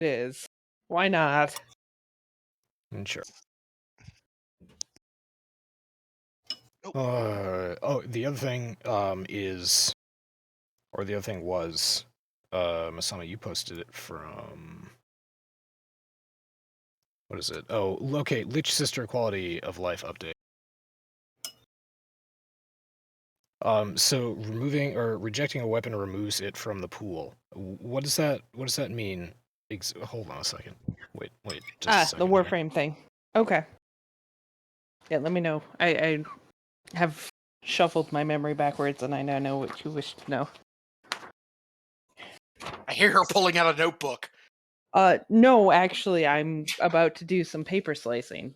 It is. Why not? Sure. Oh. The other thing is, or the other thing was, Masami, you posted it from. What is it? Oh, locate Lich Sister quality of life update. So removing or rejecting a weapon removes it from the pool. What does that mean? Hold on a second. Wait, just a second. The Warframe thing. Okay. Yeah, let me know. I have shuffled my memory backwards, and I now know what you wish to know. I hear her pulling out a notebook. No, actually, I'm about to do some paper slicing.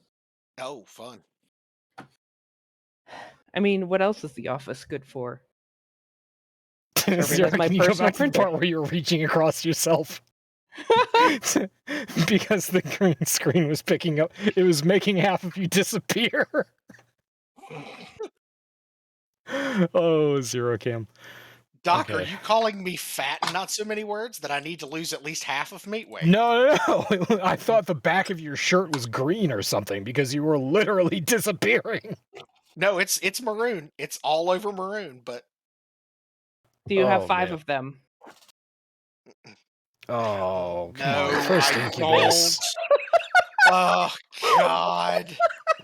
Oh, fun. I mean, what else is the office good for? Sarah, my can you go personal back to the part where you're reaching across yourself? Because the green screen was picking up, it was making half of you disappear. Oh, zero cam. Doc, Okay. are you calling me fat and not so many words that I need to lose at least half of me? Wait. No. I thought the back of your shirt was green or something because you were literally disappearing. No, it's maroon. It's all over maroon, but... Do you have 5 of them? Oh, come no, on. First I Incubus. don't. Oh, God.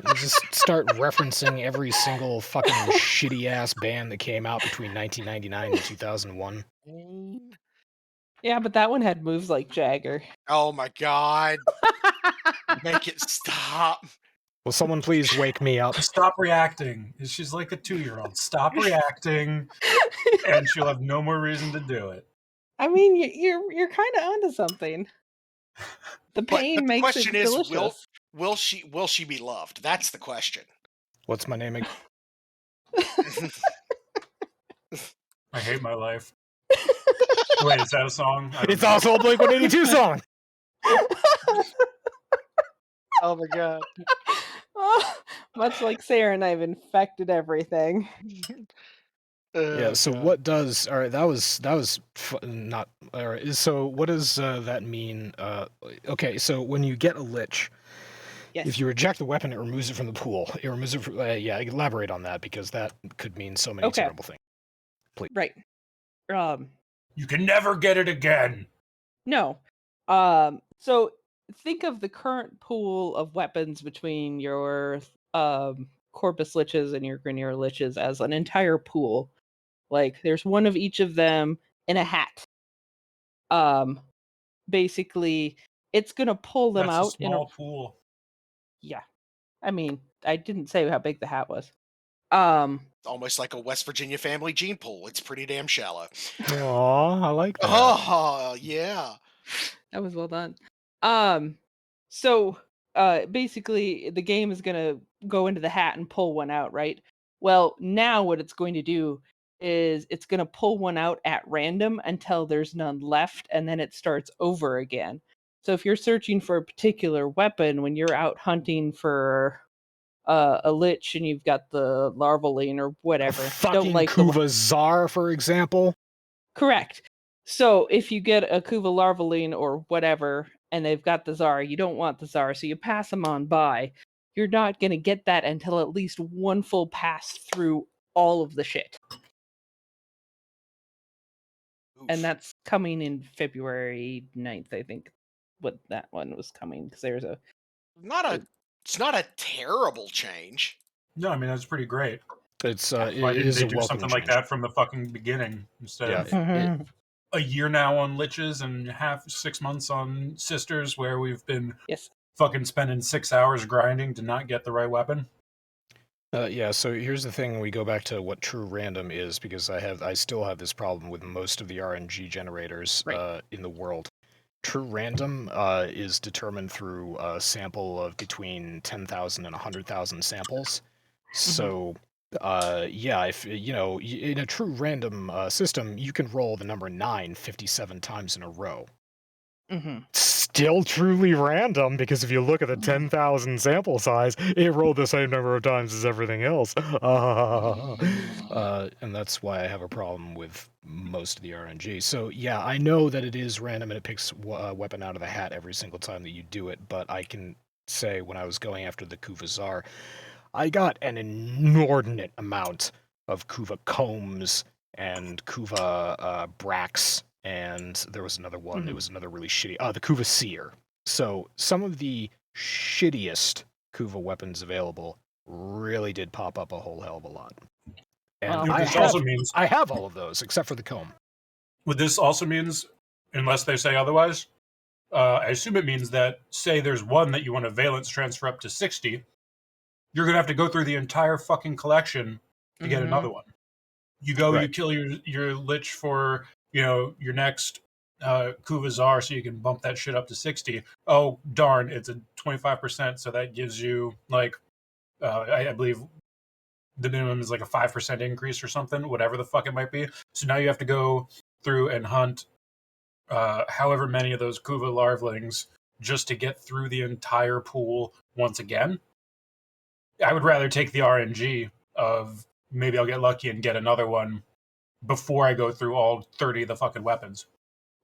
You just start referencing every single fucking shitty-ass band that came out between 1999 and 2001. Yeah, but that one had moves like Jagger. Oh, my God. Make it stop. Will someone please wake me up? Stop reacting. She's like a 2-year-old. Stop reacting, and she'll have no more reason to do it. I mean, you're kind of onto something. The pain makes it delicious. Will she be loved? That's the question. What's my name again? I hate my life. Wait, is that a song? It's also a Blink-182 song! Oh my God. Much like Sarah and I've infected everything. Yeah, so God. what does... Alright, that was not... Alright, so what does that mean? Okay, so when you get a Lich, yes. If you reject the weapon, it removes it from the pool. It removes it from... yeah, elaborate on that, because that could mean so many terrible things. Please. Right. You can never get it again! No. So think of the current pool of weapons between your Corpus Liches and your Grineer Liches as an entire pool. Like, there's one of each of them in a hat. Basically, it's gonna pull them out in a pool. Yeah. I mean, I didn't say how big the hat was. Almost like a West Virginia family gene pool. It's pretty damn shallow. Aw, I like that. Oh, yeah. That was well done. So basically the game is gonna go into the hat and pull one out, right? Well, now what it's going to do is it's gonna pull one out at random until there's none left, and then it starts over again. So if you're searching for a particular weapon when you're out hunting for a Lich and you've got the Larvaline or whatever, Fucking Kuva Czar, for example. Correct. So if you get a Kuva Larvaline or whatever, and they've got the Tsar, you don't want the Tsar, so you pass them on by. You're not going to get that until at least one full pass through all of the shit. Oof. And that's coming in February 9th, I think, what that one was coming, because there's a... It's not a terrible change. No, I mean, that's pretty great. It's Why didn't they do something like that from the fucking beginning instead of a year now on Liches and 6 months on Sisters, where we've been fucking spending 6 hours grinding to not get the right weapon? Yeah, so here's the thing, we go back to what true random is, because I still have this problem with most of the RNG generators in the world. True random is determined through a sample of between 10,000 and 100,000 samples. So, yeah, if you know, in a true random system, you can roll the number 9 57 times in a row. still truly random, because if you look at the 10,000 sample size, it rolled the same number of times as everything else. And that's why I have a problem with most of the RNG. So yeah, I know that it is random and it picks a weapon out of the hat every single time that you do it, but I can say when I was going after the Kuvazar, I got an inordinate amount of Kuva combs and Kuva bracks, and there was another one. It was another really shitty. The Kuva seer. So some of the shittiest Kuva weapons available really did pop up a whole hell of a lot. And I have all of those except for the comb. What this also means, unless they say otherwise, I assume it means that, say there's one that you want to valence transfer up to 60, you're going to have to go through the entire fucking collection to get another one. You go, you kill your Lich for, your next Kuvazar so you can bump that shit up to 60. Oh, darn, it's a 25%, so that gives you, like, I believe the minimum is like a 5% increase or something, whatever the fuck it might be. So now you have to go through and hunt however many of those Kuva larvalings just to get through the entire pool once again. I would rather take the RNG of maybe I'll get lucky and get another one before I go through all 30 of the fucking weapons.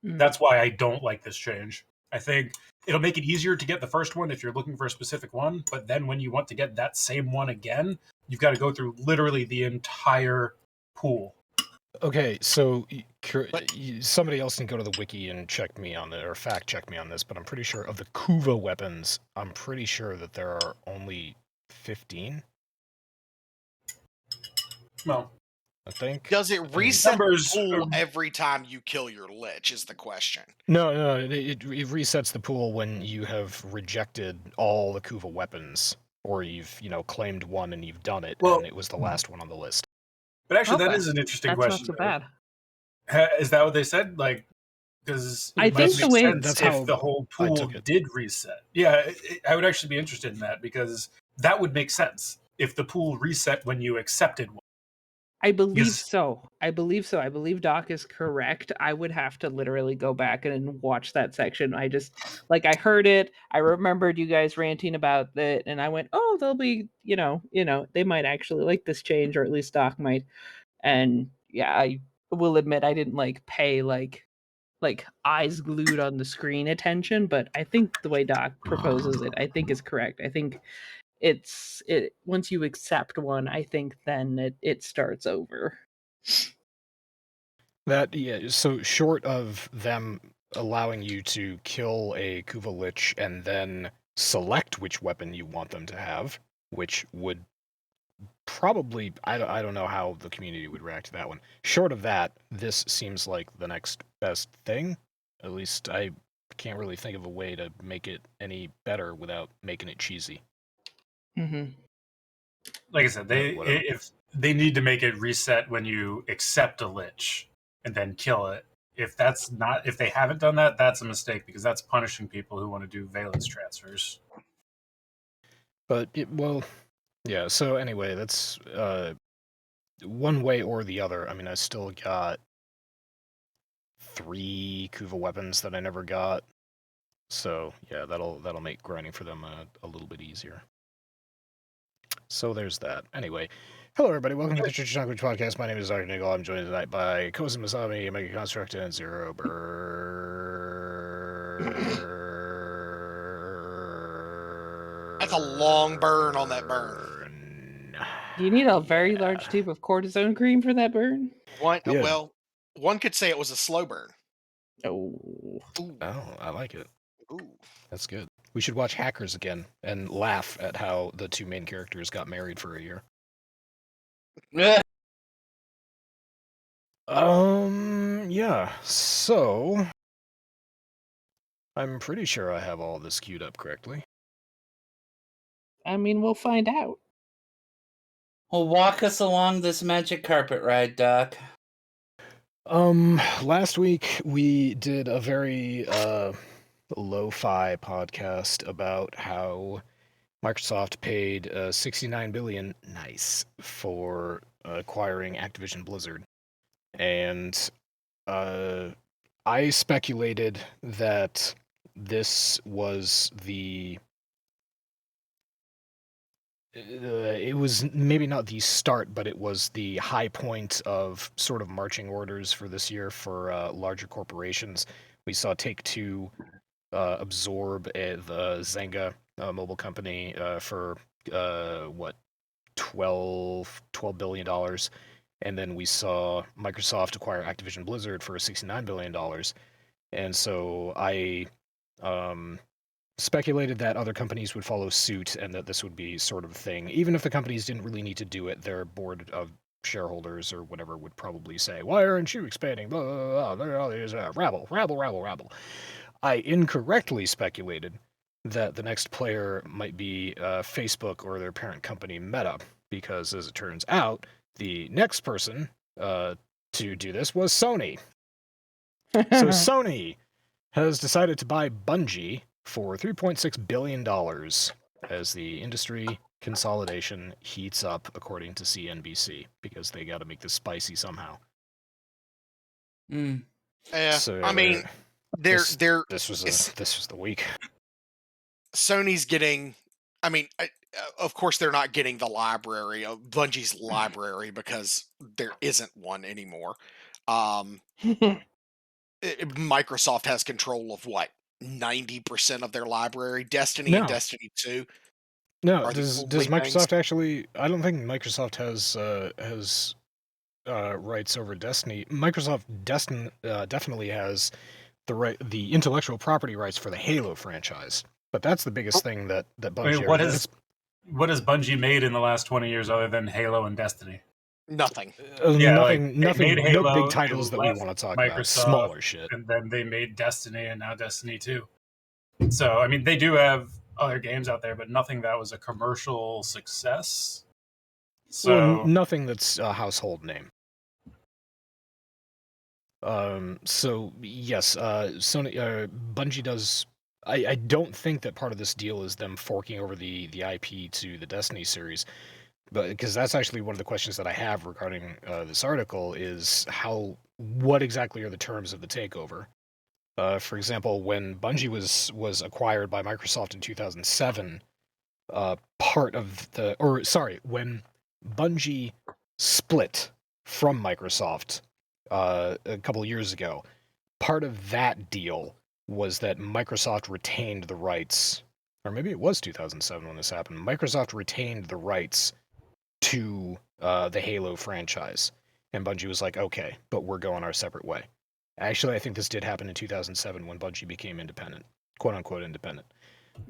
That's why I don't like this change. I think it'll make it easier to get the first one if you're looking for a specific one, but then when you want to get that same one again, you've got to go through literally the entire pool. Okay, so somebody else can go to the wiki and check me on it, or fact check me on this, but I'm pretty sure of the Kuva weapons, I'm pretty sure that there are only 15. Well, I think. Does it reset the pool every time you kill your Lich is the question. No, it resets the pool when you have rejected all the Kuva weapons, or you've, claimed one and you've done it, and it was the last one on the list. But actually, that is an interesting question. That's not so bad. Is that what they said? Like, because I think the way that's if the whole pool did reset. Yeah, I would actually be interested in that, because that would make sense if the pool reset when you accepted one. I believe so. I believe Doc is correct. I would have to literally go back and watch that section. I just, I heard it. I remembered you guys ranting about it, and I went, oh, they'll be, they might actually like this change, or at least Doc might. And yeah, I will admit I didn't pay like eyes glued on the screen attention, but I think the way Doc proposes it, I think is correct. I think it once you accept one, I think then it starts over. So short of them allowing you to kill a Kuva Lich and then select which weapon you want them to have, which would probably, I don't know how the community would react to that one. Short of that, this seems like the next best thing. At least I can't really think of a way to make it any better without making it cheesy. Like I said, if they need to make it reset when you accept a Lich and then kill it. If they haven't done that, that's a mistake, because that's punishing people who want to do valence transfers. But yeah. So anyway, that's one way or the other. I mean, I still got 3 Kuva weapons that I never got. So yeah, that'll make grinding for them a little bit easier. So there's that. Anyway, hello everybody, welcome to the Church of Chonkwij podcast. My name is DrNiggle. I'm joined tonight by Kosen, Masami, OmegaConstruct, and Zero Burn. That's a long burn on that burn. Do you need a very large tube of cortisone cream for that burn? Well, one could say it was a slow burn. Oh, I like it. Ooh. That's good. We should watch Hackers again and laugh at how the 2 main characters got married for a year. Yeah, so I'm pretty sure I have all this queued up correctly. I mean, we'll find out. Well, walk us along this magic carpet ride, Doc. Last week we did a very lo-fi podcast about how Microsoft paid $69 billion, for acquiring Activision Blizzard. And I speculated that this was the it was maybe not the start, but it was the high point of sort of marching orders for this year for larger corporations. We saw Take-Two absorb the Zynga mobile company for what, $12 billion, and then we saw Microsoft acquire Activision Blizzard for $69 billion. And so I speculated that other companies would follow suit and that this would be sort of a thing. Even if the companies didn't really need to do it, their board of shareholders or whatever would probably say, why aren't you expanding? Blah, blah, blah, blah. Rabble, rabble, rabble, rabble. I incorrectly speculated that the next player might be Facebook or their parent company Meta, because as it turns out, the next person to do this was Sony. So Sony has decided to buy Bungie for $3.6 billion as the industry consolidation heats up, according to CNBC, because they got to make this spicy somehow. So, I mean, this was the week. Sony's getting. I mean, of course, they're not getting the library of Bungie's library because there isn't one anymore. Microsoft has control of what, 90% of their library. Destiny and Destiny 2. No, does Microsoft actually? I don't think Microsoft has rights over Destiny. Microsoft definitely has the intellectual property rights for the Halo franchise. But that's the biggest thing that Bungie. What has Bungie made in the last 20 years other than Halo and Destiny? Nothing. Nothing. Halo, no big titles that we want to talk Microsoft, about. Smaller shit. And then they made Destiny, and now Destiny 2. So, I mean, they do have other games out there, but nothing that was a commercial success. So nothing that's a household name. So yes, Sony, Bungie does. I don't think that part of this deal is them forking over the IP to the Destiny series, but because that's actually one of the questions that I have regarding this article is what exactly are the terms of the takeover? For example, when Bungie was acquired by Microsoft in 2007, when Bungie split from Microsoft a couple of years ago, part of that deal was that Microsoft retained the rights, or maybe it was 2007 when this happened. Microsoft retained the rights to the Halo franchise, and Bungie was like, okay, but we're going our separate way. Actually, I think this did happen in 2007 when Bungie became independent, quote-unquote independent.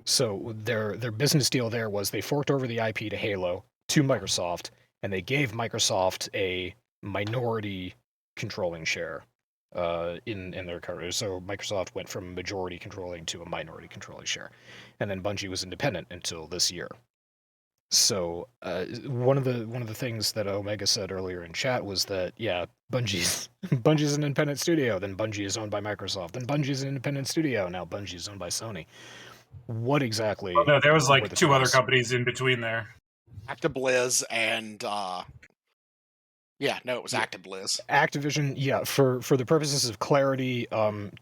So their business deal there was they forked over the IP to Halo to Microsoft, and they gave Microsoft a minority controlling share in their coverage. So Microsoft went from majority controlling to a minority controlling share, and then Bungie was independent until this year. So one of the things that Omega said earlier in chat was that Bungie's an independent studio, then Bungie is owned by Microsoft, then Bungie's an independent studio, now Bungie is owned by Sony. What exactly? Oh, no, there was like two other companies in between there. ActiBliz and it was ActiBliz. Activision, for the purposes of clarity,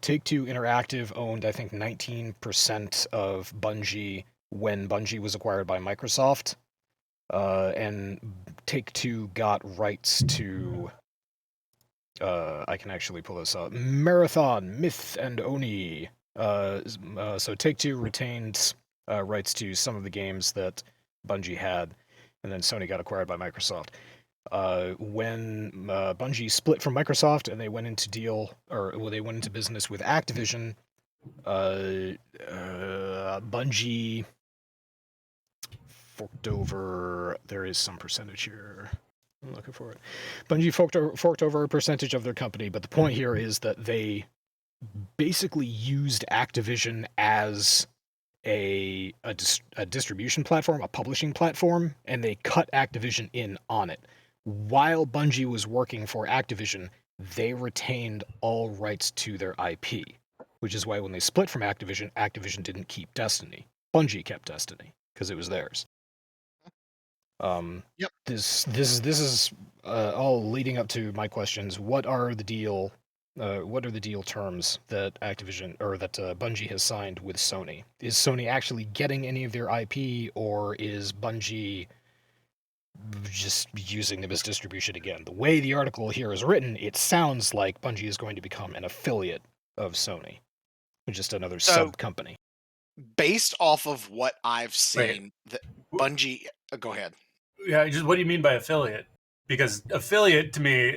Take-Two Interactive owned, I think, 19% of Bungie when Bungie was acquired by Microsoft, and Take-Two got rights to, I can actually pull this up, Marathon, Myth, and Oni. So Take-Two retained rights to some of the games that Bungie had, and then Sony got acquired by Microsoft. When Bungie split from Microsoft and they went into business with Activision, Bungie forked over. There is some percentage here. I'm looking for it. Bungie forked over a percentage of their company, but the point here is that they basically used Activision as a distribution platform, a publishing platform, and they cut Activision in on it. While Bungie was working for Activision, they retained all rights to their IP, which is why when they split from Activision, Activision didn't keep Destiny. Bungie kept Destiny because it was theirs. This is all leading up to my questions. What are the deal what are the deal terms that Activision or that Bungie has signed with Sony? Is Sony actually getting any of their IP, or is Bungie just using them as distribution again? The way the article here is written, it sounds like Bungie is going to become an affiliate of Sony, just another sub company. Based off of what I've seen, that Bungie. Go ahead. Yeah, just what do you mean by affiliate? Because affiliate to me,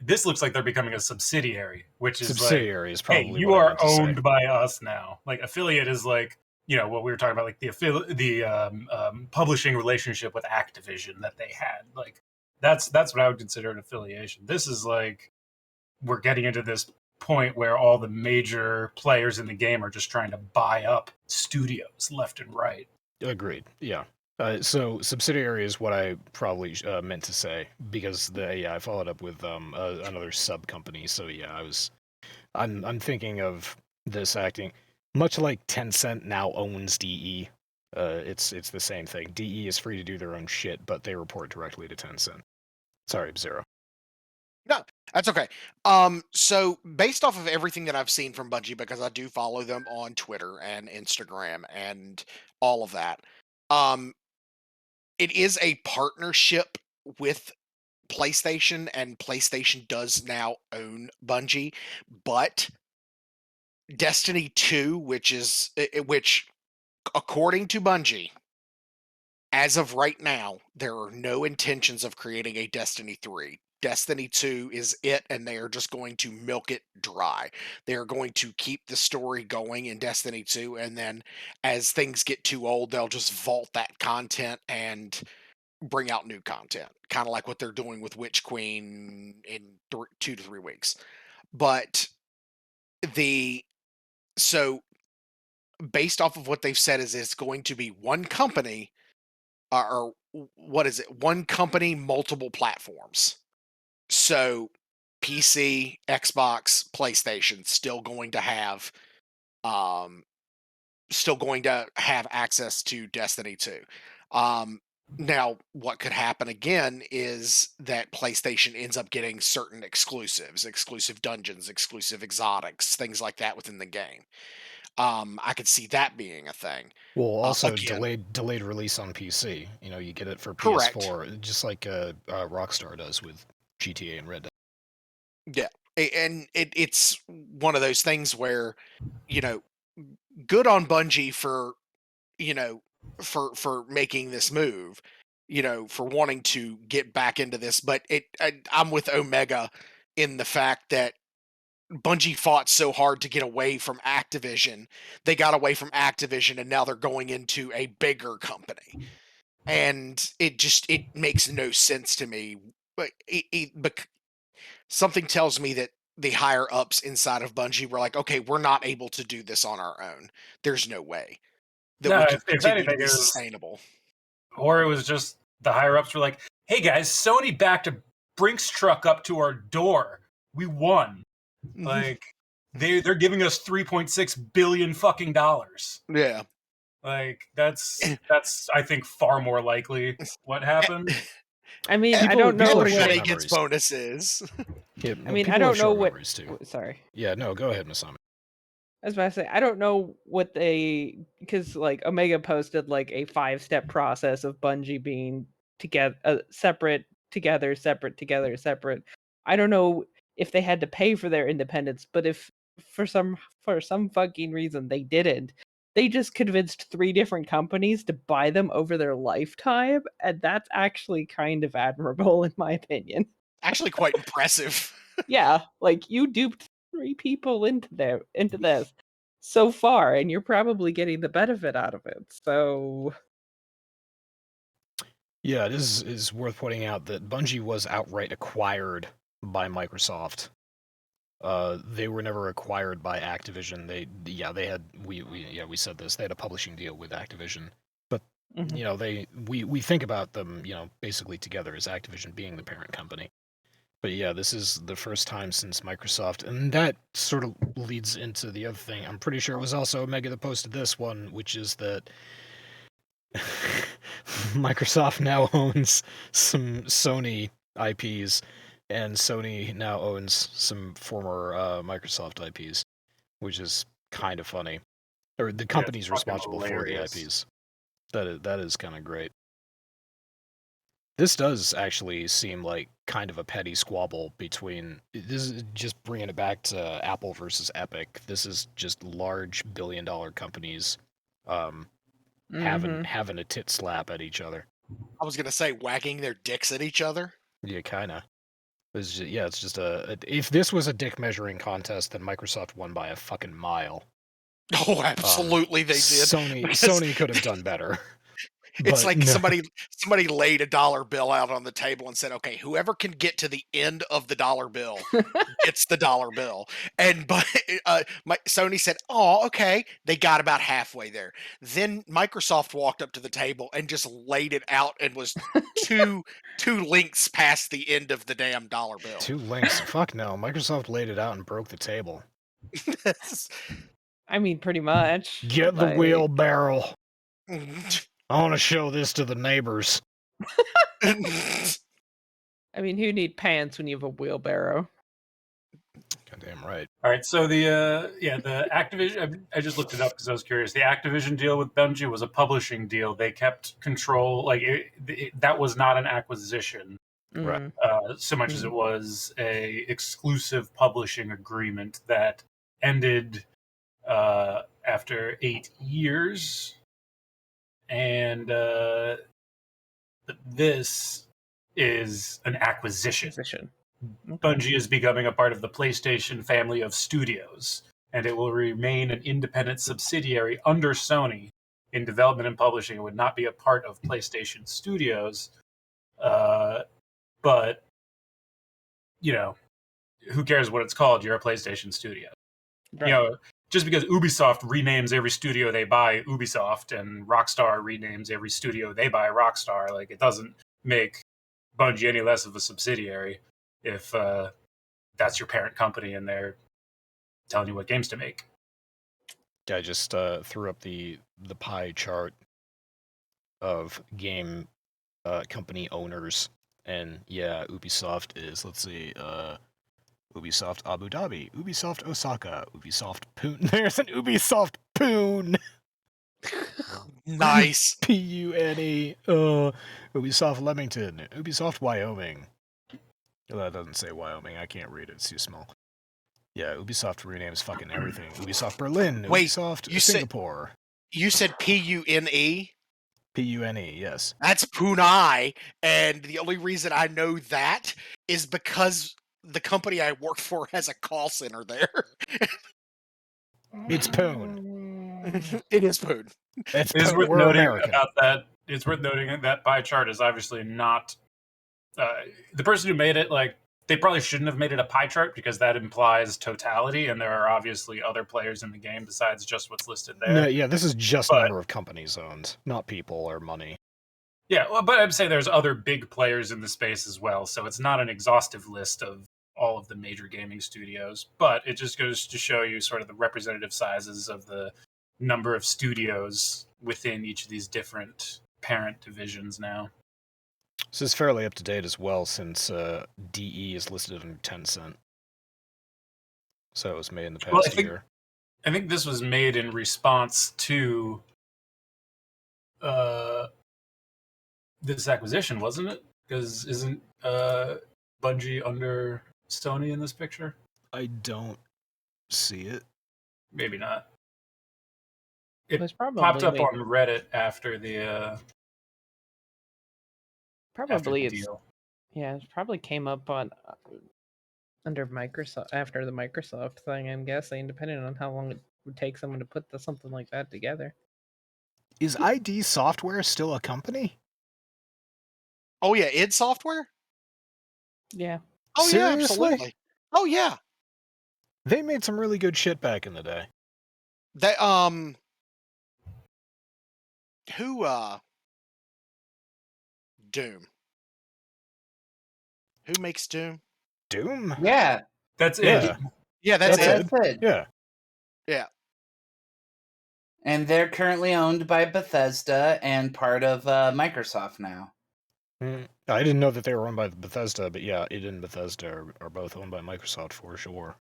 this looks like they're becoming a subsidiary, which is subsidiary is probably hey, you are owned by us now. Like affiliate is like, you know, what we were talking about, like the publishing relationship with Activision that they had. Like that's what I would consider an affiliation. This is like we're getting into this point where all the major players in the game are just trying to buy up studios left and right. Agreed. Yeah. So subsidiary is what I probably meant to say, because I followed up with another sub company. So yeah, I'm thinking of this acting much like Tencent now owns DE. It's the same thing. DE is free to do their own shit, but they report directly to Tencent. Sorry, Zero. No, that's okay. So based off of everything that I've seen from Bungie, because I do follow them on Twitter and Instagram and all of that, it is a partnership with PlayStation, and PlayStation does now own Bungie, but Destiny 2, which according to Bungie, as of right now, there are no intentions of creating a Destiny 3. Destiny 2 is it, and they are just going to milk it dry. They are going to keep the story going in Destiny 2, and then as things get too old, they'll just vault that content and bring out new content. Kind of like what they're doing with Witch Queen in 2 to 3 weeks. But so based off of what they've said is it's going to be one company, or what is it? One company, multiple platforms. So PC, Xbox, PlayStation still going to have access to Destiny 2. Now, what could happen again is that PlayStation ends up getting certain exclusives, exclusive dungeons, exclusive exotics, things like that within the game. I could see that being a thing. Well, also delayed release on PC. You know, you get it for PS4, just like Rockstar does with GTA and Red Dead. Yeah, and it's one of those things where, you know, good on Bungie for, you know, for making this move, you know, for wanting to get back into this. But I'm with Omega in the fact that Bungie fought so hard to get away from Activision. They got away from Activision, and now they're going into a bigger company. And it makes no sense to me. But something tells me that the higher ups inside of Bungie were like, okay, we're not able to do this on our own. There's no way that we can continue to be sustainable. Or it was just the higher ups were like, hey guys, Sony backed a Brinks truck up to our door. We won. Like they're giving us $3.6 billion fucking dollars. Yeah. Like that's I think far more likely what happened. I mean, I don't know. Everybody gets bonuses. Yeah, I mean, I don't know what. Sorry. Yeah, no, go ahead, Masami. I was about to say, I don't know what because like Omega posted like a 5-step process of Bungie being together, separate, together, separate, together, separate. I don't know if they had to pay for their independence, but if for some fucking reason they didn't, they just convinced 3 different companies to buy them over their lifetime, and that's actually kind of admirable in my opinion. Actually quite impressive. Yeah, like you duped 3 people into this so far, and you're probably getting the benefit out of it. So yeah, it is worth pointing out that Bungie was outright acquired by Microsoft. They were never acquired by Activision. We said this. They had a publishing deal with Activision, but you know, we think about them, you know, basically together as Activision being the parent company. But yeah, this is the first time since Microsoft, and that sort of leads into the other thing. I'm pretty sure it was also Omega that posted this one, which is that Microsoft now owns some Sony IPs, and Sony now owns some former Microsoft IPs, which is kind of funny. Or the company's responsible for the IPs. That is kind of great. This does actually seem like kind of a petty squabble between... This is just bringing it back to Apple versus Epic. This is just large billion-dollar companies having a tit slap at each other. I was going to say wagging their dicks at each other. Yeah, kind of. It's just if this was a dick measuring contest, then Microsoft won by a fucking mile. Oh, absolutely they did. Sony could have done better. It's like somebody laid a $1 bill out on the table and said, "Okay, whoever can get to the end of the $1 bill gets the $1 bill." And Sony said, "Oh, okay." They got about halfway there. Then Microsoft walked up to the table and just laid it out and was two lengths past the end of the damn $1 bill. 2 lengths? Fuck no. Microsoft laid it out and broke the table. I mean, pretty much. Get the wheelbarrow. I want to show this to the neighbors. I mean, who need pants when you have a wheelbarrow? Goddamn right. All right, so the Activision, I just looked it up because I was curious. The Activision deal with Bungie was a publishing deal. They kept control, that was not an acquisition, right? So much as it was a exclusive publishing agreement that ended after 8 years. And this is an acquisition. Okay. Bungie is becoming a part of the PlayStation family of studios, and it will remain an independent subsidiary under Sony in development and publishing. It would not be a part of PlayStation Studios, but, who cares what it's called? You're a PlayStation studio. Right. Just because Ubisoft renames every studio they buy Ubisoft and Rockstar renames every studio they buy Rockstar, it doesn't make Bungie any less of a subsidiary if that's your parent company and they're telling you what games to make. I just threw up the pie chart of game company owners, and yeah, Ubisoft is, let's see, Ubisoft Abu Dhabi, Ubisoft Osaka, Ubisoft Pune. There's an Ubisoft Pune! Nice! Pune. Ubisoft Leamington, Ubisoft Wyoming. Well, that doesn't say Wyoming, I can't read it, it's too small. Yeah, Ubisoft renames fucking everything. Ubisoft Berlin, Ubisoft Singapore. You said Pune? Pune, yes. That's Punai, and the only reason I know that is because the company I work for has a call center there. It's Poon. It is Poon. It's worth noting about that. It's worth noting that pie chart is obviously not the person who made it. They probably shouldn't have made it a pie chart because that implies totality, and there are obviously other players in the game besides just what's listed there. No, yeah, this is just number of companies owned, not people or money. Yeah, well, but I'd say there's other big players in the space as well, so it's not an exhaustive list of all of the major gaming studios, but it just goes to show you sort of the representative sizes of the number of studios within each of these different parent divisions now. This is fairly up to date as well, since DE is listed under Tencent. So it was made in the past year. I think this was made in response to this acquisition, wasn't it? Because isn't Bungie under Sony in this picture? I don't see it. Maybe not. It popped up on Reddit after the probably it's deal. Yeah, it probably came up on under Microsoft after the Microsoft thing, I'm guessing, depending on how long it would take someone to put something like that together. Is ID Software still a company? Oh yeah, id Software? Yeah. Oh Seriously? Yeah, absolutely. Oh yeah. They made some really good shit back in the day. They Doom. Who makes Doom? Doom? Yeah. That's it. Yeah, that's it. Yeah. Yeah. And they're currently owned by Bethesda and part of Microsoft now. I didn't know that they were owned by Bethesda, but yeah, id and Bethesda are both owned by Microsoft for sure.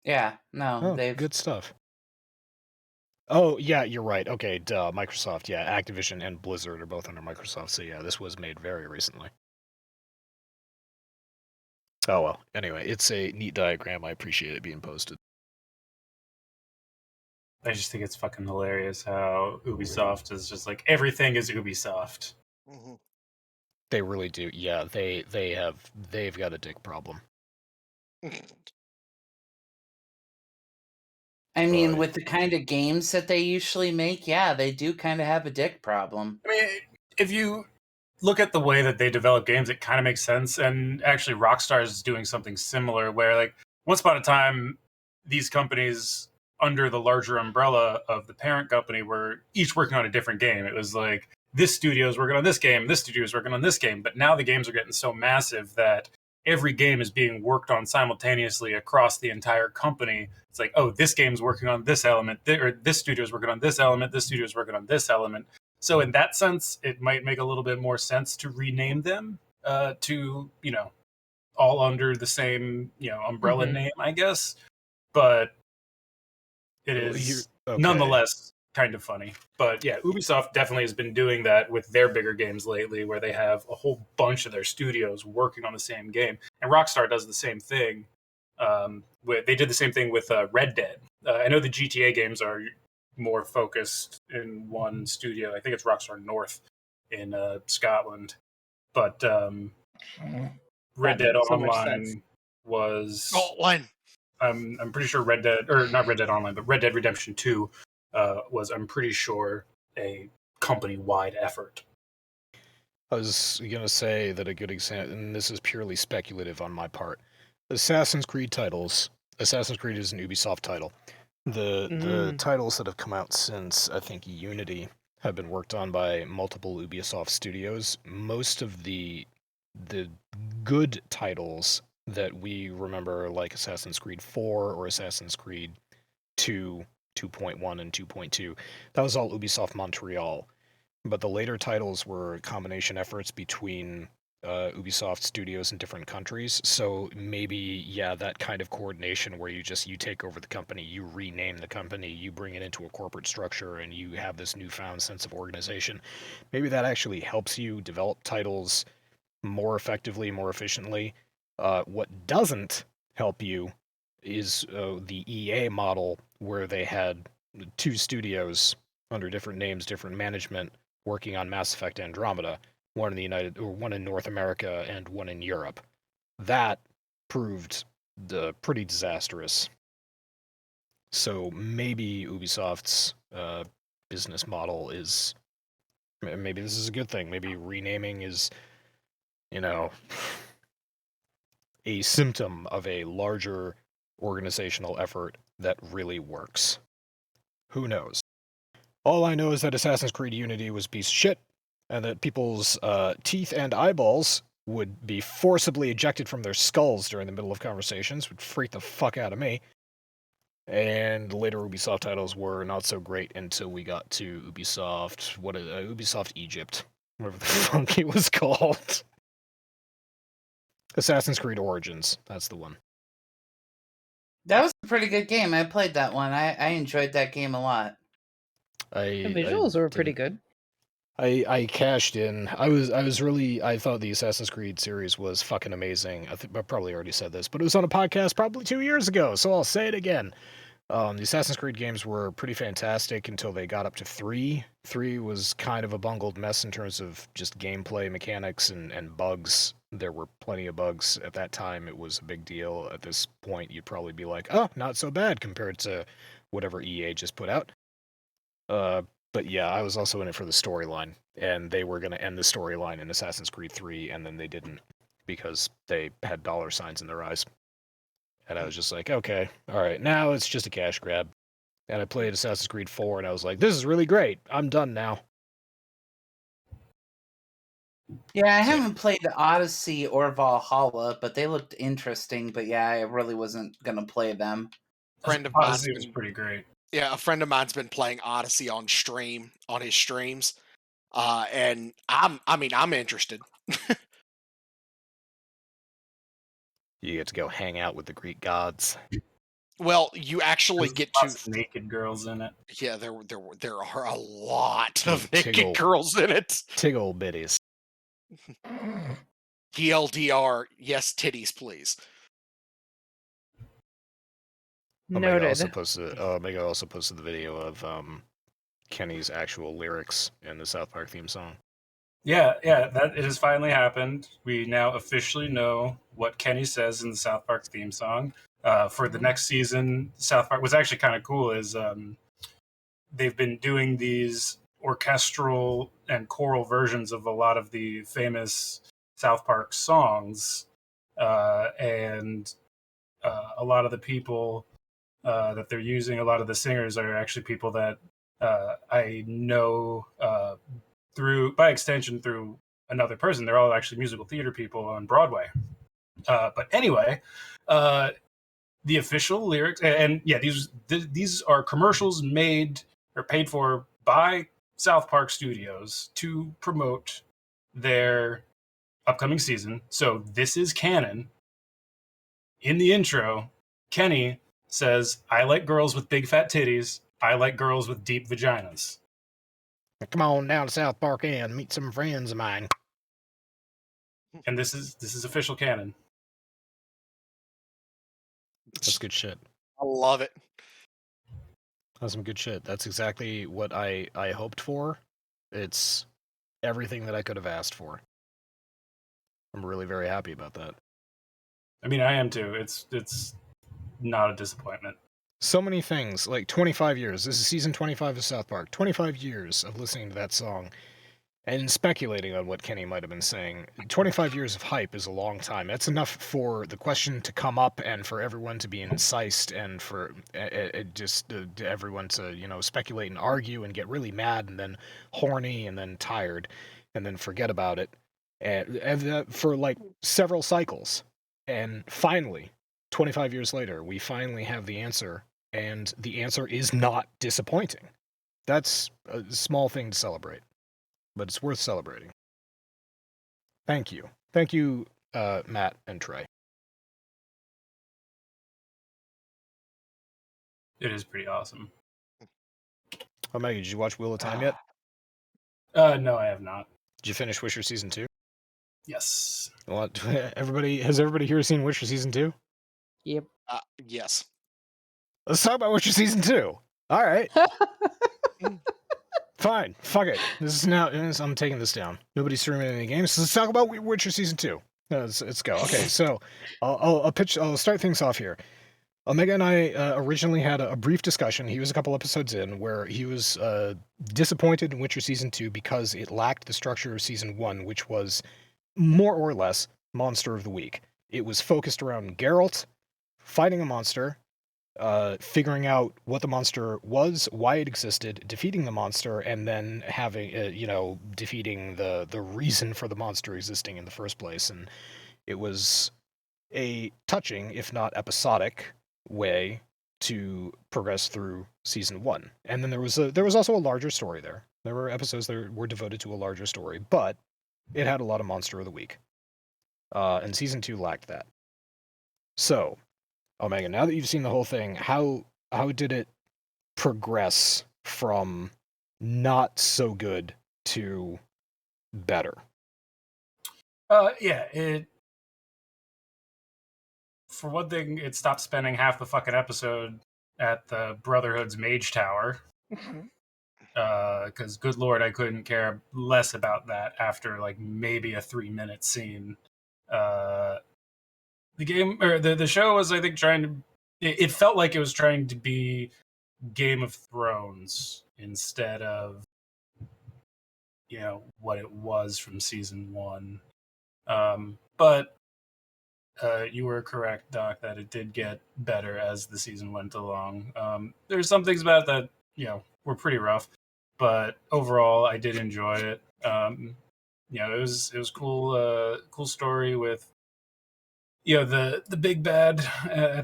Yeah, no, they've good stuff. Oh, yeah, you're right. Okay, duh, Microsoft, yeah, Activision and Blizzard are both under Microsoft, so yeah, this was made very recently. Oh well, anyway, it's a neat diagram. I appreciate it being posted. I just think it's fucking hilarious how Ubisoft is just like, everything is Ubisoft. Mm-hmm. They really do. Yeah, they've got a dick problem. I mean, with the kind of games that they usually make, yeah, they do kind of have a dick problem. I mean, if you look at the way that they develop games, it kind of makes sense. And actually, Rockstar is doing something similar where, like, once upon a time, these companies under the larger umbrella of the parent company were each working on a different game. It was like, this studio is working on this game, this studio is working on this game. But now the games are getting so massive that every game is being worked on simultaneously across the entire company. It's like, oh, this game's working on this element, or this studio is working on this element, this studio is working on this element. So in that sense, it might make a little bit more sense to rename them to, all under the same, umbrella name, I guess. But it is nonetheless kind of funny. But yeah, Ubisoft definitely has been doing that with their bigger games lately, where they have a whole bunch of their studios working on the same game. And Rockstar does the same thing. They did the same thing with Red Dead. I know the GTA games are more focused in one studio. I think it's Rockstar North in Scotland. But Red Dead Online was... I'm pretty sure Red Dead, or not Red Dead Online, but Red Dead Redemption 2 was, I'm pretty sure, a company-wide effort. I was going to say that a good example, and this is purely speculative on my part, Assassin's Creed titles. Assassin's Creed is an Ubisoft title. The titles that have come out since, I think, Unity have been worked on by multiple Ubisoft studios. Most of the good titles that we remember, like Assassin's Creed 4 or Assassin's Creed 2, 2.1 and 2.2, that was all Ubisoft Montreal. But the later titles were combination efforts between Ubisoft studios in different countries. So maybe, yeah, that kind of coordination where you take over the company, you rename the company, you bring it into a corporate structure, and you have this newfound sense of organization. Maybe that actually helps you develop titles more effectively, more efficiently. What doesn't help you is the EA model, where they had two studios under different names, different management, working on Mass Effect Andromeda, one in North America and one in Europe. That proved pretty disastrous. So maybe Ubisoft's business model is, maybe this is a good thing. Maybe renaming is, a symptom of a larger organizational effort that really works. Who knows? All I know is that Assassin's Creed Unity was a piece of shit, and that people's teeth and eyeballs would be forcibly ejected from their skulls during the middle of conversations, would freak the fuck out of me. And later Ubisoft titles were not so great until we got to Ubisoft Egypt, whatever the fuck it was called. Assassin's Creed Origins, that's the one. That was a pretty good game. I played that one. I enjoyed that game a lot. The visuals were pretty good. I cashed in. I thought the Assassin's Creed series was fucking amazing. I probably already said this, but it was on a podcast probably 2 years ago, so I'll say it again. The Assassin's Creed games were pretty fantastic until they got up to 3. 3 was kind of a bungled mess in terms of just gameplay mechanics and bugs. There were plenty of bugs at that time. It was a big deal. At this point, you'd probably be like, oh, not so bad compared to whatever EA just put out. But yeah, I was also in it for the storyline, and they were going to end the storyline in Assassin's Creed 3, and then they didn't, because they had dollar signs in their eyes. And I was just like, okay, alright, now it's just a cash grab. And I played Assassin's Creed 4, and I was like, this is really great, I'm done now. Yeah, I haven't played Odyssey or Valhalla, but they looked interesting, but yeah, I really wasn't going to play them. Odyssey was pretty great. Yeah, a friend of mine's been playing Odyssey on his streams. And I'm interested. You get to go hang out with the Greek gods. Well, you actually There's get lots to. of naked girls in it. Yeah, there are a lot of naked girls in it. Tiggle bitties. TLDR, yes, titties, please. Omega Noted. also posted the video of Kenny's actual lyrics in the South Park theme song. Yeah, that it has finally happened. We now officially know what Kenny says in the South Park theme song. For the next season, South Park, what's actually kind of cool is they've been doing these orchestral and choral versions of a lot of the famous South Park songs, and a lot of the people that they're using, a lot of the singers are actually people that I know by extension through another person. They're all actually musical theater people on Broadway. But anyway, the official lyrics, and yeah, these are commercials made or paid for by South Park Studios to promote their upcoming season. So this is canon. In the intro, Kenny says, "I like girls with big fat titties. I like girls with deep vaginas." Come on down to South Park and meet some friends of mine. And this is official canon. That's good shit. I love it. That's some good shit. That's exactly what I hoped for. It's everything that I could have asked for. I'm really very happy about that. I mean, I am too. It's not a disappointment. So many things, like 25 years. This is season 25 of South Park. 25 years of listening to that song and speculating on what Kenny might have been saying. 25 years of hype is a long time. That's enough for the question to come up and for everyone to be incised and for everyone to, speculate and argue and get really mad and then horny and then tired and then forget about it and for like several cycles. And finally, 25 years later, we finally have the answer, and the answer is not disappointing. That's a small thing to celebrate, but it's worth celebrating. Thank you. Thank you, Matt and Trey. It is pretty awesome. Oh, Maggie, did you watch Wheel of Time yet? No, I have not. Did you finish Witcher Season 2? Yes. What? Has everybody here seen Witcher Season 2? Yep. Yes. Let's talk about Witcher Season 2. All right. Fine. Fuck it. I'm taking this down. Nobody's streaming any games, so let's talk about Witcher Season 2. Let's go. Okay, so I'll start things off here. Omega and I originally had a brief discussion. He was a couple episodes in where he was disappointed in Witcher Season 2 because it lacked the structure of Season 1, which was more or less Monster of the Week. It was focused around Geralt fighting a monster, figuring out what the monster was, why it existed, defeating the monster, and then having, defeating the reason for the monster existing in the first place. And it was a touching, if not episodic, way to progress through Season 1. And then there was also a larger story there. There were episodes that were devoted to a larger story, but it had a lot of Monster of the Week. And Season 2 lacked that. So, Omega, now that you've seen the whole thing, how did it progress from not so good to better? For one thing, it stopped spending half the fucking episode at the Brotherhood's Mage Tower. Because, good lord, I couldn't care less about that after, like, maybe a 3-minute scene. The game, or the show was, I think, it felt like it was trying to be Game of Thrones instead of, what it was from Season 1. But you were correct, Doc, that it did get better as the season went along. There's some things about it that, were pretty rough, but overall, I did enjoy it. It was cool story with, the big bad.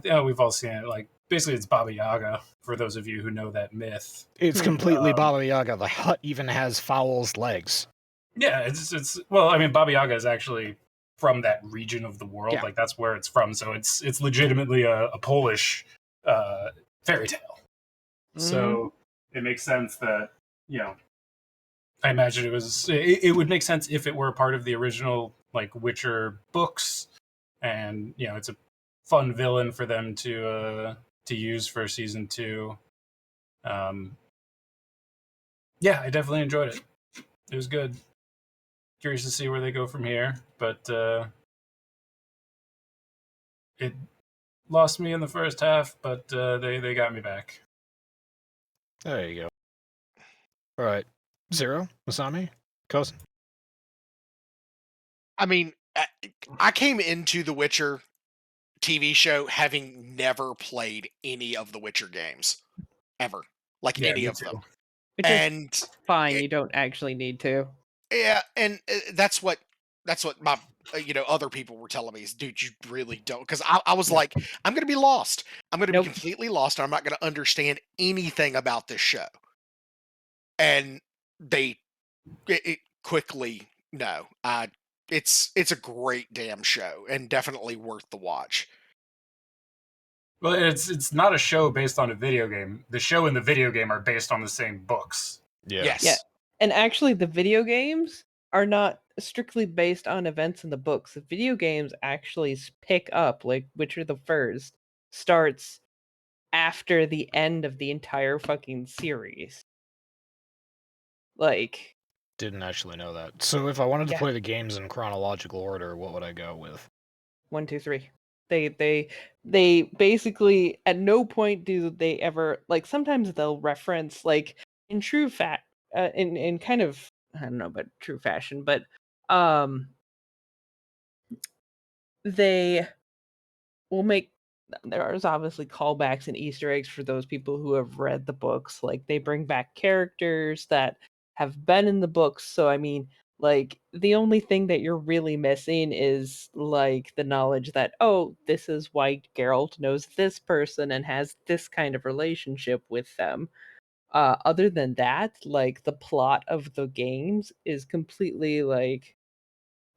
We've all seen it, like basically it's Baba Yaga, for those of you who know that myth. It's completely Baba Yaga. The hut even has Fowl's legs. Yeah, it's well, I mean, Baba Yaga is actually from that region of the world. Yeah. Like, that's where it's from. So it's legitimately a Polish fairy tale. So it makes sense that, you know, I imagine it would make sense if it were part of the original, like, Witcher books, and, you know, it's a fun villain for them to use for season 2. Yeah, I definitely enjoyed it. It was good. Curious to see where they go from here, but it lost me in the first half, but they got me back. There you go. All right, Zero, Masami, Kosen. I mean, I came into the Witcher TV show having never played any of the Witcher games ever, like any of them. Which and is fine. You don't actually need to. Yeah, and that's what my other people were telling me is, dude, you really don't, because I was like, I'm gonna be lost. I'm gonna be completely lost. And I'm not gonna understand anything about this show. And they quickly no, it's a great damn show and definitely worth the watch. Well, it's not a show based on a video game. The show and the video game are based on the same books. Yeah. Yes. Yeah. And actually, the video games are not strictly based on events in the books. The video games actually pick up, like Witcher the First starts after the end of the entire fucking series. Like, didn't actually know that. So if I wanted to play the games in chronological order, what would I go with? 1, 2, 3. They basically, at no point do they ever, like, sometimes they'll reference, like, in true in kind of, I don't know about true fashion, but they will make, there's obviously callbacks and Easter eggs for those people who have read the books. Like, they bring back characters that have been in the books. So I mean, like, the only thing that you're really missing is, like, the knowledge that, oh, this is why Geralt knows this person and has this kind of relationship with them. Other than that, like, the plot of the games is completely, like,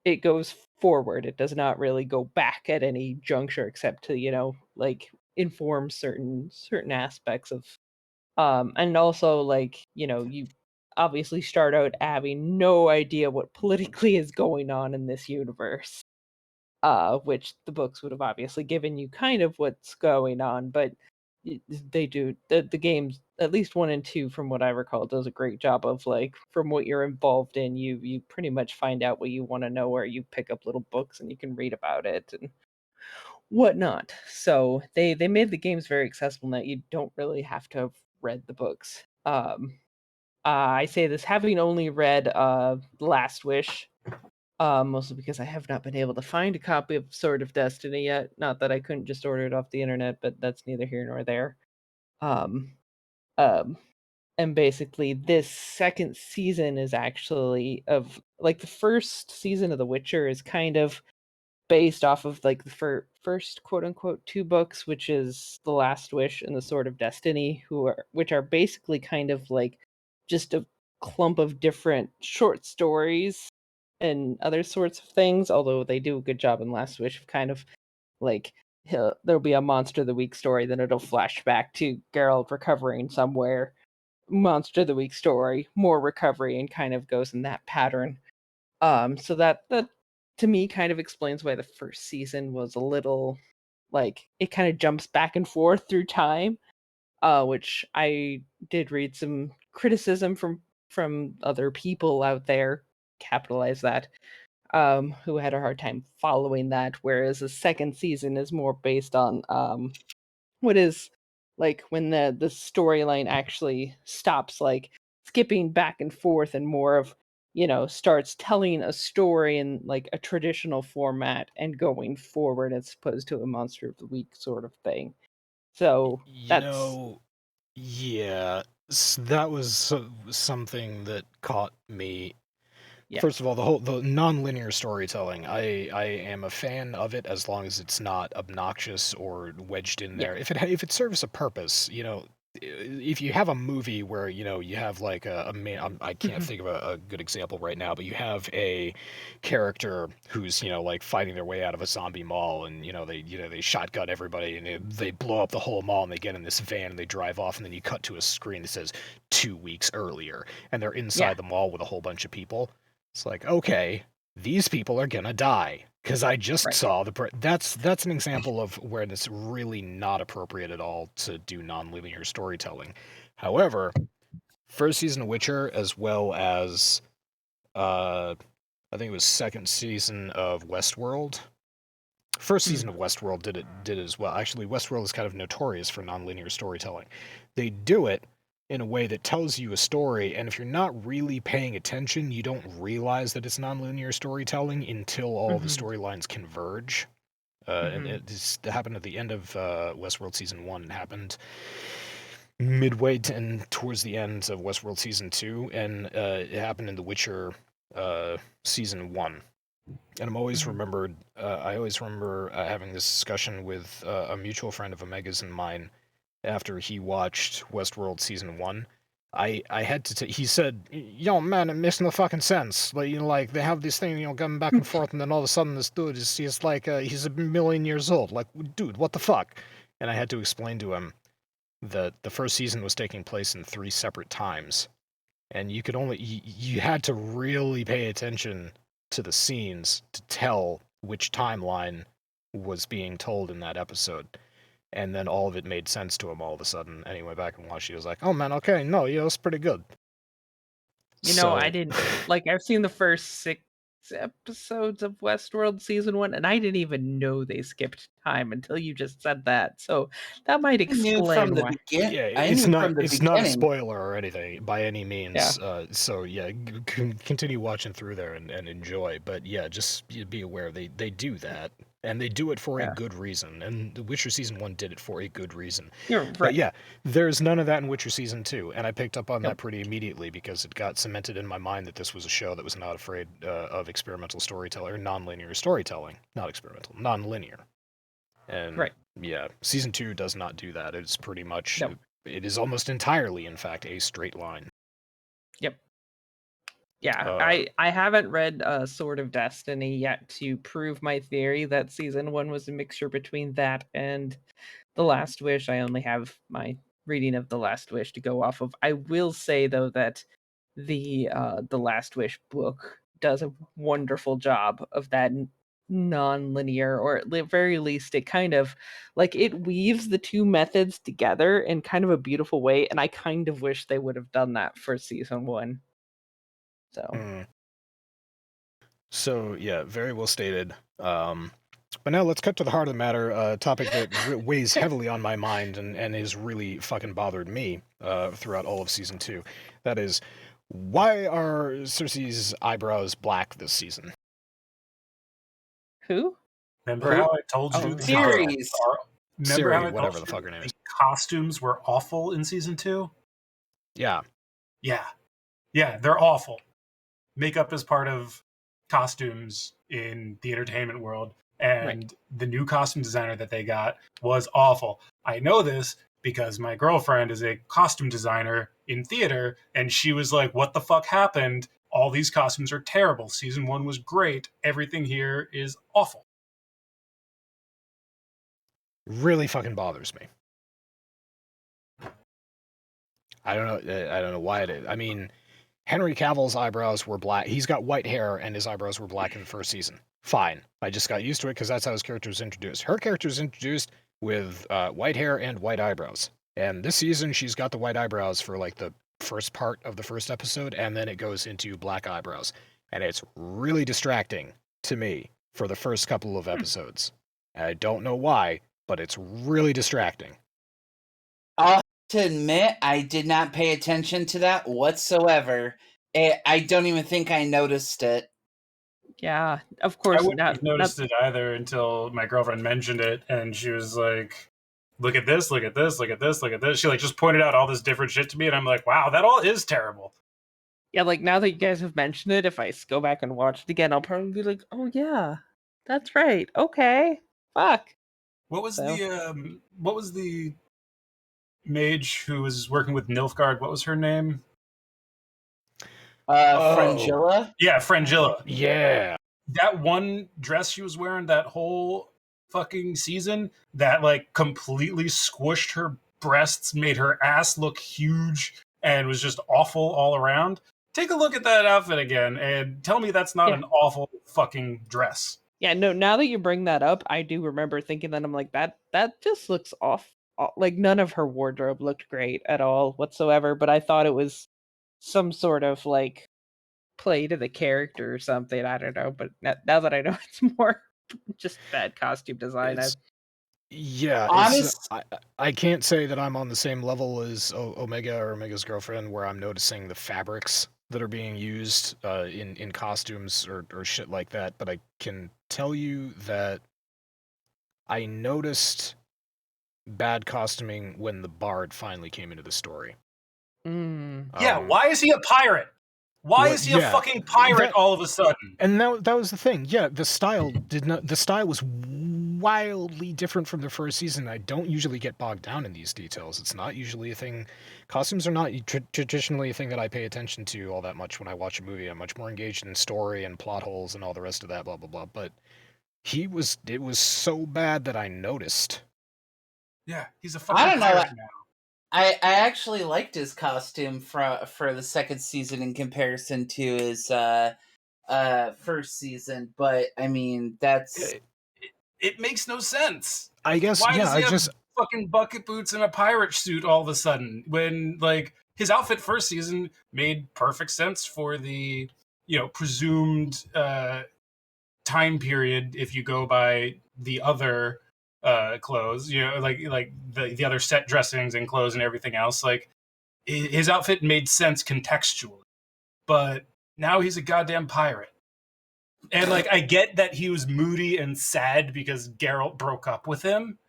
it goes forward. It does not really go back at any juncture except to, like, inform certain aspects of, and also, like, you obviously start out having no idea what politically is going on in this universe. Which the books would have obviously given you kind of what's going on, but they do, the games, at least 1 and 2, from what I recall, does a great job of, like, from what you're involved in, you pretty much find out what you want to know, or you pick up little books and you can read about it and whatnot. So they made the games very accessible that you don't really have to have read the books. I say this having only read The Last Wish, mostly because I have not been able to find a copy of Sword of Destiny yet. Not that I couldn't just order it off the internet, but that's neither here nor there. Um, um, and basically, this second season is actually of, like, the first season of The Witcher is kind of based off of, like, the first quote unquote 2 books, which is The Last Wish and The Sword of Destiny, which are basically kind of like just a clump of different short stories and other sorts of things, although they do a good job in Last Wish of kind of, like, there'll be a Monster of the Week story, then it'll flash back to Geralt recovering somewhere. Monster of the Week story, more recovery, and kind of goes in that pattern. So that to me kind of explains why the first season was a little, like, it kind of jumps back and forth through time, which I did read some criticism from other people out there, capitalize that, who had a hard time following that, whereas the second season is more based on what is, like, when the storyline actually stops, like, skipping back and forth and more of, starts telling a story in, like, a traditional format and going forward, as opposed to a Monster of the Week sort of thing. So that's yeah, that was something that caught me. First of all, the non-linear storytelling, I am a fan of it as long as it's not obnoxious or wedged in there. If it serves a purpose, if you have a movie where you have like a man, I can't think of a good example right now, but you have a character who's like fighting their way out of a zombie mall, and they shotgun everybody, and they blow up the whole mall, and they get in this van and they drive off, and then you cut to a screen that says 2 weeks earlier, and they're inside the mall with a whole bunch of people. It's like, okay, these people are gonna die because I just saw that's an example of where it's really not appropriate at all to do non-linear storytelling. However, first season of Witcher, as well as I think it was second season of Westworld. First season of Westworld did it as well. Actually, Westworld is kind of notorious for non-linear storytelling. They do it in a way that tells you a story, and if you're not really paying attention, you don't realize that it's nonlinear storytelling until all the storylines converge. And it happened at the end of Westworld Season 1. It happened midway and towards the end of Westworld Season 2, and it happened in The Witcher Season 1. And I always remember having this discussion with a mutual friend of Omega's and mine, after he watched Westworld Season 1, I had to he said, yo, man, it makes no fucking sense. Like, they have this thing, going back and forth, and then all of a sudden this dude he's like, he's a million years old. Like, dude, what the fuck? And I had to explain to him that the first season was taking place in 3 separate times. And you had to really pay attention to the scenes to tell which timeline was being told in that episode. And then all of it made sense to him all of a sudden. And he went back and watched it. He was like, oh man, okay, no, it's pretty good. I didn't, I've seen the first 6 episodes of Westworld Season 1, and I didn't even know they skipped time until you just said that. So that might explain from the why. It's not a spoiler or anything by any means. So continue watching through there and enjoy. But just be aware they do that. And they do it for a good reason. And The Witcher Season 1 did it for a good reason. You're right. But there's none of that in Witcher Season 2. And I picked up on that pretty immediately because it got cemented in my mind that this was a show that was not afraid of experimental storytelling, or non-linear storytelling. Not experimental, non-linear. And Season 2 does not do that. It's pretty much, it is almost entirely, in fact, a straight line. Yep. Yeah, I haven't read Sword of Destiny yet to prove my theory that Season 1 was a mixture between that and The Last Wish. I only have my reading of The Last Wish to go off of. I will say, though, that the Last Wish book does a wonderful job of that non-linear, or at the very least, it kind of, it weaves the two methods together in kind of a beautiful way, and I kind of wish they would have done that for Season 1. So very well stated. But now let's cut to the heart of the matter. A topic that weighs heavily on my mind and has really fucking bothered me throughout all of Season 2. That is, why are C0C's eyebrows black this season? Who? Remember how I told you? Series. Remember how I whatever told the fuck her name is. The costumes were awful in Season 2? Yeah. Yeah, they're awful. Makeup is part of costumes in the entertainment world, and the new costume designer that they got was awful. I know this because my girlfriend is a costume designer in theater, and she was like, what the fuck happened? All these costumes are terrible. Season 1 was great. Everything here is awful. Really fucking bothers me. I don't know why it is. I mean, Henry Cavill's eyebrows were black. He's got white hair, and his eyebrows were black in the first season. Fine. I just got used to it because that's how his character was introduced. Her character was introduced with white hair and white eyebrows. And this season, she's got the white eyebrows for the first part of the first episode, and then it goes into black eyebrows. And it's really distracting to me for the first couple of episodes. I don't know why, but it's really distracting. I'll have to admit, I did not pay attention to that whatsoever. I don't even think I noticed it. Yeah, of course. I wouldn't have noticed it either until my girlfriend mentioned it, and she was like, look at this, look at this, look at this, look at this. She just pointed out all this different shit to me, and I'm like, wow, that all is terrible. Yeah, like now that you guys have mentioned it, if I go back and watch it again, I'll probably be like, oh yeah, that's right. Okay. Fuck. What was the mage who was working with Nilfgaard? What was her name? Frangilla? Yeah, Frangilla. Yeah. That one dress she was wearing that whole fucking season that like completely squished her breasts, made her ass look huge, and was just awful all around. Take a look at that outfit again and tell me that's not an awful fucking dress. Yeah, no, now that you bring that up, I do remember thinking that I'm like, that just looks off. Like none of her wardrobe looked great at all whatsoever, but I thought it was some sort of like play to the character or something. I don't know, but now that I know it's more just bad costume design. I can't say that I'm on the same level as Omega or Omega's girlfriend, where I'm noticing the fabrics that are being used in costumes or shit like that, but I can tell you that I noticed bad costuming when the Bard finally came into the story. Yeah, why is he a pirate? Why is he a fucking pirate all of a sudden? And that was the thing. Yeah, the style was wildly different from the first season. I don't usually get bogged down in these details. It's not usually a thing. Costumes are not traditionally a thing that I pay attention to all that much when I watch a movie. I'm much more engaged in story and plot holes and all the rest of that, blah, blah, blah. But it was so bad that I noticed. Yeah, he's a fucking pirate now. I actually liked his costume for the second season in comparison to his first season, but I mean it makes no sense. I guess why does he have fucking bucket boots and a pirate suit all of a sudden when like his outfit first season made perfect sense for the presumed time period if you go by the other clothes, like the other set dressings and clothes and everything else. Like his outfit made sense contextually, but now he's a goddamn pirate. And like I get that he was moody and sad because Geralt broke up with him,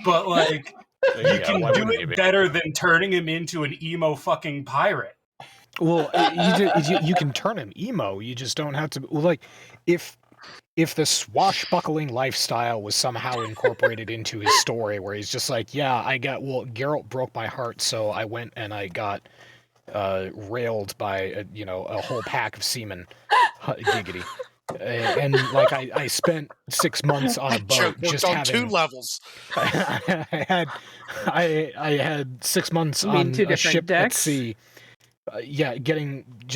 but like you can do it better than turning him into an emo fucking pirate. Well, you can turn him emo. You just don't have to. Like if the swashbuckling lifestyle was somehow incorporated into his story, where he's just like, Geralt broke my heart, so I went and I got railed by a whole pack of seamen, giggity, and like I spent 6 months on a boat just on having 2 levels. I had 6 months on a ship decks? at sea.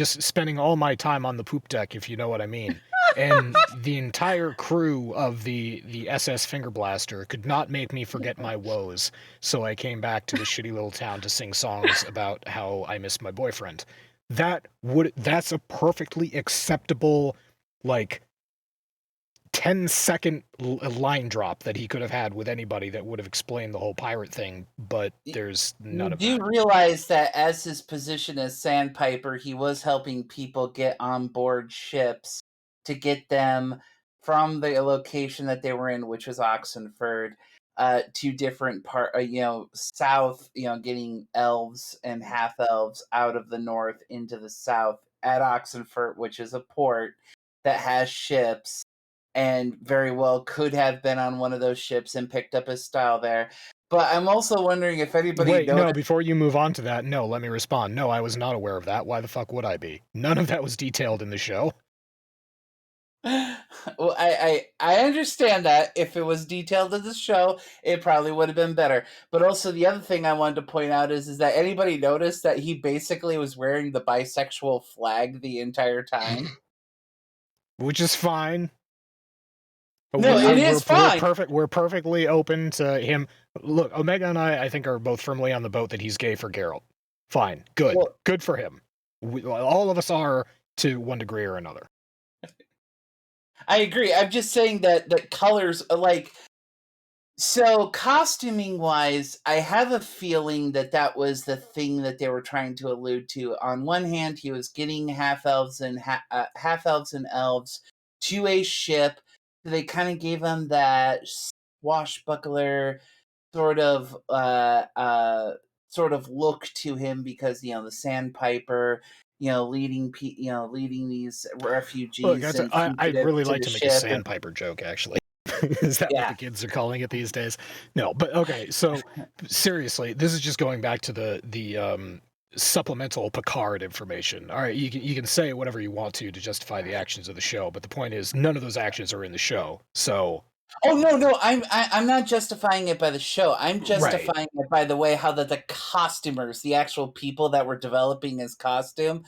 Spending all my time on the poop deck, if you know what I mean. And the entire crew of the SS Fingerblaster could not make me forget my woes, so I came back to the shitty little town to sing songs about how I miss my boyfriend. That's a perfectly acceptable, like, 10-second line drop that he could have had with anybody that would have explained the whole pirate thing, but there's none of that. You do realize that as his position as Sandpiper, he was helping people get on board ships to get them from the location that they were in, which was Oxenford, to different south, getting elves and half elves out of the north into the south at Oxenford, which is a port that has ships, and very well could have been on one of those ships and picked up his style there. But I'm also wondering if anybody... Wait, no, before you move on to that, no, let me respond. No, I was not aware of that. Why the fuck would I be? None of that was detailed in the show. Well, I understand that if it was detailed in the show, it probably would have been better. But also the other thing I wanted to point out is that anybody noticed that he basically was wearing the bisexual flag the entire time? Which is fine. No, it is fine. We're perfectly open to him. Look, Omega and I think, are both firmly on the boat that he's gay for Geralt. Fine. Good. Well, good for him. All of us are, to one degree or another. I agree. I'm just saying that colors are like... So, costuming-wise, I have a feeling that was the thing that they were trying to allude to. On one hand, he was getting half-elves and elves to a ship. They kind of gave him that swashbuckler sort of sort of look to him because the Sandpiper, leading these refugees Look, and I'd really to like the to make a ship. Sandpiper joke, actually. Is that what the kids are calling it these days? No, but okay. So seriously, this is just going back to the supplemental Picard information. All right, you can say whatever you want to justify the actions of the show, but the point is none of those actions are in the show. So. Oh no! I'm not justifying it by the show. I'm justifying it by the way how the costumers, the actual people that were developing his costume,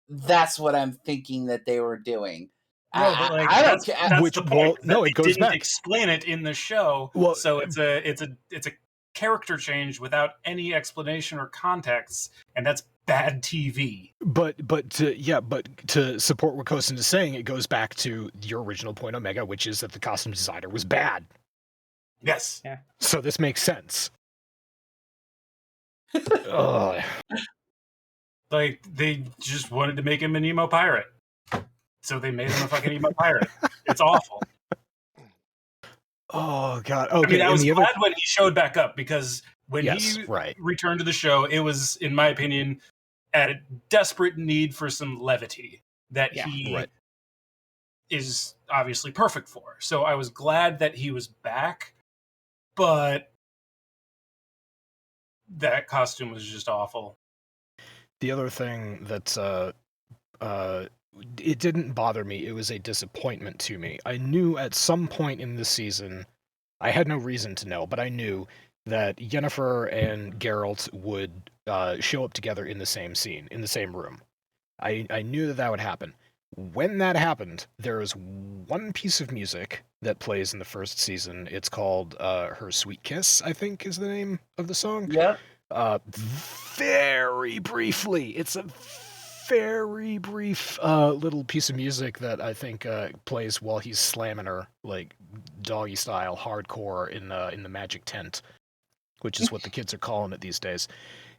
that's what I'm thinking that they were doing. No, but like that's the point. No, it goes back. Explain it in the show, so it's a character change without any explanation or context, and that's bad TV. But to support what Kosen is saying, it goes back to your original point, Omega, which is that the costume designer was bad. Yes. Yeah. So this makes sense. Like they just wanted to make him an emo pirate, so they made him a fucking emo pirate. It's awful. Oh god. Okay. I mean, I was glad when he showed back up because when he right. returned to the show, it was, in my opinion, at a desperate need for some levity that he is obviously perfect for. So I was glad that he was back, but that costume was just awful. The other thing that it didn't bother me, it was a disappointment to me. I knew at some point in the season, I had no reason to know, but I knew that Yennefer and Geralt would show up together in the same scene, in the same room. I knew that would happen. When that happened, there was one piece of music that plays in the first season. It's called Her Sweet Kiss, I think is the name of the song. Yeah. Very briefly. It's a very brief little piece of music that I think plays while he's slamming her, like doggy style, hardcore in the magic tent, which is what the kids are calling it these days.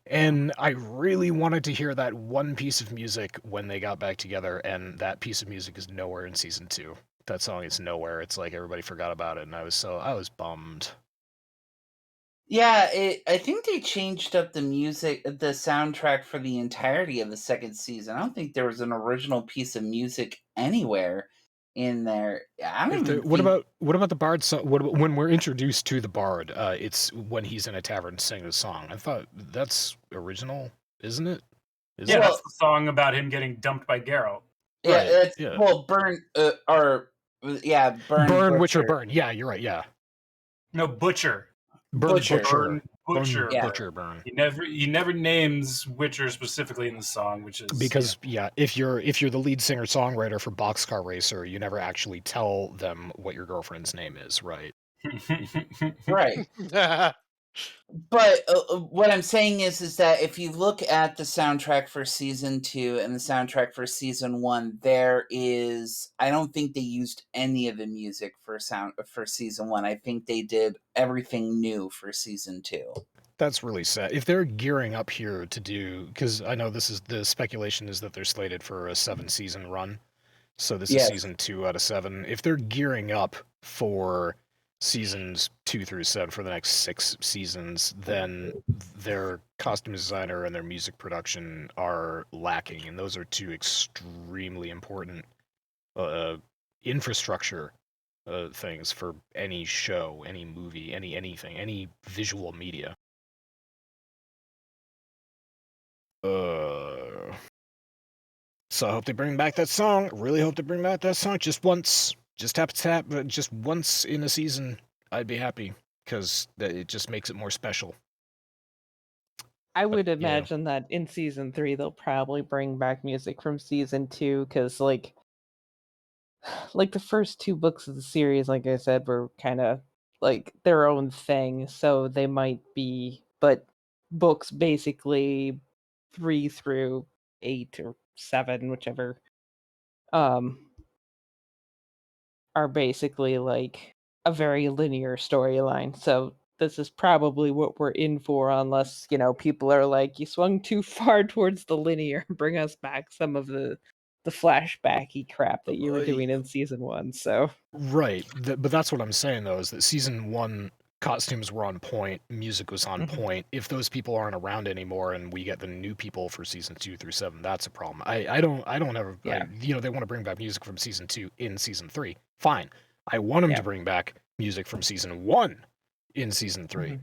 And I really wanted to hear that one piece of music when they got back together, and that piece of music is nowhere in season 2. That song is nowhere. It's like everybody forgot about it, and I was bummed. Yeah, I think they changed up the music, the soundtrack for the entirety of the second season. I don't think there was an original piece of music anywhere in there. What about the Bard song? When we're introduced to the Bard, it's when he's in a tavern singing a song. I thought that's original, isn't it? Yeah, that's the song about him getting dumped by Geralt. Yeah, well, Burn Burn, Witcher, Burn. Yeah, you're right. Yeah. No, Butcher. Butcher. Burn. He never names Witcher specifically in the song, which is because if you're the lead singer songwriter for Boxcar Racer, you never actually tell them what your girlfriend's name is, right? Right. But what I'm saying is that if you look at the soundtrack for season 2 and the soundtrack for season 1, I don't think they used any of the music for season 1. I think they did everything new for season 2. That's really sad. If they're gearing up here to do, because I know this is the speculation is that they're slated for a 7-season run, so this is season 2 out of 7. If they're gearing up for seasons 2 through 7 for the next 6 seasons, then their costume designer and their music production are lacking, and those are 2 extremely important infrastructure things for any show, any movie, anything, any visual media. So I hope they bring back that song. I really hope they bring back that song just once. Just tap, just once in a season, I'd be happy, because it just makes it more special. I would imagine that in season 3, they'll probably bring back music from season 2, because like the first 2 books of the series, like I said, were kind of like their own thing, so they might be, but books basically 3 through 8 or 7, whichever, are basically like a very linear storyline. So this is probably what we're in for, unless, people are like, you swung too far towards the linear, bring us back some of the flashbacky crap that you were doing in season 1. So right, but that's what I'm saying though, is that season 1 costumes were on point, music was on point. If those people aren't around anymore and we get the new people for season 2 through 7, that's a problem. I don't ever, they want to bring back music from season 2 in season 3. Fine. I want them to bring back music from season 1 in season 3.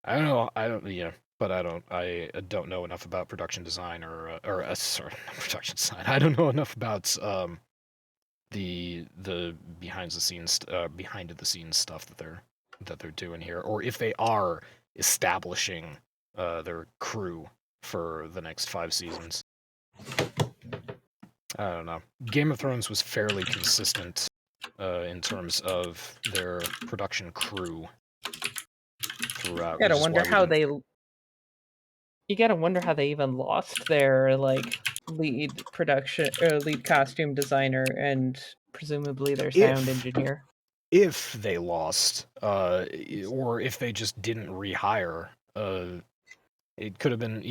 I don't know enough about production design sorry, not production design. I don't know enough about the behind the scenes stuff that they're doing here, or if they are establishing their crew for the next 5 seasons. I don't know. Game of Thrones was fairly consistent in terms of their production crew throughout. You gotta wonder how they even lost their lead costume designer and presumably their sound engineer. If they lost, or if they just didn't rehire, it could have been,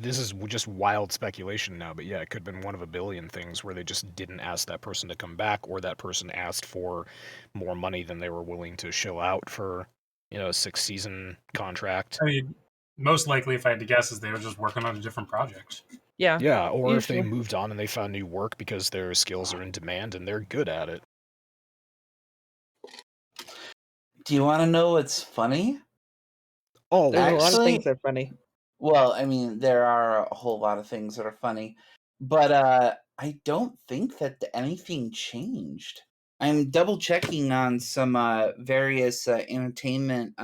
this is just wild speculation now, but it could have been one of a billion things where they just didn't ask that person to come back, or that person asked for more money than they were willing to shell out for, a 6-season contract. I mean, most likely, if I had to guess, is they were just working on a different project. Yeah, or usually. If they moved on and they found new work because their skills are in demand and they're good at it. Do you want to know what's funny? Oh, there's a lot of things that are funny. Well, I mean, there are a whole lot of things that are funny, but I don't think that anything changed. I'm double checking on some various entertainment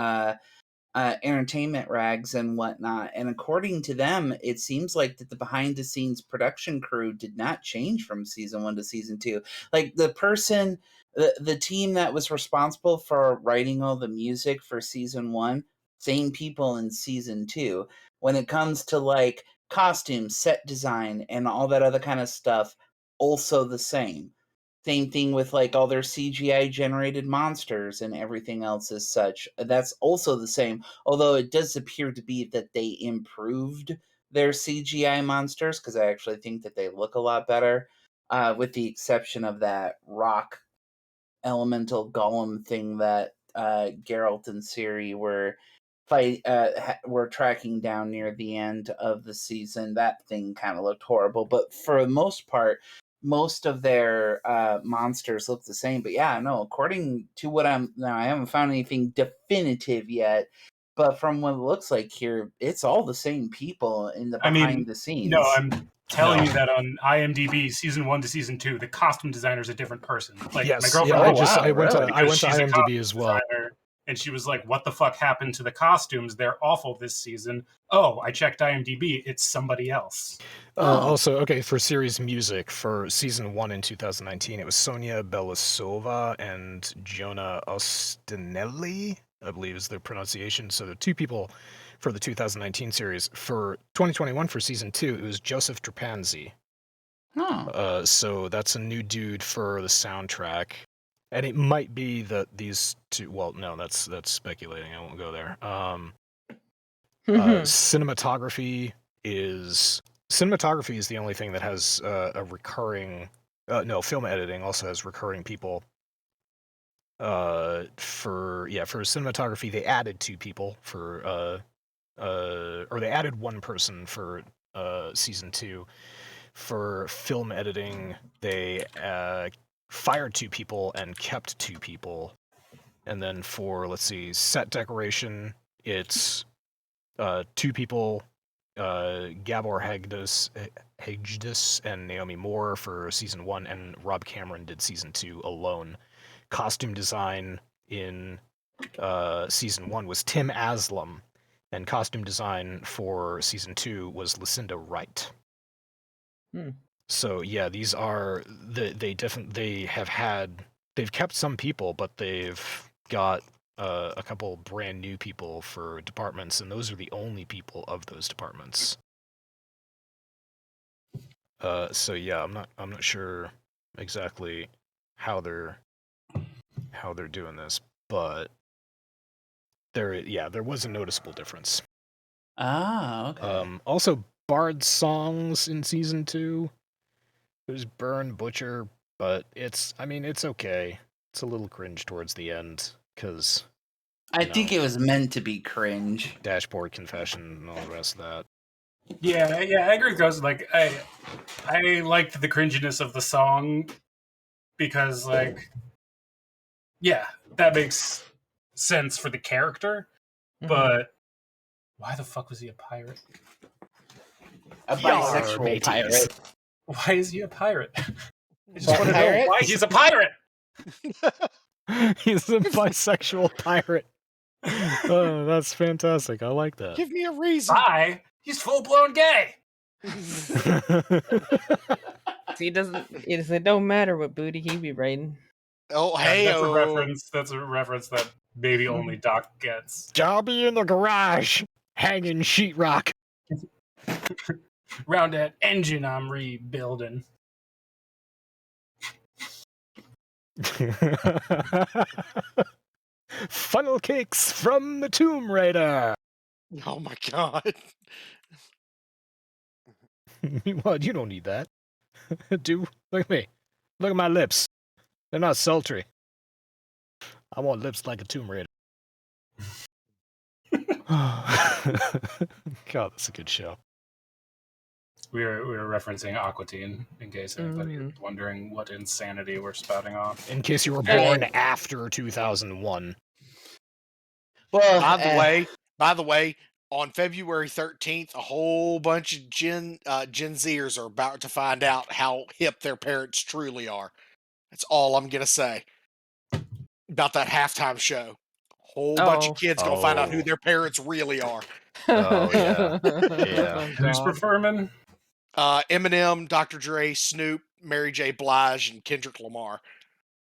rags and whatnot, and according to them, it seems like that the behind the scenes production crew did not change from season 1 to season 2. Like the team that was responsible for writing all the music for season 1, same people in season 2. When it comes to costumes, set design, and all that other kind of stuff, also the same. Same thing with all their CGI generated monsters and everything else as such. That's also the same, although it does appear to be that they improved their CGI monsters, because I actually think that they look a lot better, with the exception of that rock elemental golem thing that Geralt and Ciri were tracking down near the end of the season. That thing kind of looked horrible, but for the most part, most of their monsters look the same. But according to what I haven't found anything definitive yet, but from what it looks like here, it's all the same people in the behind the scenes. No, I'm telling you that on IMDb, season 1 to season 2, the costume designer is a different person. Yes, my girlfriend. I went to IMDb as well. And she was like, what the fuck happened to the costumes? They're awful this season. Oh, I checked IMDb. It's somebody else. Also, okay, for series music, for season 1 in 2019, it was Sonia Belasova and Jonah Ostinelli, I believe is their pronunciation. So the 2 people for the 2019 series. For 2021, for season 2, it was Joseph Trapanzi. So that's a new dude for the soundtrack. And it might be that these 2. Well, no, that's speculating. I won't go there. Cinematography is the only thing that has a recurring. No, film editing also has recurring people. For cinematography, they added 2 people for or they added 1 person for season 2. For film editing, they fired 2 people and kept 2 people. And then for, set decoration, it's 2 people, Gabor Hegdus and Naomi Moore for season 1, and Rob Cameron did season 2 alone. Costume design in season 1 was Tim Aslam, and costume design for season 2 was Lucinda Wright. So these are they've kept some people, but they've got a couple brand new people for departments, and those are the only people of those departments. I'm not sure exactly how they're doing this, but there was a noticeable difference. Okay. Also, Bard songs in season 2. There's Burn, Butcher, but it's okay. It's a little cringe towards the end, because I think it was meant to be cringe. Dashboard confession and all the rest of that. Yeah, I agree with Kosen. Like, I liked the cringiness of the song because, like, yeah, that makes sense for the character. But why the fuck was he a pirate? A bisexual pirate. Why is he a pirate? I just want to know why he's a pirate. He's a bisexual pirate. Oh, that's fantastic. I like that. Give me a reason. Why? He's full-blown gay. See, it don't matter what booty he be riding. Oh, hey, That's a reference that maybe only Doc gets. I'll be in the garage, hanging sheetrock. Round that engine I'm rebuilding. Funnel cakes from the Tomb Raider. Oh my god. What? You don't need that. Dude, look at me. Look at my lips. They're not sultry. I want lips like a Tomb Raider. God, that's a good show. We were referencing Aqua Teen, in case anybody was wondering what insanity we're spouting off. In case you were born after 2001. Well, by the way, on February 13th, a whole bunch of Gen Zers are about to find out how hip their parents truly are. That's all I'm gonna say about that halftime show. Whole bunch of kids gonna find out who their parents really are. Oh yeah, yeah. Christopher Furman, Eminem, Dr. Dre, Snoop, Mary J. Blige, and Kendrick Lamar.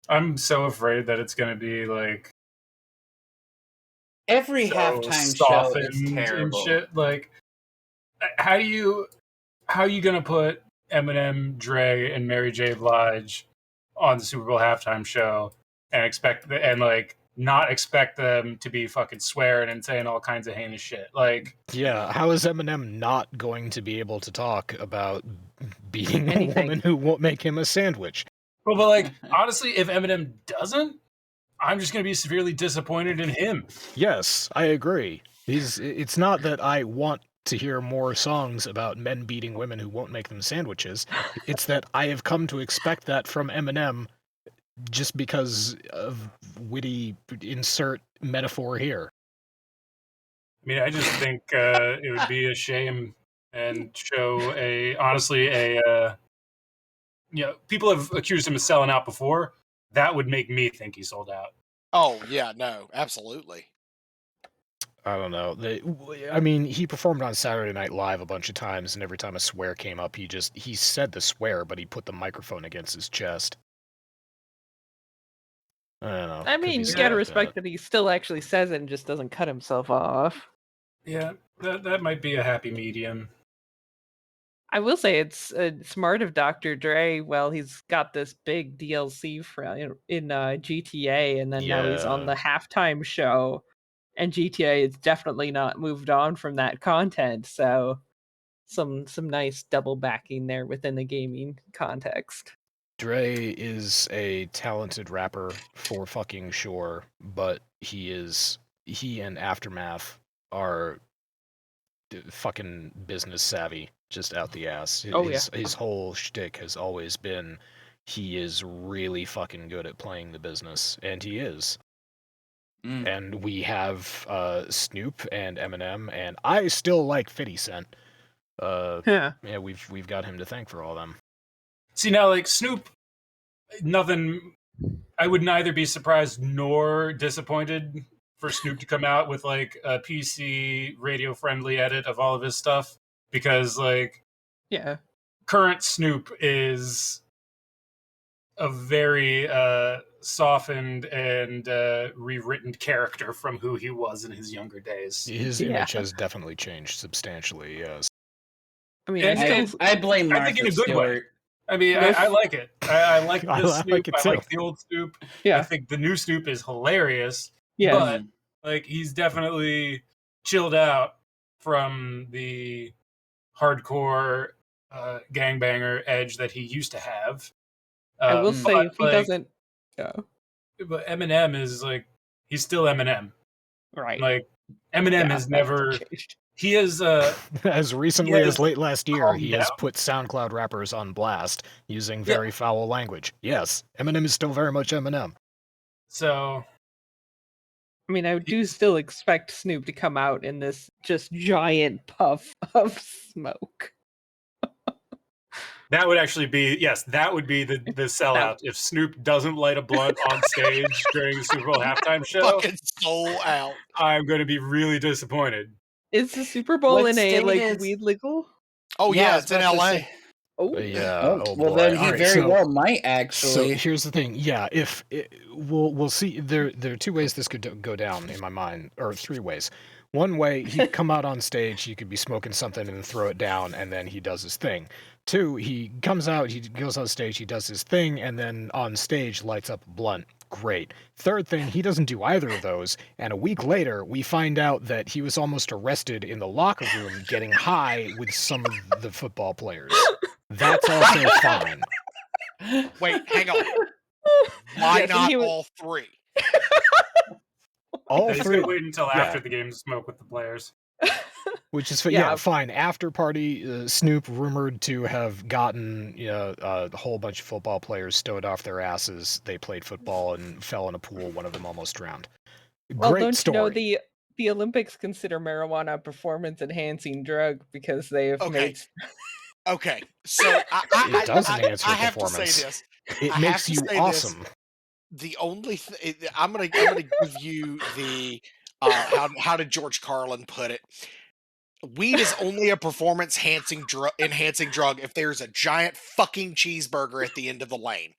I'm so afraid that it's gonna be like every halftime show is terrible. And shit. Like, how are you gonna put Eminem, Dre, and Mary J. Blige on the Super Bowl halftime show and not expect them to be fucking swearing and saying all kinds of heinous shit? Like, yeah, how is Eminem not going to be able to talk about beating a woman who won't make him a sandwich? Well, but like, honestly, if Eminem doesn't, I'm just going to be severely disappointed in him. Yes, I agree. It's not that I want to hear more songs about men beating women who won't make them sandwiches. It's that I have come to expect that from Eminem just because of witty insert metaphor here. I mean, I just think it would be a shame and show people have accused him of selling out before. That would make me think he sold out. Oh, yeah, no, absolutely. I don't know. I mean, he performed on Saturday Night Live a bunch of times, and every time a swear came up, he said the swear, but he put the microphone against his chest. I don't know. I mean, you gotta respect that he still actually says it and just doesn't cut himself off. Yeah, that might be a happy medium. I will say it's smart of Dr. Dre. Well, he's got this big DLC in GTA, and then now he's on the halftime show, and GTA is definitely not moved on from that content. So, some nice double backing there within the gaming context. Dre is a talented rapper for fucking sure, but he and Aftermath are fucking business savvy, just out the ass. His whole shtick has always been he is really fucking good at playing the business, and he is. And we have Snoop and Eminem, and I still like 50 Cent. Yeah, we've got him to thank for all them. See, now, like, Snoop, I would neither be surprised nor disappointed for Snoop to come out with, like, a PC radio-friendly edit of all of his stuff, because, like, current Snoop is a very softened and rewritten character from who he was in his younger days. His image has definitely changed substantially, yes. I mean, I blame Martha I think in a good Stewart. way. I mean, I like it. I like this Snoop. I like the old Snoop. Yeah. I think the new Snoop is hilarious. Yeah. But, like, he's definitely chilled out from the hardcore gangbanger edge that he used to have. I will say, if he doesn't... But Eminem is, like, he's still Eminem. Right. Like Eminem has never. He is as recently as late last year, he has down. put SoundCloud rappers on blast using very foul language. Yes, Eminem is still very much Eminem. So, I mean, I do still expect Snoop to come out in this just giant puff of smoke. That would actually be, yes, that would be the sellout. If Snoop doesn't light a blunt on stage during the Super Bowl halftime show, fucking soul out. I'm going to be really disappointed. Is the Super Bowl in a weed legal? Oh yeah, it's in LA. Oh yeah. Oh, well, then he very well might actually. So here's the thing. Yeah, we'll see. There are two ways this could go down in my mind, or three ways. One way, he'd come out on stage, he could be smoking something and then throw it down, and then he does his thing. Two, he comes out, he goes on stage, he does his thing, and then on stage lights up a blunt. Great. Third thing, he doesn't do either of those, and a week later, we find out that he was almost arrested in the locker room getting high with some of the football players. That's also fine. Wait, hang on. Why not all three? All three. Wait until after the game to smoke with the players. Which is fine. After party, Snoop rumored to have gotten a whole bunch of football players stowed off their asses. They played football and fell in a pool. One of them almost drowned. Well, Great don't story. you know the Olympics consider marijuana a performance-enhancing drug because they have made. Okay, so it does enhance your I have performance. To say this. It makes you awesome. The only I'm gonna give you the how did George Carlin put it? Weed is only a performance enhancing drug if there's a giant fucking cheeseburger at the end of the lane.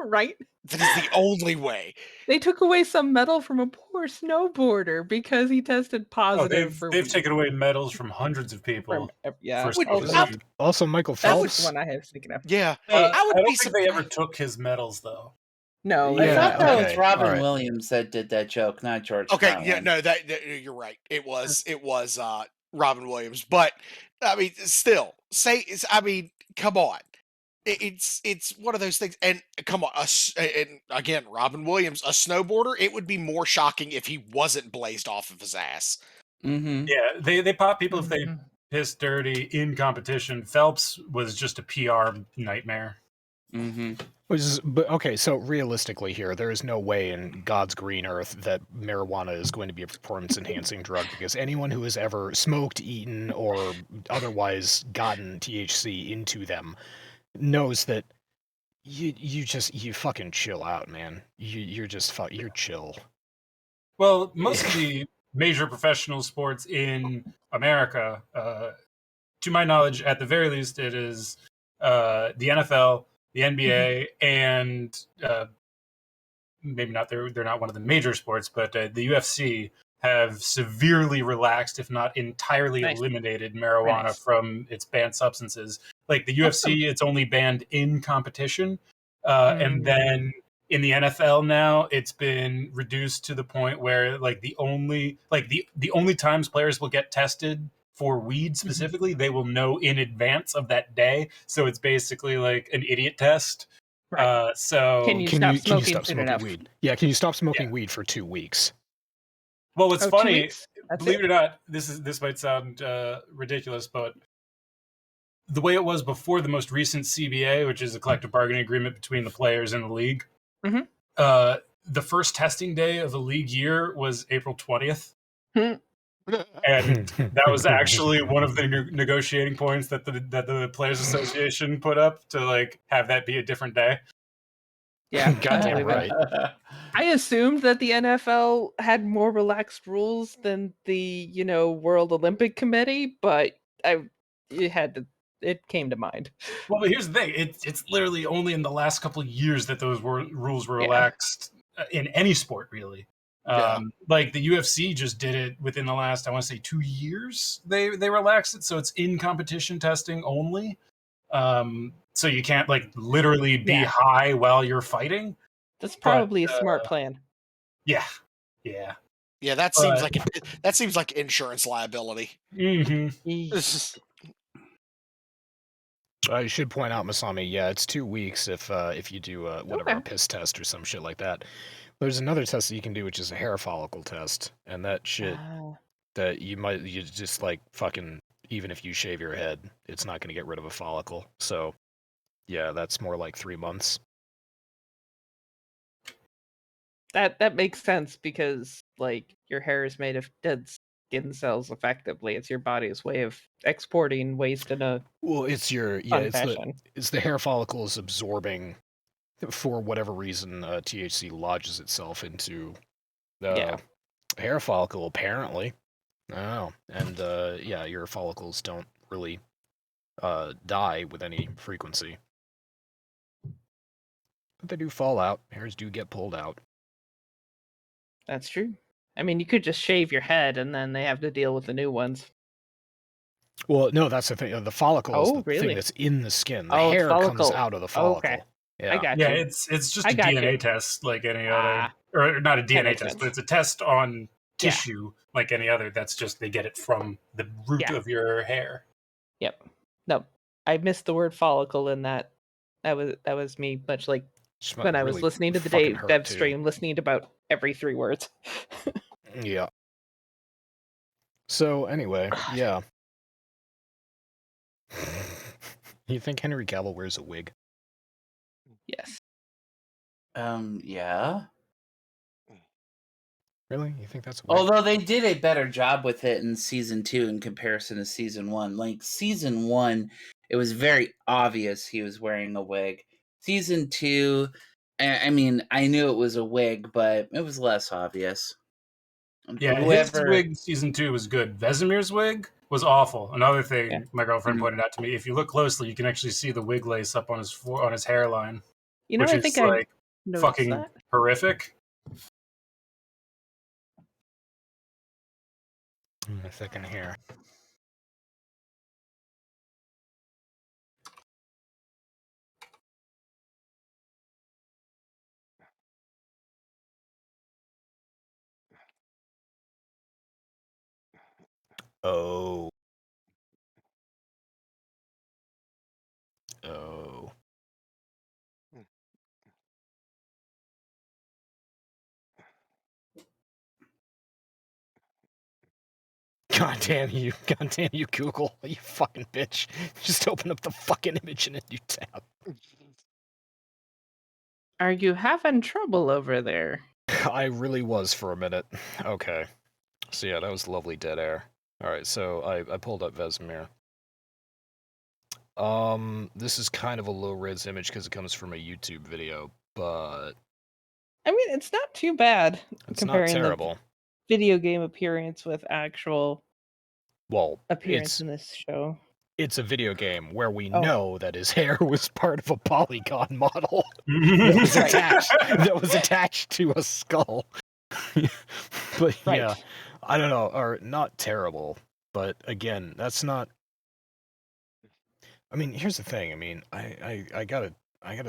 Right. That is the only way. They took away some medal from a poor snowboarder because he tested positive. They've taken away medals from hundreds of people. Also, Michael Phelps. That's the one I was thinking of. Yeah, I don't think they ever took his medals though. No, I thought that was Robin Williams that did that joke, not George. Carlin. Yeah, no, that you're right. It was Robin Williams, but I mean, still, come on. It's one of those things, and come on, and again, Robin Williams, a snowboarder. It would be more shocking if he wasn't blazed off of his ass. Mm-hmm. Yeah, they pop people if they piss dirty in competition. Phelps was just a PR nightmare. Mm-hmm. But okay, so realistically here, there is no way in God's green earth that marijuana is going to be a performance-enhancing drug, because anyone who has ever smoked, eaten, or otherwise gotten THC into them knows that you fucking chill out, man. You're chill. Well, most of the major professional sports in America, to my knowledge, at the very least, it is the NFL, the NBA, and maybe not they're not one of the major sports, but the UFC have severely relaxed, if not entirely eliminated marijuana from its banned substances. Like the UFC, it's only banned in competition. And then in the NFL now, it's been reduced to the point where the only times players will get tested for weed specifically, they will know in advance of that day. So it's basically like an idiot test. Right. So can you stop smoking weed? Yeah, can you stop smoking weed for 2 weeks? Well, what's funny, believe it or not, this might sound ridiculous, but the way it was before the most recent CBA, which is a collective bargaining agreement between the players and the league, the first testing day of the league year was April 20th. And that was actually one of the negotiating points that the Players Association put up to have that be a different day. Yeah, goddamn right. I assumed that the NFL had more relaxed rules than the World Olympic Committee, but it came to mind. Well, but here's the thing: it's literally only in the last couple of years that those rules were relaxed in any sport, really. Like the UFC just did it within the last, I want to say, 2 years. They relaxed it, so it's in competition testing only. So you can't literally be high while you're fighting. That's probably a smart plan. Yeah. That seems like insurance liability. I should point out, Masami, it's 2 weeks if you do a piss test or some shit like that. There's another test that you can do, which is a hair follicle test, and that shit that you just like fucking, even if you shave your head, it's not going to get rid of a follicle. So, yeah, that's more like 3 months. That makes sense because like your hair is made of dead skin cells. Effectively, it's your body's way of exporting waste in a it's fashion. It's the hair follicles absorbing, for whatever reason, THC lodges itself into the hair follicle. Apparently, oh, and your follicles don't really die with any frequency, but they do fall out. Hairs do get pulled out. That's true. I mean, you could just shave your head and then they have to deal with the new ones. Well, no, that's the thing. The follicle is the really? thing that's in the skin. The the hair comes follicle. out of the follicle. Okay. Yeah. I got you. Yeah, it's just a DNA test like any other, or not a DNA test, but it's a test on tissue like any other. That's just they get it from the root of your hair. Yep. No, I missed the word follicle in that. That was me, much like when I was really listening to the dev stream, listening to about every 3 words. Yeah. So anyway, yeah. You think Henry Cavill wears a wig? Yes. Yeah. Really? You think that's a wig? Although they did a better job with it in season 2 in comparison to season 1. Like season 1, it was very obvious he was wearing a wig. Season 2, I mean, I knew it was a wig, but it was less obvious. Yeah, his wig season 2 was good. Vesemir's wig was awful. Another thing my girlfriend pointed out to me: if you look closely, you can actually see the wig lace up on his hairline. You know, which I is think like I fucking that. horrific. A second here. Oh. Oh. God damn you, Google, you fucking bitch. Just open up the fucking image in a new tab. Are you having trouble over there? I really was for a minute. Okay. So yeah, that was lovely dead air. Alright, so I pulled up Vesemir. This is kind of a low-res image because it comes from a YouTube video, but... I mean, it's not too bad comparing not terrible. The video game appearance with actual appearance in this show. It's a video game where we know that his hair was part of a polygon model that was attached to a skull. But yeah, I don't know, or not terrible, but again, that's not. I mean, here's the thing. I mean, I gotta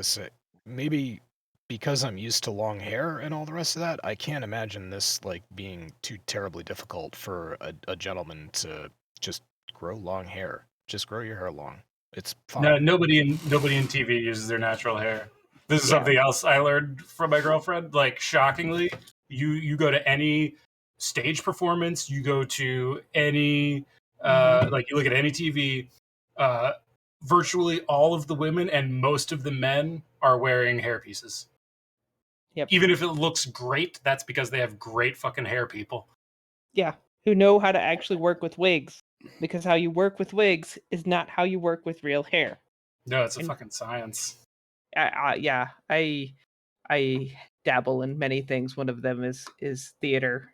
say, maybe because I'm used to long hair and all the rest of that, I can't imagine this like being too terribly difficult for a gentleman to just grow long hair. Just grow your hair long. It's fine. No, nobody in TV uses their natural hair. This is something else I learned from my girlfriend. Like, shockingly, you go to any stage performance, you go to any like you look at any TV, virtually all of the women and most of the men are wearing hair pieces. Yep. Even if it looks great, that's because they have great fucking hair people. Yeah, who know how to actually work with wigs. Because how you work with wigs is not how you work with real hair. No, it's a fucking science. Yeah, I dabble in many things. One of them is theater.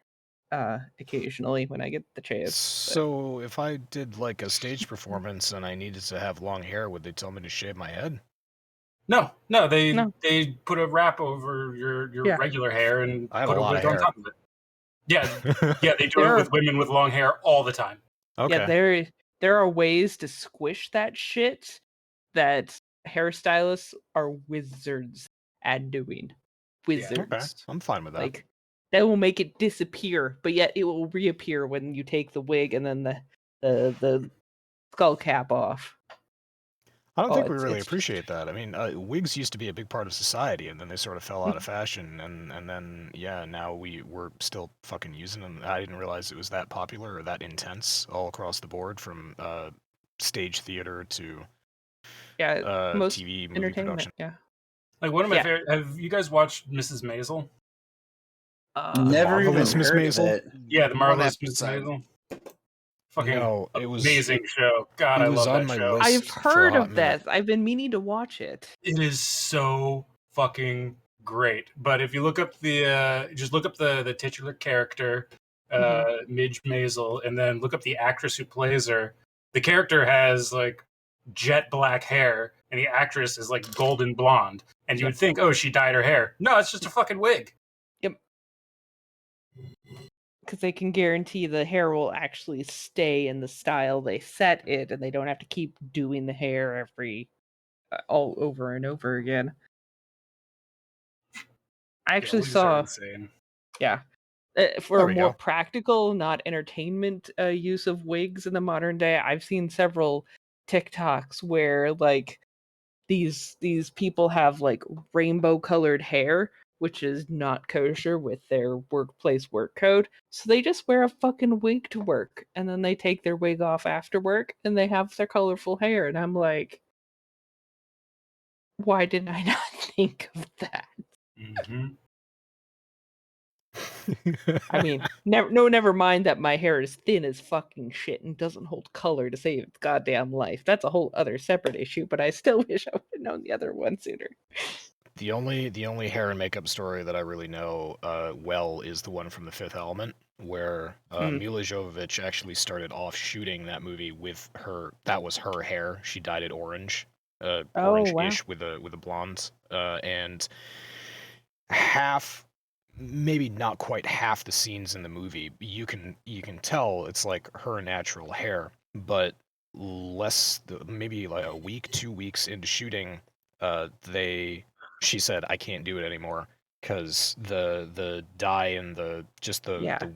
Occasionally when I get the chance. So if I did like a stage performance and I needed to have long hair, would they tell me to shave my head? No, they put a wrap over your regular hair and put a wig on top of it. Yeah, they do it with women with long hair all the time. Okay. Yeah, there are ways to squish that shit that hairstylists are wizards at doing. Wizards. Yeah, okay. I'm fine with that. Like, that will make it disappear, but yet it will reappear when you take the wig and then the skull cap off. I don't think we really appreciate that. I mean, wigs used to be a big part of society, and then they sort of fell out of fashion, and then, yeah, now we're still fucking using them. I didn't realize it was that popular or that intense all across the board, from stage theater to most TV, movie entertainment, production. yeah. Like, one of my favorite... Have you guys watched Mrs. Maisel? Never even Marvelous Miss heard Maisel? of it. Yeah, the Marvelous Miss Maisel. Fucking it was amazing show. God, I love on that my show. list. I've heard of that. I've been meaning to watch it. It is so fucking great. But if you look up just look up the titular character, Midge Maisel, and then look up the actress who plays her. The character has like jet black hair, and the actress is like golden blonde. And you would think, oh, she dyed her hair. No, it's just a fucking wig. Yep. Because they can guarantee the hair will actually stay in the style they set it, and they don't have to keep doing the hair all over and over again. I actually saw, for a more practical, not entertainment use of wigs in the modern day, I've seen several TikToks where like these people have like rainbow colored hair, which is not kosher with their workplace work code. So they just wear a fucking wig to work, and then they take their wig off after work, and they have their colorful hair. And I'm like, why didn't I not think of that? I mean, never mind that my hair is thin as fucking shit and doesn't hold color to save its goddamn life. That's a whole other separate issue, but I still wish I would have known the other one sooner. The only hair and makeup story that I really know well is the one from The Fifth Element, where Mila Jovovich actually started off shooting that movie with her. That was her hair. She dyed it orange, orange-ish with a blonde, and maybe not quite half the scenes in the movie, you can tell it's like her natural hair, but maybe like a week, 2 weeks into shooting, she said, I can't do it anymore because the dye and the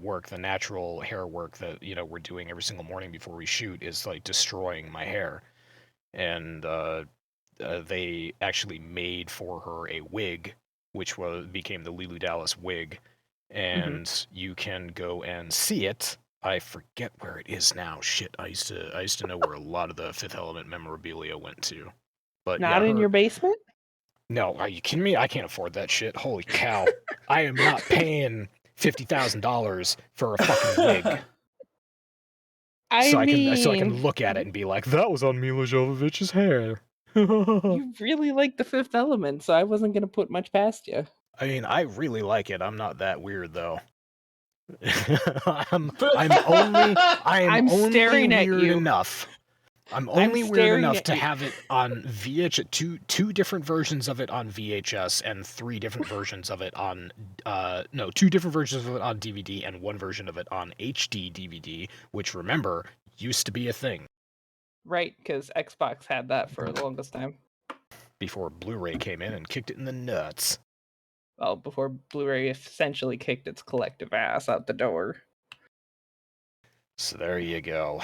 work, the natural hair work that we're doing every single morning before we shoot is like destroying my hair. And they actually made for her a wig, which became the Lulu Dallas wig, and you can go and see it. I forget where it is now. Shit, I used to know where a lot of the Fifth Element memorabilia went to. But not in your basement? No, are you kidding me? I can't afford that shit. Holy cow! I am not paying $50,000 for a fucking wig. So I can look at it and be like, that was on Mila Jovovich's hair. You really like The Fifth Element, so I wasn't gonna put much past you. I mean, I really like it. I'm not that weird though. I'm only staring weird at you enough. I'm only weird enough to have it on VHS, two different versions of it on VHS, and 3 different versions of it on 2 different versions of it on DVD, and 1 version of it on HD DVD, which, remember, used to be a thing. Right, because Xbox had that for the longest time. Before Blu-ray came in and kicked it in the nuts. Well, before Blu-ray essentially kicked its collective ass out the door. So there you go.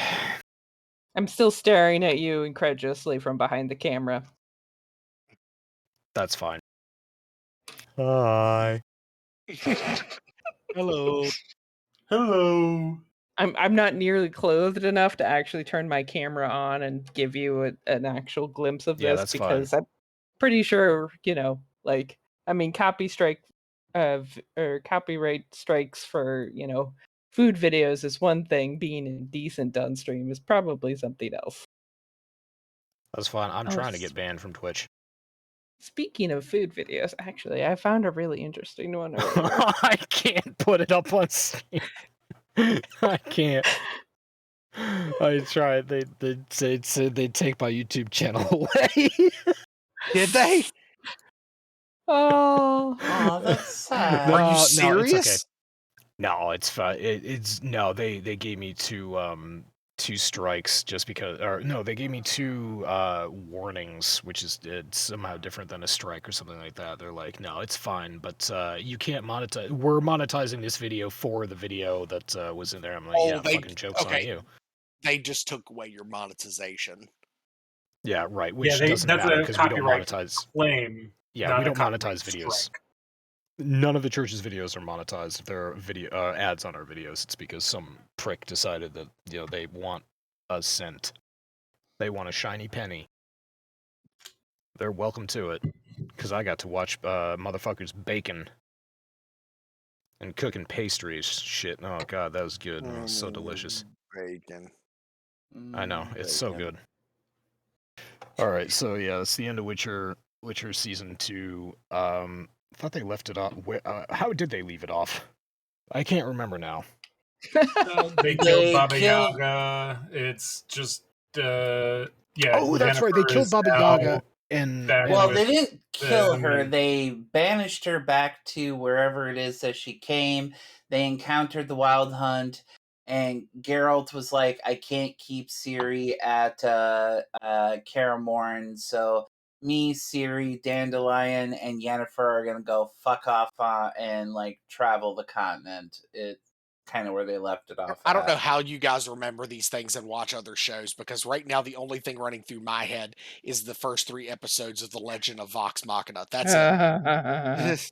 I'm still staring at you incredulously from behind the camera. That's fine. Hi. Hello. Hello. I'm not nearly clothed enough to actually turn my camera on and give you an actual glimpse of this, that's because fine. I'm pretty sure, copyright strikes for, food videos is one thing, being indecent on stream is probably something else. That's fine. I'm trying to get banned from Twitch. Speaking of food videos, actually, I found a really interesting one earlier. I can't put it up on stream. I can't. I tried. They said they'd take my YouTube channel away. Did they? Oh, that's sad. Are you serious? No, it's okay. No, it's fine. They gave me 2 strikes just because, or no, they gave me 2 warnings, which is somehow different than a strike or something like that. They're like, no, it's fine, but you can't monetize. We're monetizing this video for the video that was in there. I'm like, fucking joke's on you. They just took away your monetization. Yeah, right. Which doesn't that's matter a because we don't copyright monetize. claim. Yeah, we don't monetize copyright videos. strike. None of the church's videos are monetized. If there are video ads on our videos, it's because some prick decided that they want a cent. They want a shiny penny. They're welcome to it, because I got to watch motherfuckers baking and cooking pastries. Shit, oh god, that was good. It was so delicious. Bacon. I know, it's so good. All right, so yeah, that's the end of Witcher season 2. I thought they left it off. How did they leave it off? I can't remember now. They killed Baba Yaga. It's just Oh, that's right. They killed Baba Yaga, and they didn't kill her. They banished her back to wherever it is that she came. They encountered the Wild Hunt, and Geralt was like, "I can't keep Ciri at Kaer Morhen, so me, Ciri, Dandelion, and Yennefer are gonna go fuck off and like travel the continent." It's kind of where they left it off. I don't know how you guys remember these things and watch other shows, because right now the only thing running through my head is the first 3 episodes of The Legend of Vox Machina. That's it.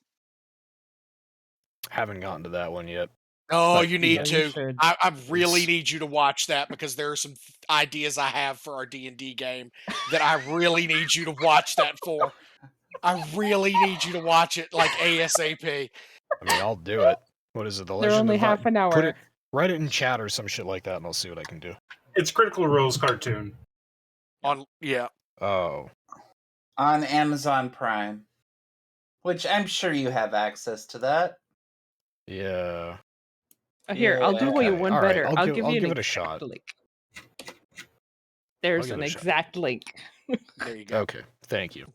Haven't gotten to that one yet. Oh, you need to. I really need you to watch that, because there are some ideas I have for our D&D game that I really need you to watch that for. I really need you to watch it like ASAP. I mean, I'll do it. What is it? The They're Legend only of half an hour. Write it in chat or some shit like that, and I'll see what I can do. It's Critical Role's cartoon. On Amazon Prime, which I'm sure you have access to that. Yeah. Here, I'll do you one better. Right, I'll give you give an it a shot. Link. There's an exact link. There you go. Okay, thank you.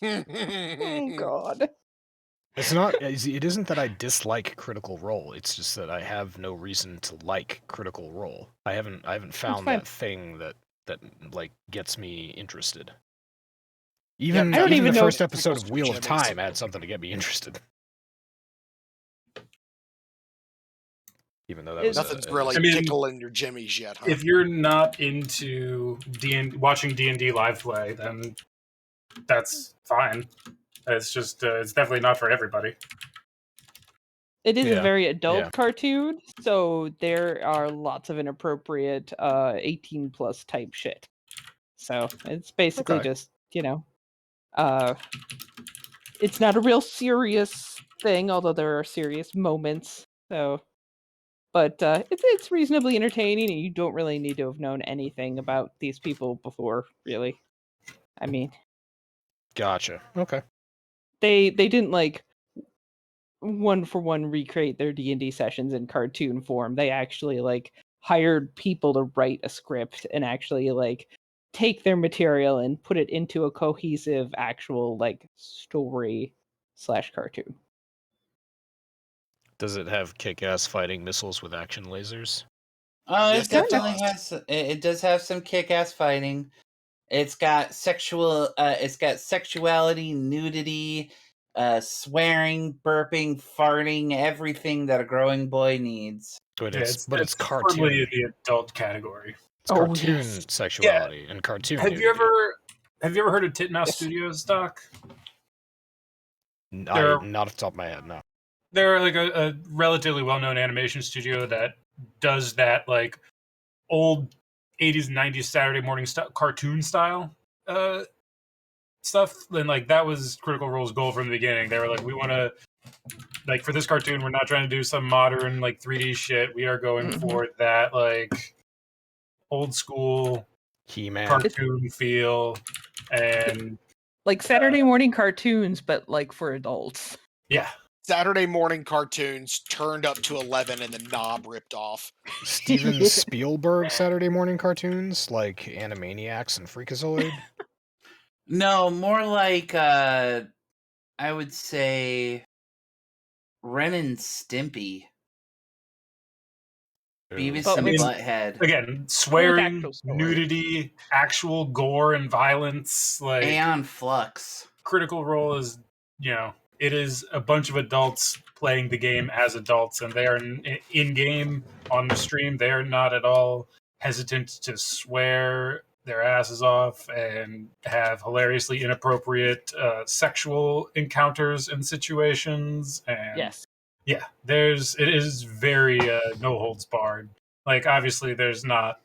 Oh God. It's not. It isn't that I dislike Critical Role. It's just that I have no reason to like Critical Role. I haven't found that thing that like gets me interested. Even the first episode of Wheel of Time had something to get me interested. Even though that was nothing's really tickling your jimmies yet. Huh? If you're not into watching D&D live play, then that's fine. It's just it's definitely not for everybody. It is a very adult cartoon, so there are lots of inappropriate 18 plus type shit. So it's basically just, it's not a real serious thing, although there are serious moments. So, but it's reasonably entertaining, and you don't really need to have known anything about these people before, really. I mean, gotcha. Okay. They didn't like one for one recreate their D&D sessions in cartoon form. They actually like hired people to write a script and actually like take their material and put it into a cohesive actual like story / cartoon. Does it have kick-ass fighting missiles with action lasers? It definitely has. It does have some kick-ass fighting. It's got sexuality, nudity, swearing, burping, farting, everything that a growing boy needs. But it's cartoon. Probably the adult category. It's cartoon sexuality and cartoon. Have you ever heard of Titmouse Studios, Doc? Not off the top of my head, no. They're like a relatively well-known animation studio that does that like old 80s and 90s Saturday morning cartoon style stuff. And like that was Critical Role's goal from the beginning. They were like, we want to, like, for this cartoon, we're not trying to do some modern like 3D shit. We are going for that like old school He-Man cartoon feel, and like Saturday morning cartoons, but like for adults. Yeah. Saturday morning cartoons turned up to 11 and the knob ripped off. Steven Spielberg Saturday morning cartoons, like Animaniacs and Freakazoid? No, more like, I would say, Ren and Stimpy. Beavis and Butthead. Again, swearing, nudity, actual gore and violence. Like Aeon Flux. Critical Role is, it is a bunch of adults playing the game as adults, and they are in game on the stream. They are not at all hesitant to swear their asses off and have hilariously inappropriate sexual encounters and situations. And Yes. yeah, it is very no holds barred. Like, obviously there's not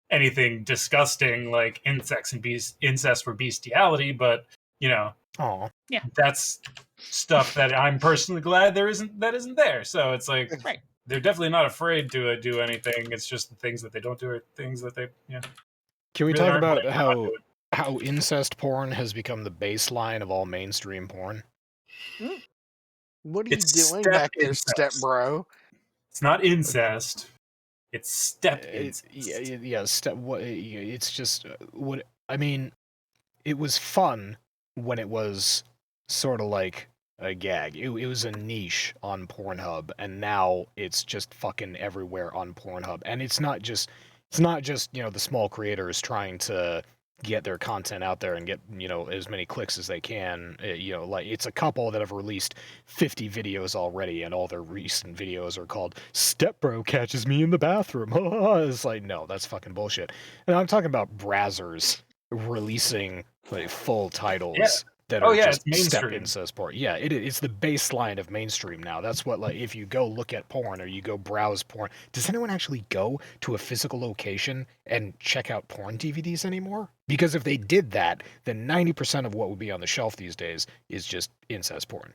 anything disgusting like incest for bestiality, but you know, yeah, that's stuff that I'm personally glad there isn't there. So it's like, right. They're definitely not afraid to do anything. It's just the things that they don't do are things that they Can we really talk about not how incest porn has become the baseline of all mainstream porn? What are you It's doing step back there, incest. step bro? It's not incest. It's step incest. Yeah, step. What? It's just what I mean. It was fun when it was sort of like a gag. It was a niche on Pornhub, and now it's just fucking everywhere on Pornhub. And it's not just the small creators trying to get their content out there and get as many clicks as they can. Like, it's a couple that have released 50 videos already, and all their recent videos are called "Stepbro Catches Me in the Bathroom." It's like, no, that's fucking bullshit. And I'm talking about brazzers releasing like full titles that are just step incest porn. Yeah, it's the baseline of mainstream now. That's what, like, if you go look at porn or you go browse porn, does anyone actually go to a physical location and check out porn DVDs anymore? Because if they did that, then 90% of what would be on the shelf these days is just incest porn.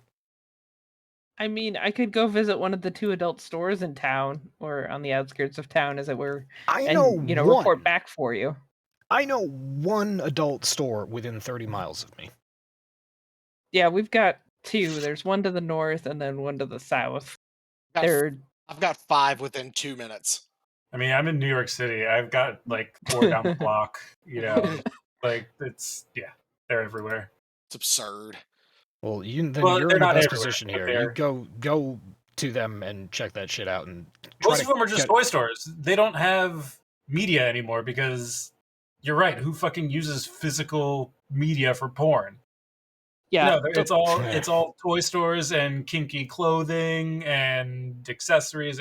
I mean, I could go visit one of the 2 adult stores in town, or on the outskirts of town, as it were, and report back for you. I know one adult store within 30 miles of me. Yeah, we've got 2. There's one to the north and then one to the south. I've got 5 within 2 minutes. I mean, I'm in New York City. I've got like 4 down the block. Like, they're everywhere. It's absurd. Well, you're in the best position here. You go to them and check that shit out. And most of them are just toy stores. They don't have media anymore because you're right. Who fucking uses physical media for porn? Yeah, no, it's all toy stores and kinky clothing and accessories.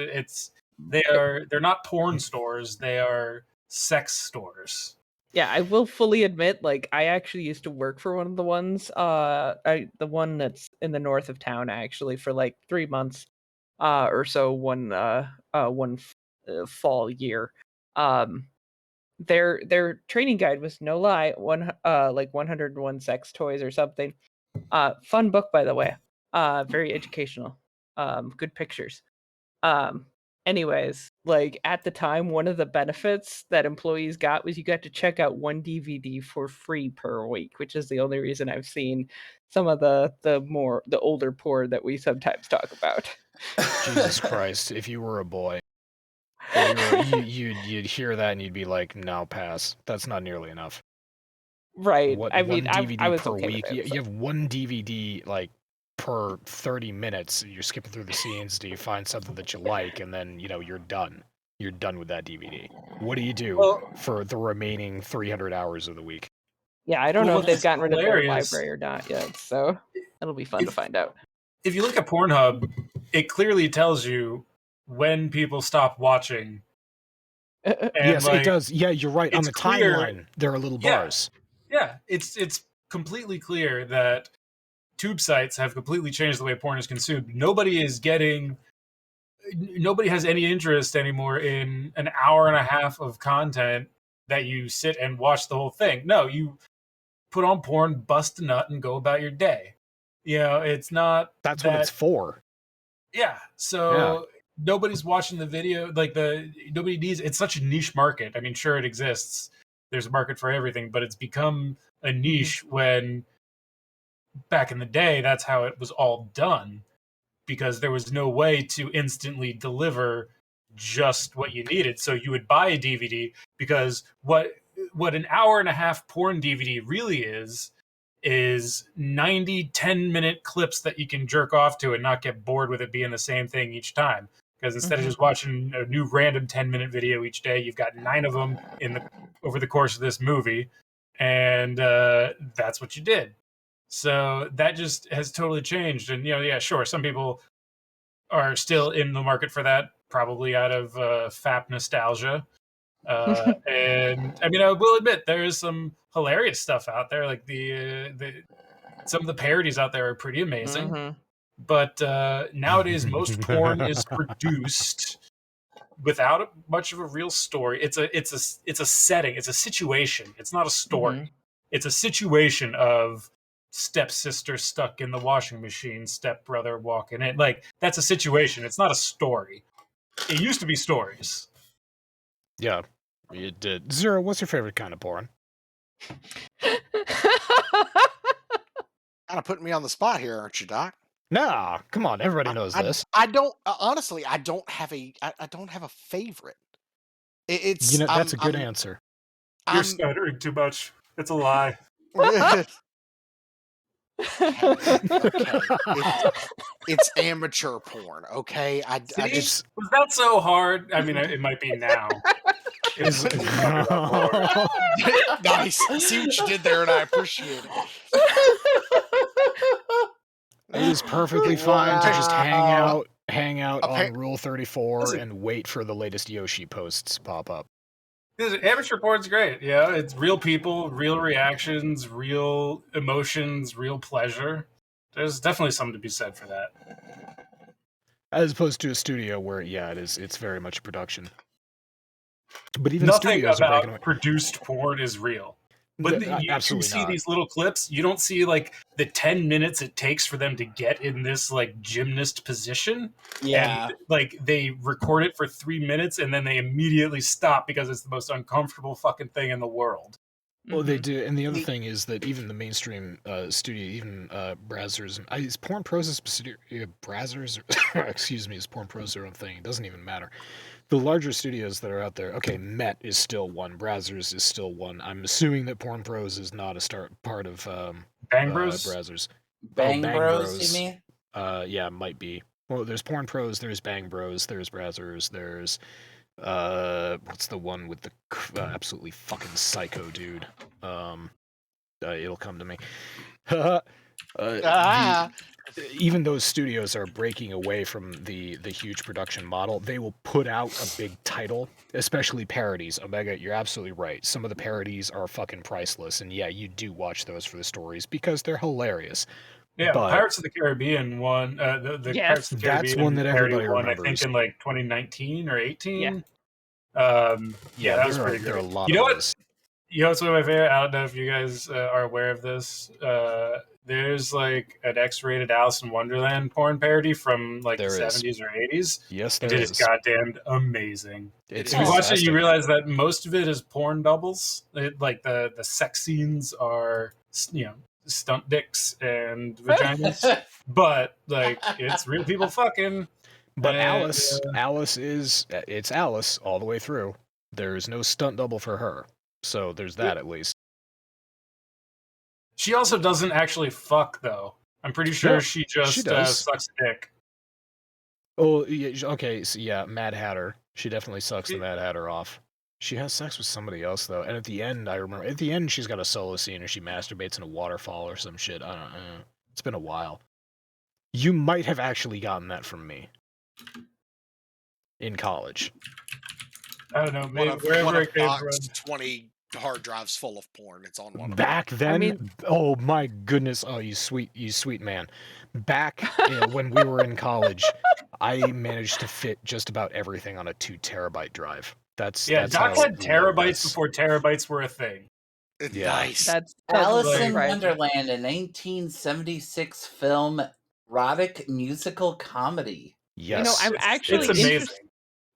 They're not porn stores. They are sex stores. Yeah, I will fully admit, like, I actually used to work for one of the ones, the one that's in the north of town, actually, for like 3 months, or so, one fall year. Their training guide was, no lie, 101 sex toys or something. Fun book, by the way. Very educational. Good pictures. Anyways, like, at the time, one of the benefits that employees got was you got to check out 1 DVD for free per week, which is the only reason I've seen some of the older porn that we sometimes talk about. Jesus Christ, if you were a boy, you'd hear that and you'd be like, no, pass. That's not nearly enough. Right. One DVD I was per okay week. You have 1 DVD like per 30 minutes. You're skipping through the scenes. Do you find something that you like, and then you're done. You're done with that DVD. What do you do for the remaining 300 hours of the week? Yeah, I don't know if they've gotten rid of their library or not yet, so it'll be fun to find out. If you look at Pornhub, it clearly tells you when people stop watching. Yes, it does. Yeah, you're right. On the timeline, there are little bars. Yeah, it's completely clear that tube sites have completely changed the way porn is consumed. Nobody has any interest anymore in an hour and a half of content that you sit and watch the whole thing. No, you put on porn, bust a nut, and go about your day. It's not. That's what it's for. Yeah. So nobody's watching the video. Nobody needs. It's such a niche market. I mean, sure, it exists. There's a market for everything, but it's become a niche when back in the day, that's how it was all done, because there was no way to instantly deliver just what you needed. So you would buy a DVD, because what an hour and a half porn DVD really is 90 10-minute clips that you can jerk off to and not get bored with it being the same thing each time. Because instead of just watching a new random 10-minute video each day, you've got 9 of them over the course of this movie, and that's what you did. So that just has totally changed. And sure, some people are still in the market for that, probably out of FAP nostalgia. And I mean, I will admit there is some hilarious stuff out there. Like some of the parodies out there are pretty amazing. But nowadays, most porn is produced without much of a real story. It's a setting. It's a situation. It's not a story. It's a situation of stepsister stuck in the washing machine, stepbrother walking in. Like, that's a situation. It's not a story. It used to be stories. Yeah, it did. Zero, what's your favorite kind of porn? Kind of putting me on the spot here, aren't you, Doc? Nah, come on, everybody knows this. I don't honestly. I don't have a favorite. It's that's a good answer. You're stuttering too much. It's a lie. It's amateur porn, okay? I just was that so hard? I mean, it might be now. Nice. I see what you did there, and I appreciate it. It is perfectly fine to just hang out on Rule 34 and wait for the latest Yoshi posts to pop up. Amateur porn's great. Yeah, it's real people, real reactions, real emotions, real pleasure. There's definitely something to be said for that. As opposed to a studio where, it's very much a production. But even nothing studios about are breaking away. Produced porn is real. But you see these little clips, you don't see like the 10 minutes it takes for them to get in this like gymnast position. Yeah. And, like they record it for 3 minutes and then they immediately stop because it's the most uncomfortable fucking thing in the world. Well, they do. And the other thing is that even the mainstream studio, even Brazzers, is Porn Pros a specific Brazzers? Excuse me, is Porn Pros their own thing? It doesn't even matter. The larger studios that are out there, okay, Met is still one, Brazzers is still one. I'm assuming that Porn Pros is not a part of Bang Bros? Brazzers. Bang Bros, you mean? Yeah, might be. Well, there's Porn Pros, there's Bang Bros, there's Brazzers, there's what's the one with the absolutely fucking psycho dude? It'll come to me. Even those studios are breaking away from the huge production model. They will put out a big title, especially parodies. Omega, you're absolutely right. Some of the parodies are fucking priceless, and yeah, you do watch those for the stories because they're hilarious. Yeah, but Pirates of the Caribbean one. The Pirates of the Caribbean that's one that everybody won, remembers. I think in like 2019 or 18. Yeah, that was pretty there are a great. lot You know of what? those. You know what's one of my favorite? I don't know if you guys are aware of this. There's like an X-rated Alice in Wonderland porn parody from like the 70s or 80s. Yes, it is goddamn amazing. It's if you watch it, you realize that most of it is porn doubles. Like the sex scenes are, stunt dicks and vaginas, but like it's real people fucking. But Alice is Alice all the way through. There's no stunt double for her, so there's that at least. She also doesn't actually fuck, though. I'm pretty sure she just sucks dick. Oh, yeah, okay, so yeah, Mad Hatter. She definitely sucks the Mad Hatter off. She has sex with somebody else, though, and at the end, I remember, she's got a solo scene where she masturbates in a waterfall or some shit. I don't know. It's been a while. You might have actually gotten that from me. In college. I don't know, maybe wherever it came from. 20 hard drives full of porn. It's on one. Back then, oh my goodness, oh you sweet man. Back when we were in college, I managed to fit just about everything on a 2 terabyte drive. Doc had terabytes before terabytes were a thing. Yeah. Nice. That's Alice in Wonderland, a 1976 film, erotic musical comedy. Yes, I'm actually it's amazing.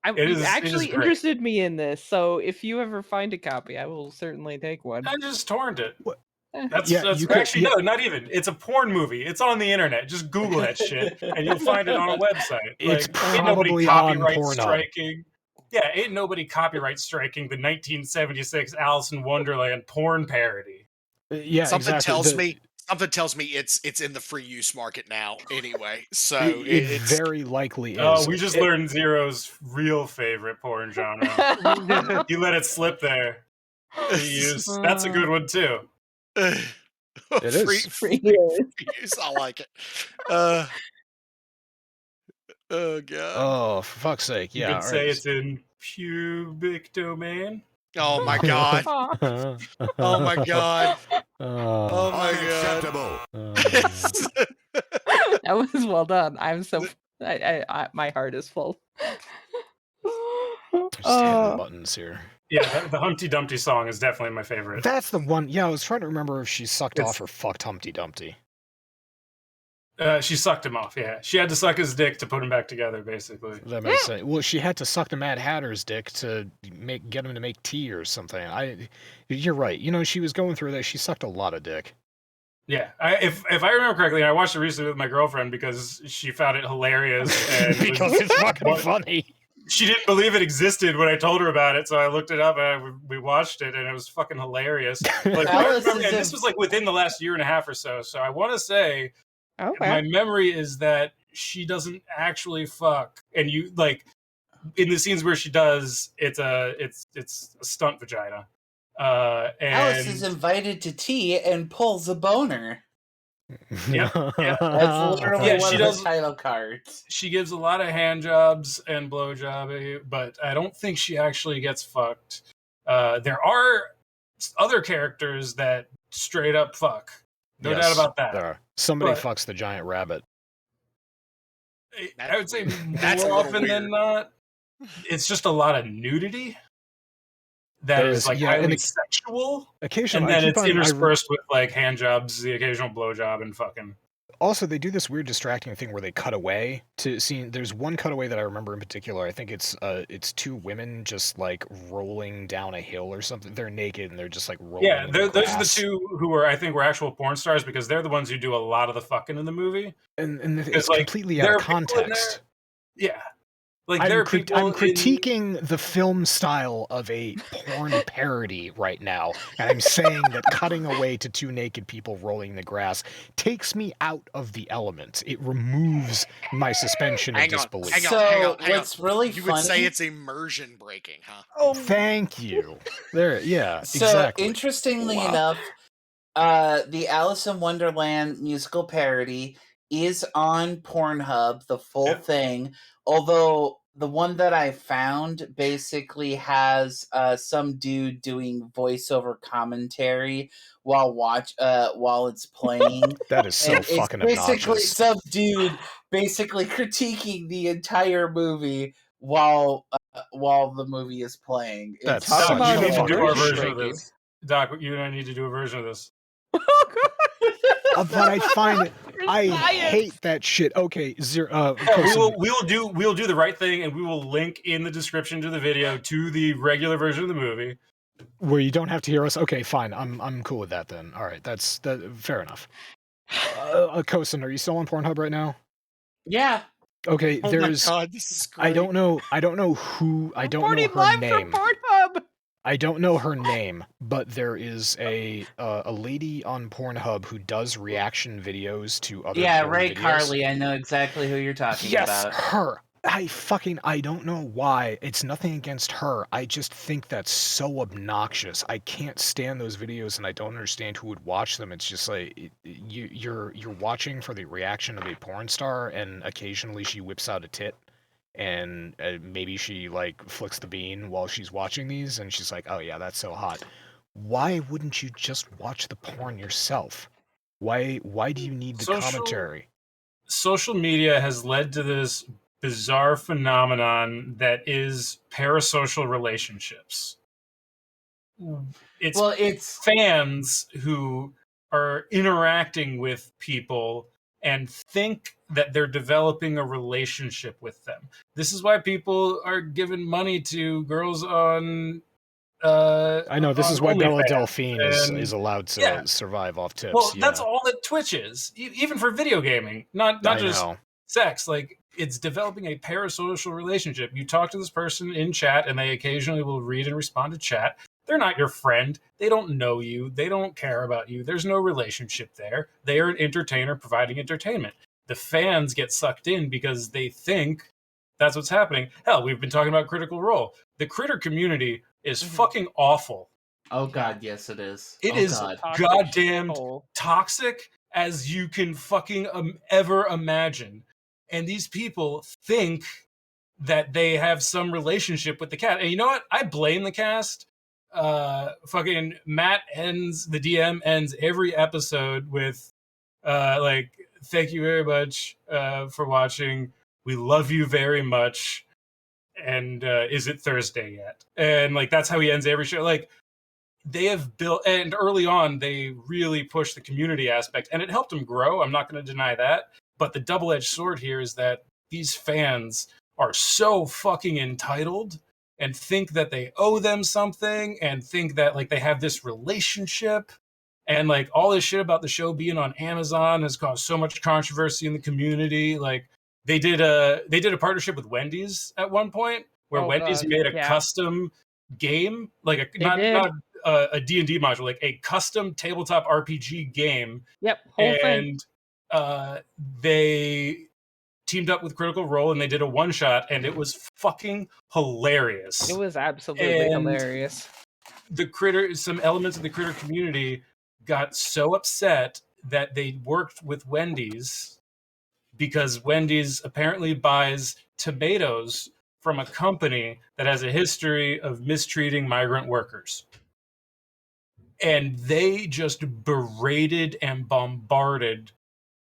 Interested me in this, so if you ever find a copy, I will certainly take one. I just torrent it. What? That's no, not even. It's a porn movie. It's on the internet. Just Google that shit, and you'll find it on a website. It's probably ain't nobody copyright on striking. Yeah, ain't nobody copyright striking the 1976 Alice in Wonderland porn parody. Yeah, Something tells me it's in the free use market now anyway. So it very likely is. Oh, we just learned Zero's real favorite porn genre. You let it slip there. That's a good one too. It is free use. I like it. Oh god. Oh, for fuck's sake! You Yeah, could say it's in pubic domain. Oh my god. Oh my god. Oh my Unacceptable. god. That was well done. I'm so my heart is full. Just hitting buttons here. Yeah, the Humpty Dumpty song is definitely my favorite. That's the one. Yeah, I was trying to remember if she sucked off or fucked Humpty Dumpty. She sucked him off, yeah. She had to suck his dick to put him back together, basically. That makes sense. Well, she had to suck the Mad Hatter's dick to get him to make tea or something. You're right. You know, she was going through that. She sucked a lot of dick. Yeah, if I remember correctly, and I watched it recently with my girlfriend because she found it hilarious. And because it's fucking funny. She didn't believe it existed when I told her about it, so I looked it up and we watched it, and it was fucking hilarious. But this was like within the last year and a half or so. So I want to say, my memory is that she doesn't actually fuck, and you like in the scenes where she does, it's a stunt vagina. And Alice is invited to tea and pulls a boner. Yeah. That's literally one of the title cards. She gives a lot of hand jobs and blowjob, but I don't think she actually gets fucked. There are other characters that straight up fuck. No doubt about that. There are. Somebody fucks the giant rabbit. I would say more often than not, it's just a lot of nudity. That is like highly sexual. Occasionally, and then it's interspersed with like hand jobs, the occasional blowjob, and fucking. Also, they do this weird distracting thing where they cut away to scene. There's one cutaway that I remember in particular. I think it's two women just like rolling down a hill or something. They're naked and they're just like rolling. Yeah, those are the two who I think were actual porn stars because they're the ones who do a lot of the fucking in the movie. And it's like, completely out of context. Yeah. Like I'm critiquing the film style of a porn parody right now, and I'm saying that cutting away to two naked people rolling the grass takes me out of the element. It removes my suspension of disbelief. Hang on. What's really funny... You would say it's immersion breaking, huh? Oh, thank you. There, yeah, so, exactly. Interestingly enough, the Alice in Wonderland musical parody is on Pornhub, the full thing. Although the one that I found basically has some dude doing voiceover commentary while it's playing. That is so fucking obnoxious. Basically, some dude basically critiquing the entire movie while the movie is playing. That's Doc, you need to do our version of this. Doc, you and I need to do a version of this. But I find it. I hate that shit. Okay, we'll do the right thing, and we will link in the description to the video to the regular version of the movie, where you don't have to hear us. Okay, fine. I'm cool with that then. All right, that's fair enough. Kosen, are you still on Pornhub right now? Yeah. Okay, there's. Oh my God, this is great. I don't know who. I don't know her name. I don't know her name, but there is a lady on Pornhub who does reaction videos to other Ray videos. Carly. I know exactly who you're talking about. Yes, her. I don't know why. It's nothing against her. I just think that's so obnoxious. I can't stand those videos, and I don't understand who would watch them. It's just like you're watching for the reaction of a porn star, and occasionally she whips out a tit. And maybe she like flicks the bean while she's watching these, and she's like, "Oh yeah, that's so hot." Why wouldn't you just watch the porn yourself? Why do you need the commentary? Social media has led to this bizarre phenomenon that is parasocial relationships. It's fans who are interacting with people and think that they're developing a relationship with them. This is why people are giving money to girls on... I know, this is why Bella Delphine is allowed to survive off tips. Well, that's all that Twitch is, even for video gaming, not just sex. Like, it's developing a parasocial relationship. You talk to this person in chat, and they occasionally will read and respond to chat. They're not your friend. They don't know you. They don't care about you. There's no relationship there. They are an entertainer providing entertainment. The fans get sucked in because they think that's what's happening. Hell, we've been talking about Critical Role. The critter community is fucking awful. Oh God, yes it is. It is goddamn toxic as you can fucking ever imagine. and these people think that they have some relationship with the cast. And you know what? I blame the cast. Fucking Matt the DM ends every episode with like, thank you very much for watching. We love you very much. And is it Thursday yet? And like, that's how he ends every show. Like, they have built, and early on, they really pushed the community aspect, and it helped them grow. I'm not going to deny that. But the double-edged sword here is that these fans are so fucking entitled and think that they owe them something and think that like they have this relationship, and like all this shit about the show being on Amazon has caused so much controversy in the community. Like they did a partnership with Wendy's at one point where Wendy's made a custom game, like not a D&D module, like a custom tabletop RPG game. Yep, whole thing. And they teamed up with Critical Role and they did a one-shot, and it was fucking hilarious. It was absolutely hilarious. Some elements of the critter community got so upset that they worked with Wendy's because Wendy's apparently buys tomatoes from a company that has a history of mistreating migrant workers. And they just berated and bombarded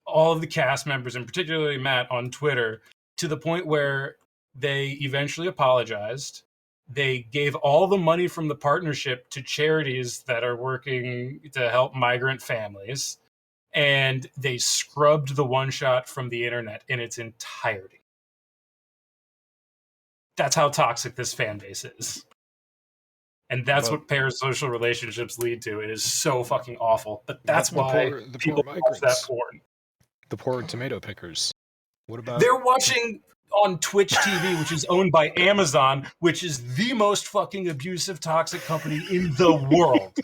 all of the cast members, and particularly Matt, on Twitter, to the point where they eventually apologized. They gave all the money from the partnership to charities that are working to help migrant families. And they scrubbed the one-shot from the internet in its entirety. That's how toxic this fan base is. And that's what parasocial relationships lead to. It is so fucking awful. But that's why people watch that porn. The poor tomato pickers. What about... They're watching on Twitch TV, which is owned by Amazon, which is the most fucking abusive, toxic company in the world.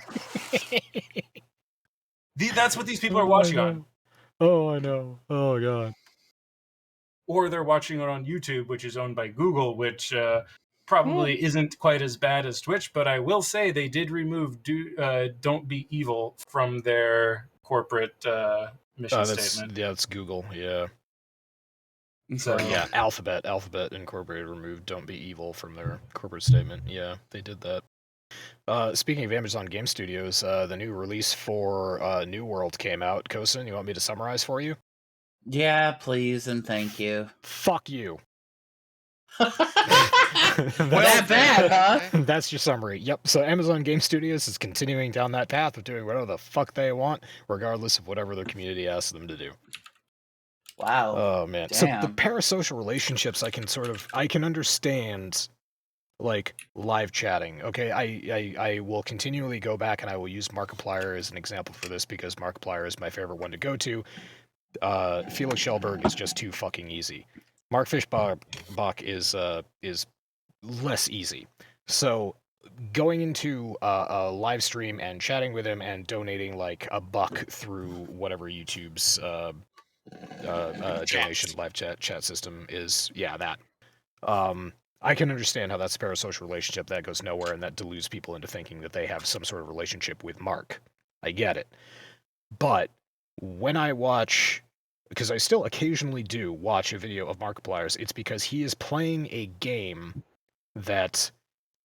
That's what these people are watching on. Oh, I know. Oh, God. Or they're watching it on YouTube, which is owned by Google, which probably isn't quite as bad as Twitch. But I will say they did remove Don't Be Evil from their corporate mission statement. Yeah, it's Google, yeah. So yeah, Alphabet Incorporated removed Don't Be Evil from their corporate statement. Yeah, they did that. Speaking of Amazon Game Studios, the new release for New World came out. Kosen, you want me to summarize for you? Yeah, please and thank you. Fuck you. That bad, huh? That's your summary. Yep. So Amazon Game Studios is continuing down that path of doing whatever the fuck they want, regardless of whatever their community asks them to do. Wow. Oh man. Damn. So the parasocial relationships, I can understand, like live chatting. Okay, I will continually go back and I will use Markiplier as an example for this because Markiplier is my favorite one to go to. Felix Schellberg is just too fucking easy. Mark Fischbach is less easy. So going into a live stream and chatting with him and donating like $1 through whatever YouTube's donation live chat system is, that. I can understand how that's a parasocial relationship that goes nowhere and that deludes people into thinking that they have some sort of relationship with Mark. I get it. But when I watch, because I still occasionally do watch a video of Markiplier's, it's because he is playing a game that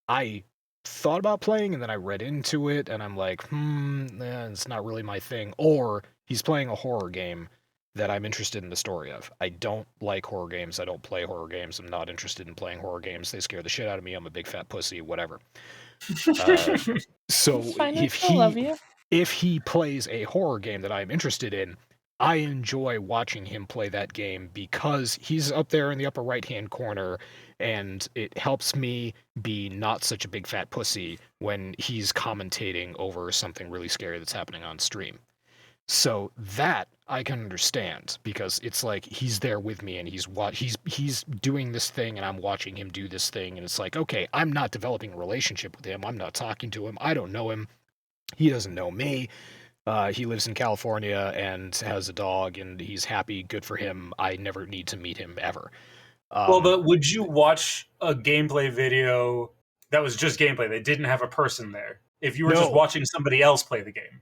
I thought about playing and then I read into it and I'm like, it's not really my thing. Or he's playing a horror game that I'm interested in the story of. I don't like horror games. I don't play horror games. I'm not interested in playing horror games. They scare the shit out of me. I'm a big fat pussy, whatever. So if he plays a horror game that I'm interested in, I enjoy watching him play that game because he's up there in the upper right-hand corner and it helps me be not such a big fat pussy when he's commentating over something really scary that's happening on stream. So that I can understand because it's like he's there with me and he's doing this thing and I'm watching him do this thing and it's like, okay, I'm not developing a relationship with him. I'm not talking to him. I don't know him. He doesn't know me. He lives in California and has a dog and he's happy. Good for him. I never need to meet him ever. Well, but would you watch a gameplay video that was just gameplay? They didn't have a person there. If you were just watching somebody else play the game.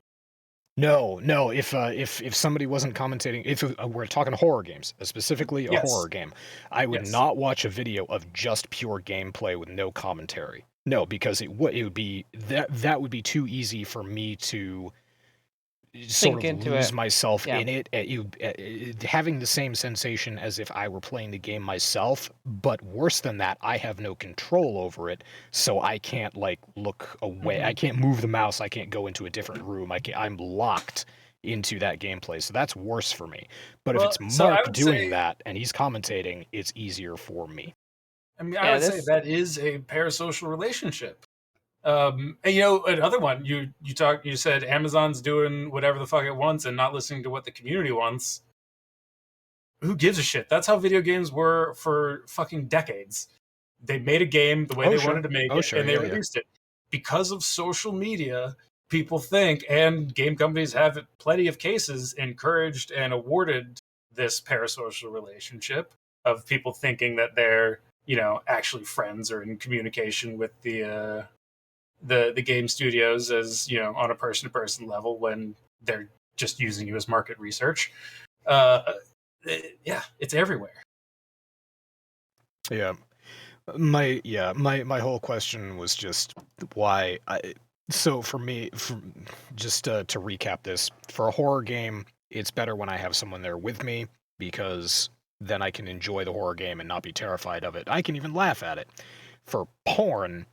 No. If somebody wasn't commentating, if we're talking horror games, specifically a horror game, I would not watch a video of just pure gameplay with no commentary. No, because it would be that would be too easy for me to sort of lose myself in it. Having the same sensation as if I were playing the game myself, but worse than that, I have no control over it, so I can't like look away. I can't move the mouse. I can't go into a different room. I'm locked into that gameplay, so that's worse for me. But if it's Mark doing that and he's commentating, it's easier for me. I mean, I would say that is a parasocial relationship. And another one, you said Amazon's doing whatever the fuck it wants and not listening to what the community wants. Who gives a shit? That's how video games were for fucking decades. They made a game the way they wanted to make it, and they released it. Because of social media, people think, and game companies have plenty of cases, encouraged and awarded this parasocial relationship of people thinking that they're, actually friends or in communication with the game studios as, on a person-to-person level when they're just using you as market research. It's everywhere. Yeah. My whole question was just why so for me, just to recap this, for a horror game, it's better when I have someone there with me, because then I can enjoy the horror game and not be terrified of it. I can even laugh at it. For porn,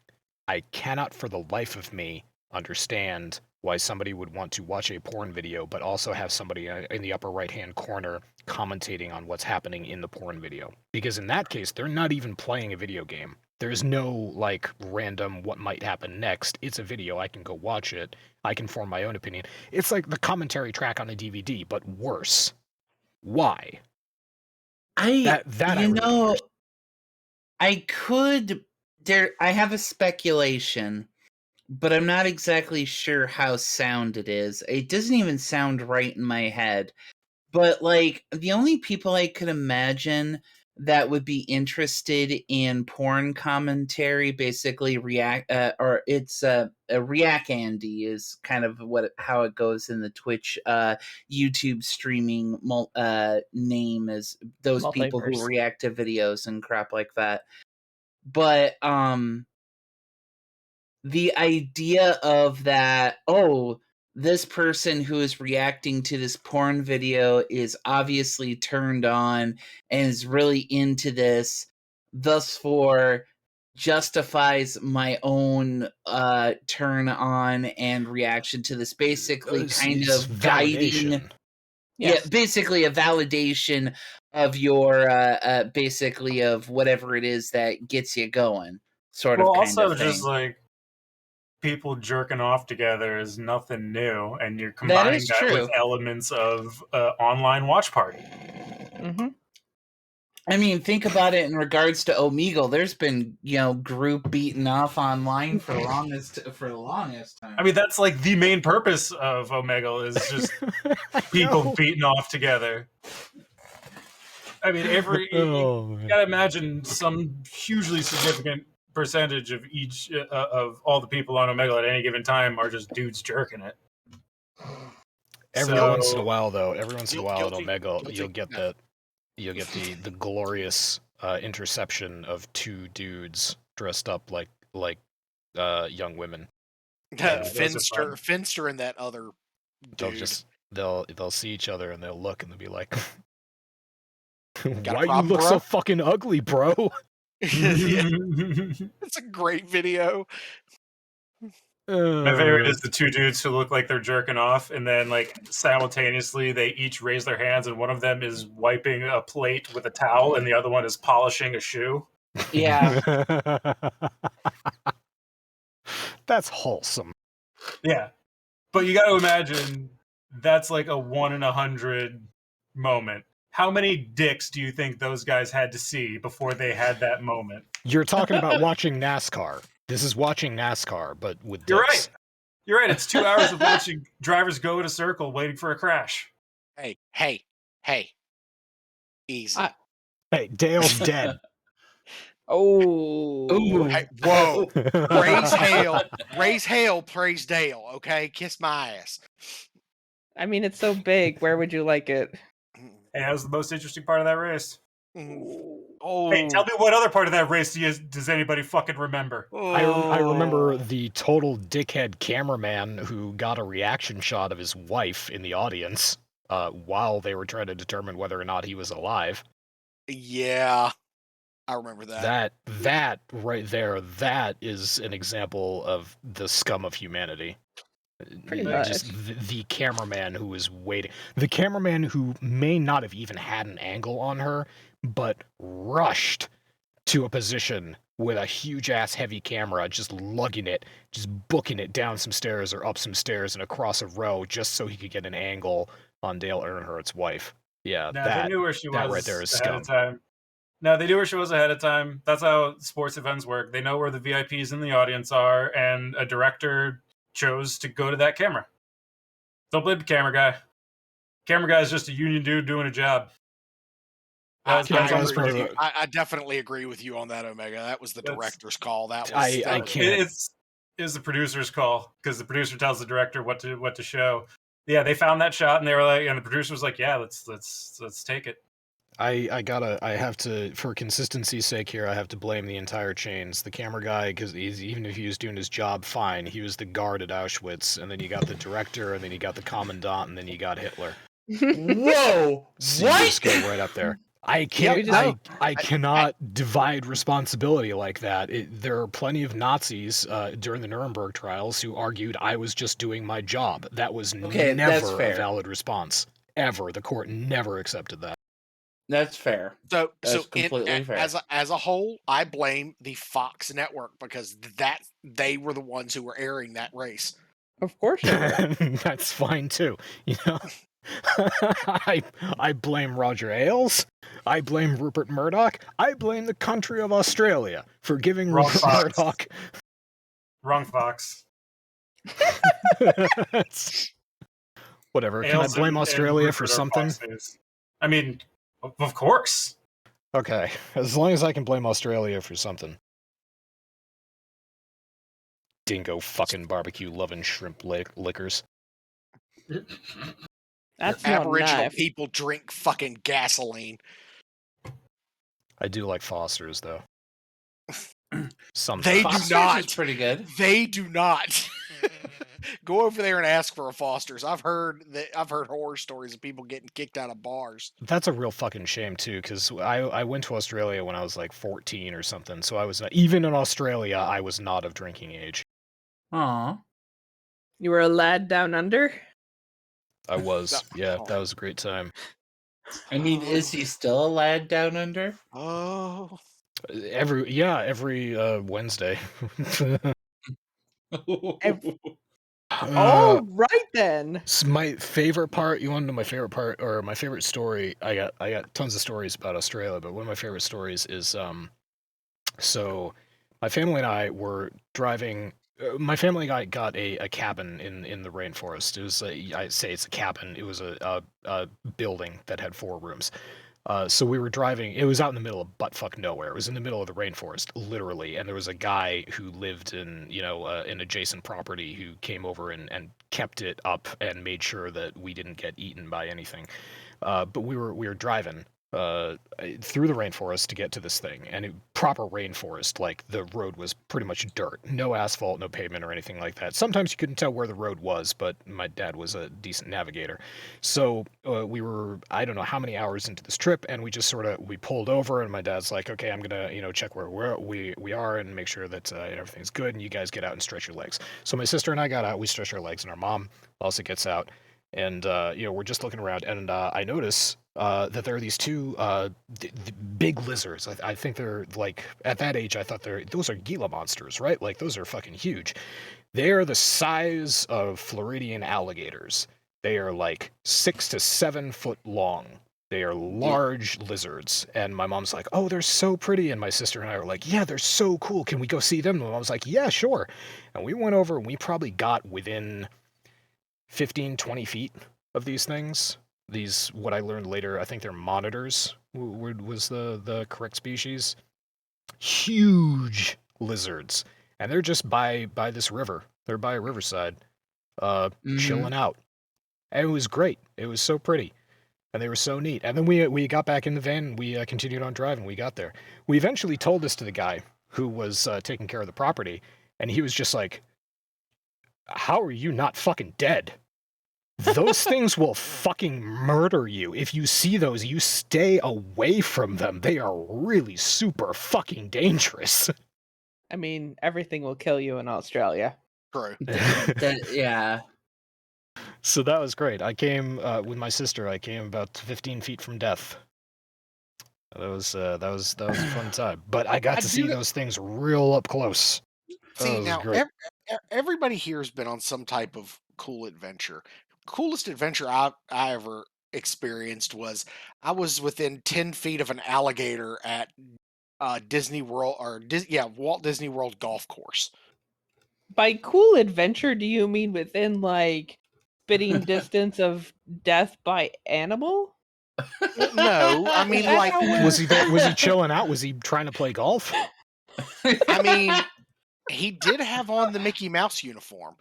I cannot for the life of me understand why somebody would want to watch a porn video but also have somebody in the upper right-hand corner commentating on what's happening in the porn video. Because in that case, they're not even playing a video game. There's no, like, random what might happen next. It's a video. I can go watch it. I can form my own opinion. It's like the commentary track on a DVD, but worse. Why? I have a speculation, but I'm not exactly sure how sound it is. It doesn't even sound right in my head. But, like, the only people I could imagine that would be interested in porn commentary, basically React Andy is kind of how it goes in the Twitch YouTube streaming name, is those people who react to videos and crap like that. But the idea of that, this person who is reacting to this porn video is obviously turned on and is really into this, thus justifies my own turn on and reaction to this, basically kind of guiding. Yes. Yeah, basically a validation of your basically of whatever it is that gets you going, sort of. Also, just like people jerking off together is nothing new, and you're combining that with elements of online watch party. Mm-hmm. I mean, think about it in regards to Omegle. There's been, group beating off online for the longest time. I mean, that's like the main purpose of Omegle, is just people beating off together. I mean, you gotta imagine some hugely significant percentage of each of all the people on Omegle at any given time are just dudes jerking it. Every once in a while at Omegle, you'll get the glorious interception of two dudes dressed up like young women. Finster and that other dude. They'll see each other and they'll look and they'll be like, "Why you look so fucking ugly, bro?" It's a great video. My favorite is the two dudes who look like they're jerking off, and then like simultaneously they each raise their hands, and one of them is wiping a plate with a towel, and the other one is polishing a shoe. Yeah. That's wholesome. Yeah. But you got to imagine that's like a 1 in 100 moment. How many dicks do you think those guys had to see before they had that moment? You're talking about watching NASCAR. This is watching NASCAR, but with dicks. You're right. You're right. It's 2 hours of watching drivers go in a circle waiting for a crash. Hey. Easy. Hey, Dale's dead. Oh. Hey, whoa. Praise hail, praise Dale, okay? Kiss my ass. I mean, it's so big. Where would you like it? Hey, that was the most interesting part of that race. Oh. Hey, tell me what other part of that race does anybody fucking remember? I remember the total dickhead cameraman who got a reaction shot of his wife in the audience while they were trying to determine whether or not he was alive. Yeah, I remember that. That right there, that is an example of the scum of humanity. Pretty Just much. the cameraman who was waiting. The cameraman who may not have even had an angle on her, but rushed to a position with a huge-ass heavy camera, just lugging it, just booking it down some stairs or up some stairs and across a row just so he could get an angle on Dale Earnhardt's wife. Yeah, No, they knew where she was right there is ahead scum. of time. No, they knew where she was ahead of time. That's how sports events work. They know where the VIPs in the audience are, and a director chose to go to that camera. Don't blame the camera guy. Camera guy is just a union dude doing a job. I definitely agree with you on that, Omega. That was the director's call. That was I can't. It's the producer's call because the producer tells the director what to show. Yeah, they found that shot and they were like, and the producer was like, "Yeah, let's take it." I have to, for consistency's sake here, I have to blame the entire chains. The camera guy, because even if he was doing his job fine, he was the guard at Auschwitz, and then you got the director, and then you got the commandant, and then you got Hitler. Whoa! So what? You just go right up there. I can't. I cannot divide responsibility like that. There are plenty of Nazis during the Nuremberg trials who argued I was just doing my job. That was never a valid response. Ever. The court never accepted that. That's fair. That's completely fair. As a whole, I blame the Fox network because they were the ones who were airing that race. Of course they were. That's fine too. You know, I blame Roger Ailes. I blame Rupert Murdoch. I blame the country of Australia for giving Rupert Murdoch. Wrong Fox. Whatever. Can I blame Australia for something? I mean, of course. Okay, as long as I can blame Australia for something. Dingo fucking barbecue loving shrimp lickers. That's Aboriginal people drink fucking gasoline. I do like Foster's though. Sometimes. They Foster's do not. Is pretty good. They do not. Go over there and ask for a Foster's. I've heard horror stories of people getting kicked out of bars. That's a real fucking shame too, because I went to Australia when I was like 14 or something. So I was not, even in Australia, I was not of drinking age. Aww. You were a lad down under? I was. Yeah, that was a great time. I mean, is he still a lad down under? Oh. Every Wednesday. Oh, right then. So my favorite part, you want to know my favorite part, or my favorite story? I got tons of stories about Australia, but one of my favorite stories is so my family and I were driving. My family got a cabin in the rainforest. It was I say it's a cabin. It was a building that had 4 rooms. So we were driving. It was out in the middle of buttfuck nowhere. It was in the middle of the rainforest, literally. And there was a guy who lived in an adjacent property who came over and kept it up and made sure that we didn't get eaten by anything. But we were driving through the rainforest to get to this thing, and proper rainforest, like the road was pretty much dirt, no asphalt, no pavement or anything like that. Sometimes you couldn't tell where the road was, but my dad was a decent navigator. So we were, I don't know how many hours into this trip, and we just we pulled over, and my dad's like, okay, I'm gonna check where we are and make sure that everything's good, and you guys get out and stretch your legs. So my sister and I got out, we stretched our legs, and our mom also gets out. And we're just looking around, and I notice that there are these 2 big lizards. I think they're like, at that age, I thought those are Gila monsters, right? Like those are fucking huge. They are the size of Floridian alligators. They are like 6 to 7 foot long. They are large lizards. And my mom's like, oh, they're so pretty. And my sister and I were like, yeah, they're so cool. Can we go see them? And my mom's like, yeah, sure. And we went over, and we probably got within 15, 20 feet of these things. These, what I learned later, I think they're monitors, was the correct species. Huge lizards. And they're just by this river. They're by a riverside, chilling out. And it was great. It was so pretty. And they were so neat. And then we got back in the van and we continued on driving. We got there. We eventually told this to the guy who was taking care of the property, and he was just like, how are you not fucking dead? Those things will fucking murder you. If you see those, you stay away from them. They are really super fucking dangerous. I mean, everything will kill you in Australia. True. Yeah. So that was great. I came with my sister. I came about 15 feet from death. That was a fun time. But I got to see those things real up close. See, now everybody here has been on some type of cool adventure. Coolest adventure I ever experienced was I was within 10 feet of an alligator at Disney World Walt Disney World golf course. By cool adventure, do you mean within like spitting distance of death by animal? No, I mean like was he chilling out? Was he trying to play golf? I mean, he did have on the Mickey Mouse uniform.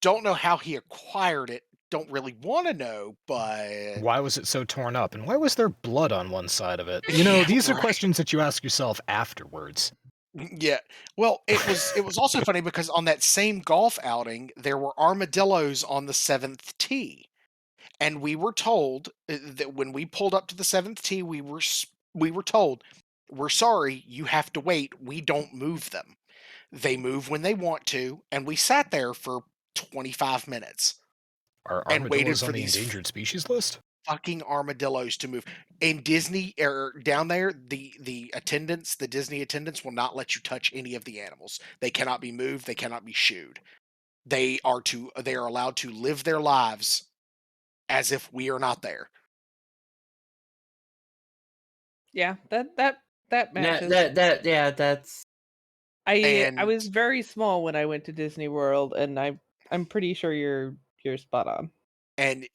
Don't know how he acquired it. Don't really want to know, but why was it so torn up, and why was there blood on one side of it? You know, these are questions that you ask yourself afterwards. Yeah. Well, it was also funny because on that same golf outing, there were armadillos on the 7th tee. And we were told that when we pulled up to the 7th tee, we were told, we're sorry, you have to wait. We don't move them. They move when they want to, and we sat there for 25 minutes. Are armadillos on the endangered species list? Fucking armadillos to move. In Disney, or down there, the Disney attendants will not let you touch any of the animals. They cannot be moved. They cannot be shooed. They are allowed to live their lives as if we are not there. Yeah, that matches. That's. I was very small when I went to Disney World, and I'm pretty sure you're spot on. And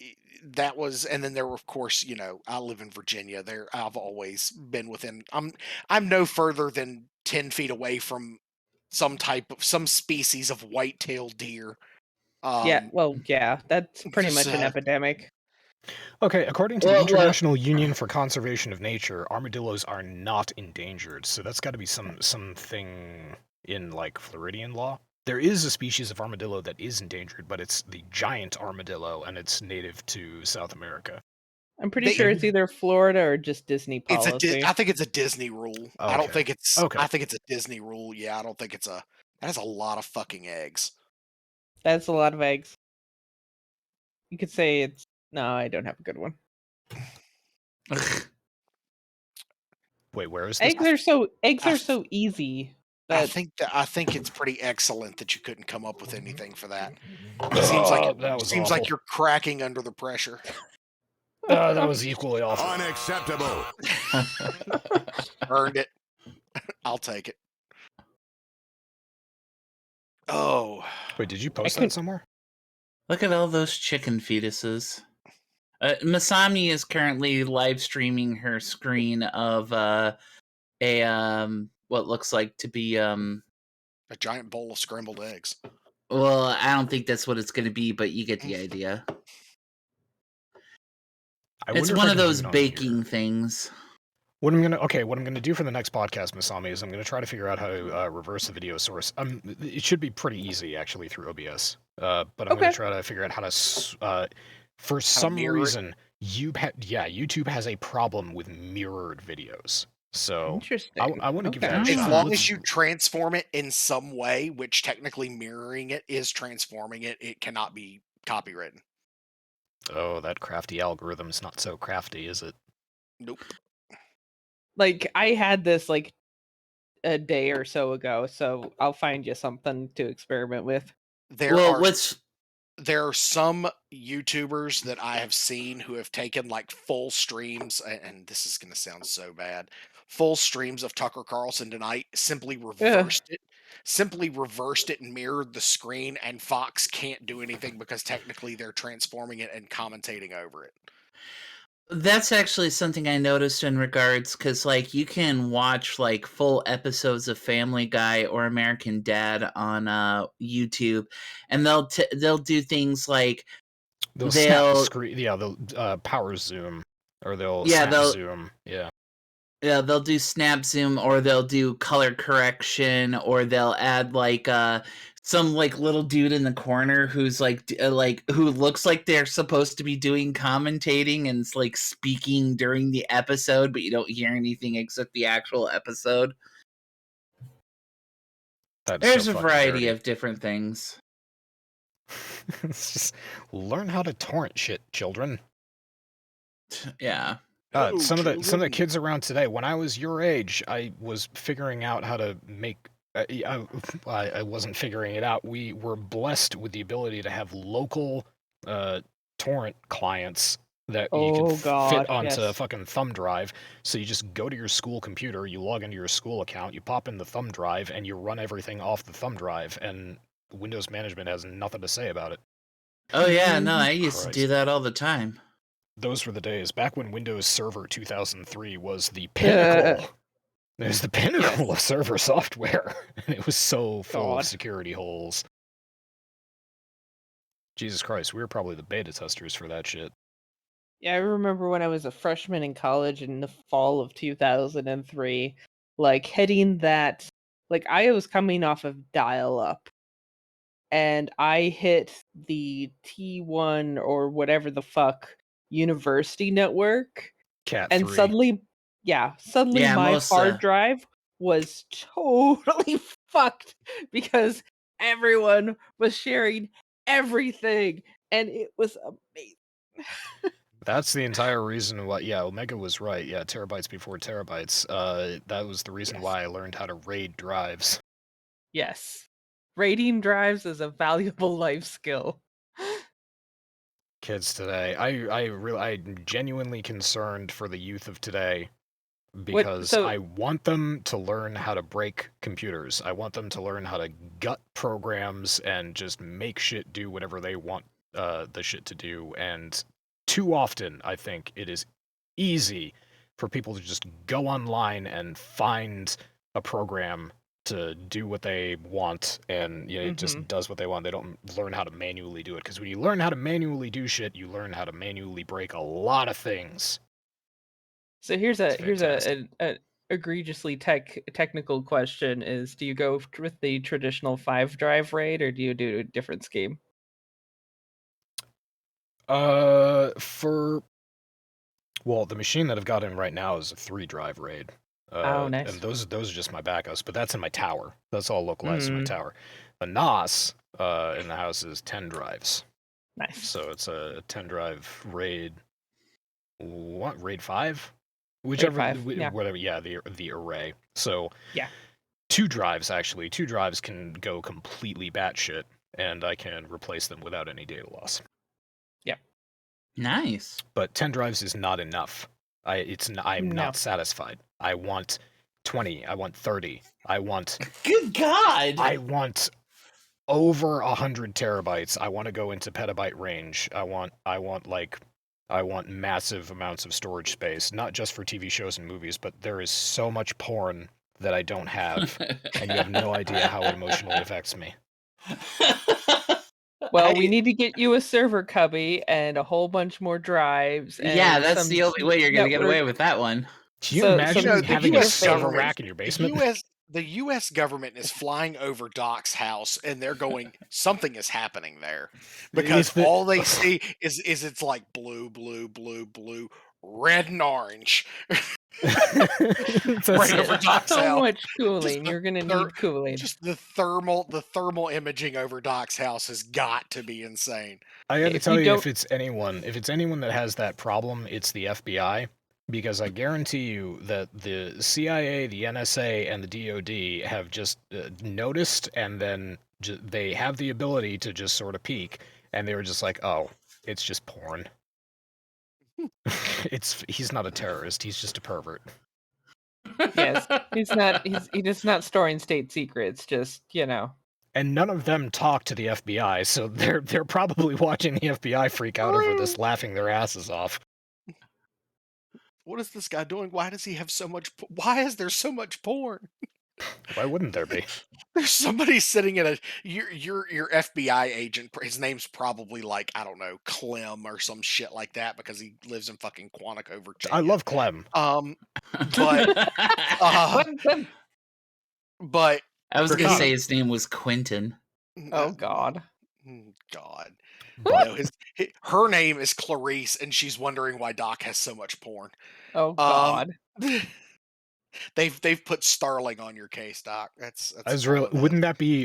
that was, and then there were, of course, you know, I live in Virginia. I've always been within. I'm no further than 10 feet away from some species of white-tailed deer. That's pretty much an epidemic. Okay, according to the International Union for Conservation of Nature, armadillos are not endangered, so that's got to be something in like Floridian law. There is a species of armadillo that is endangered, but it's the giant armadillo, and it's native to South America. I'm pretty sure it's either Florida or just Disney policy. I think it's a Disney rule. Okay. I don't think it's. Okay. I think it's a Disney rule. Yeah, I don't think it's a. That is a lot of fucking eggs. That's a lot of eggs. You could say it's. No, I don't have a good one. Wait, where is this? Eggs are so easy. I think it's pretty excellent that you couldn't come up with anything for that. It seems like you're cracking under the pressure. That was equally awful. Unacceptable. Earned it. I'll take it. Oh. Wait, did you post that somewhere? Look at all those chicken fetuses. Masami is currently live streaming her screen of what looks like to be a giant bowl of scrambled eggs. Well, I don't think that's what it's going to be, but you get the idea. It's one of those baking things. What I'm gonna do for the next podcast, Masami, is I'm gonna try to figure out how to reverse the video source. It should be pretty easy actually through OBS. But I'm gonna try to figure out how to. For some reason, YouTube has a problem with mirrored videos. So interesting. I want to give that a shot. As long as you transform it in some way, which technically mirroring it is transforming it, it cannot be copywritten. Oh, that crafty algorithm's not so crafty, is it? Nope. Like, I had this like a day or so ago, so I'll find you something to experiment with. There are some YouTubers that I have seen who have taken like full streams, and this is going to sound so bad, full streams of Tucker Carlson tonight, simply reversed it and mirrored the screen, and Fox can't do anything because technically they're transforming it and commentating over it. That's actually something I noticed in regards, because like you can watch like full episodes of Family Guy or American Dad on YouTube, and they'll do things like they'll snap the screen, they'll power zoom, or they'll snap zoom, yeah, they'll do snap zoom, or they'll do color correction, or they'll add like some like little dude in the corner who's like who looks like they're supposed to be doing commentating and like speaking during the episode, but you don't hear anything except the actual episode. There's a variety of different things. It's just learn how to torrent shit, children. Yeah. Some of the kids around today, when I was your age, I was figuring out how to make. I wasn't figuring it out. We were blessed with the ability to have local torrent clients that you can fit onto a fucking thumb drive. So you just go to your school computer, you log into your school account, you pop in the thumb drive, and you run everything off the thumb drive, and Windows management has nothing to say about it. Oh yeah, no, I used to do that all the time. Those were the days, back when Windows Server 2003 was the pinnacle. It was the pinnacle of server software, and it was so full of security holes. Jesus Christ, we were probably the beta testers for that shit. Yeah, I remember when I was a freshman in college in the fall of 2003, like hitting that, like I was coming off of dial-up, and I hit the T1 or whatever the fuck university network, Cat and 3. suddenly my hard drive was totally fucked because everyone was sharing everything, and it was amazing. That's the entire reason why, Omega was right. Yeah, terabytes before terabytes. That was the reason why I learned how to RAID drives. Yes. RAIDing drives is a valuable life skill. Kids today. I'm genuinely concerned for the youth of today because I want them to learn how to break computers. I want them to learn how to gut programs and just make shit do whatever they want the shit to do. And too often, I think, it is easy for people to just go online and find a program to do what they want, and it just does what they want. They don't learn how to manually do it, because when you learn how to manually do shit, you learn how to manually break a lot of things. So here's an egregiously technical question: is do you go with the traditional 5-drive RAID, or do you do a different scheme? The machine that I've got in right now is a 3-drive RAID. Nice. And those are just my backups, but that's in my tower. That's all localized in my tower. The NAS in the house is 10 drives. Nice. So it's a 10-drive RAID. What, RAID 5? Whichever, whatever. Yeah, the array. So 2 drives actually. 2 drives can go completely batshit, and I can replace them without any data loss. Yep. Nice. But 10 drives is not enough. I'm not satisfied. I want 20. I want 30. I want. Good God! I want over 100 terabytes. I want to go into petabyte range. I want massive amounts of storage space, not just for TV shows and movies, but there is so much porn that I don't have, and you have no idea how it emotionally affects me. Well, we need to get you a server cubby and a whole bunch more drives. And that's the only way you're going to get away with that one. Can you imagine having a server rack in your basement? The U.S. government is flying over Doc's house, and they're going, something is happening there. Because all they see is it's like blue, blue, blue, blue, red and orange. Right over Doc's house. So much cooling. You're going to need cooling. Just the thermal imaging over Doc's house has got to be insane. I got to tell you, if it's anyone that has that problem, it's the FBI. Because I guarantee you that the CIA, the NSA, and the DoD have just noticed, and then they have the ability to just sort of peek, and they were just like, "Oh, it's just porn." He's not a terrorist. He's just a pervert. Yes, he's not. He's not storing state secrets. Just And none of them talk to the FBI, so they're probably watching the FBI freak out over this, laughing their asses off. what is this guy doing? Why does he have so much? Why is there so much porn? Why wouldn't there be? There's somebody sitting in a your FBI agent. His name's probably like, I don't know, Clem or some shit like that because he lives in fucking Quantico, Virginia. I love Clem. But but I was gonna say his name was Quentin. Oh God. God. No, her name is Clarice, and she's wondering why Doc has so much porn. Oh God. They've put Starling on your case, Doc. That's wouldn't that be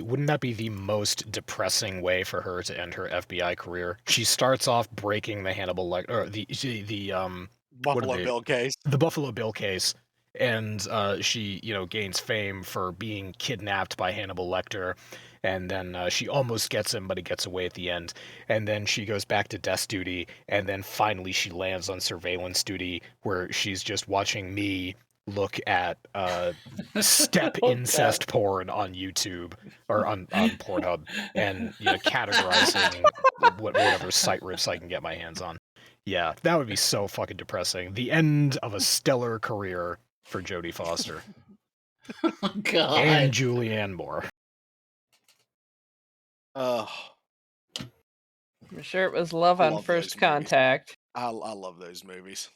the most depressing way for her to end her FBI career? She starts off breaking the Hannibal or the Buffalo Bill case. The Buffalo Bill case. And she, gains fame for being kidnapped by Hannibal Lecter, and then she almost gets him, but he gets away at the end. And then she goes back to desk duty, and then finally she lands on surveillance duty, where she's just watching me look at step incest porn on YouTube or on Pornhub, and categorizing whatever site rips I can get my hands on. Yeah, that would be so fucking depressing. The end of a stellar career for Jodie Foster. Oh, God. And Julianne Moore. I'm sure it was love on first contact. I love those movies.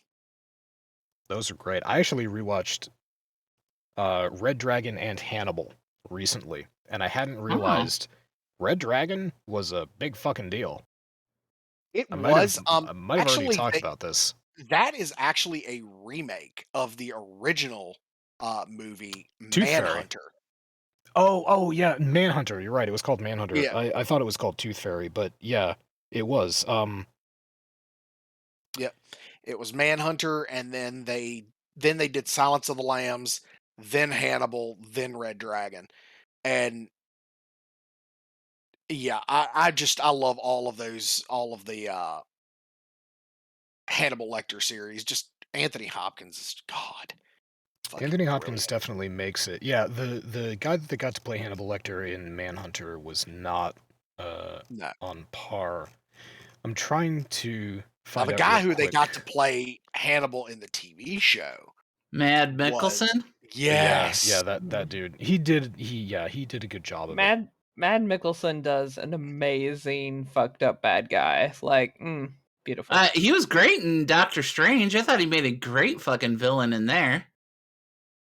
Those are great. I actually rewatched Red Dragon and Hannibal recently, and I hadn't realized Red Dragon was a big fucking deal. It was. I might have already talked about this. That is actually a remake of the original movie Tooth Manhunter. Fairy. Oh yeah, Manhunter. You're right. It was called Manhunter. Yeah. I thought it was called Tooth Fairy, but yeah, it was. Yep, it was Manhunter, and then they did Silence of the Lambs, then Hannibal, then Red Dragon, and yeah, I love all of the Hannibal Lecter series. Just Anthony Hopkins is God. Anthony Hopkins definitely makes it. Yeah, the guy that got to play Hannibal Lecter in Manhunter was not on par. I'm trying to find the out guy real who quick. they got to play Hannibal in the TV show. Mad Mickelson? Yes. Yeah, that dude. He did a good job of it. Mad Mickelson does an amazing fucked up bad guy. Like, beautiful. He was great in Doctor Strange. I thought he made a great fucking villain in there.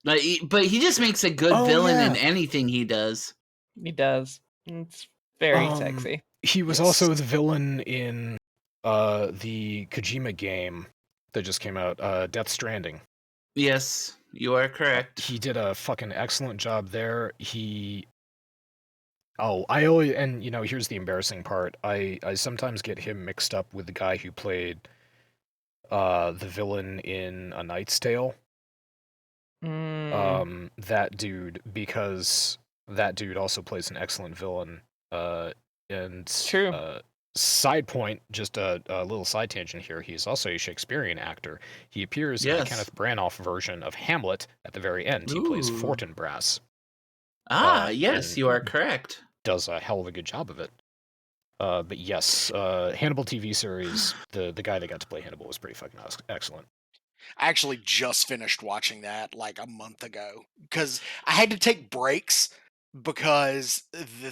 But he just makes a good villain in anything he does. He does. It's very sexy. He was also the villain in the Kojima game that just came out, Death Stranding. Yes, you are correct. He did a fucking excellent job there. Here's the embarrassing part. I sometimes get him mixed up with the guy who played the villain in A Knight's Tale. That dude, because that dude also plays an excellent villain. True. Side point, just a little side tangent here. He's also a Shakespearean actor. He appears in the Kenneth Branagh version of Hamlet at the very end. He plays Fortinbras. Yes, you are correct. Does a hell of a good job of it. But yes, Hannibal TV series, the guy that got to play Hannibal was pretty fucking excellent. I actually just finished watching that like a month ago because I had to take breaks because the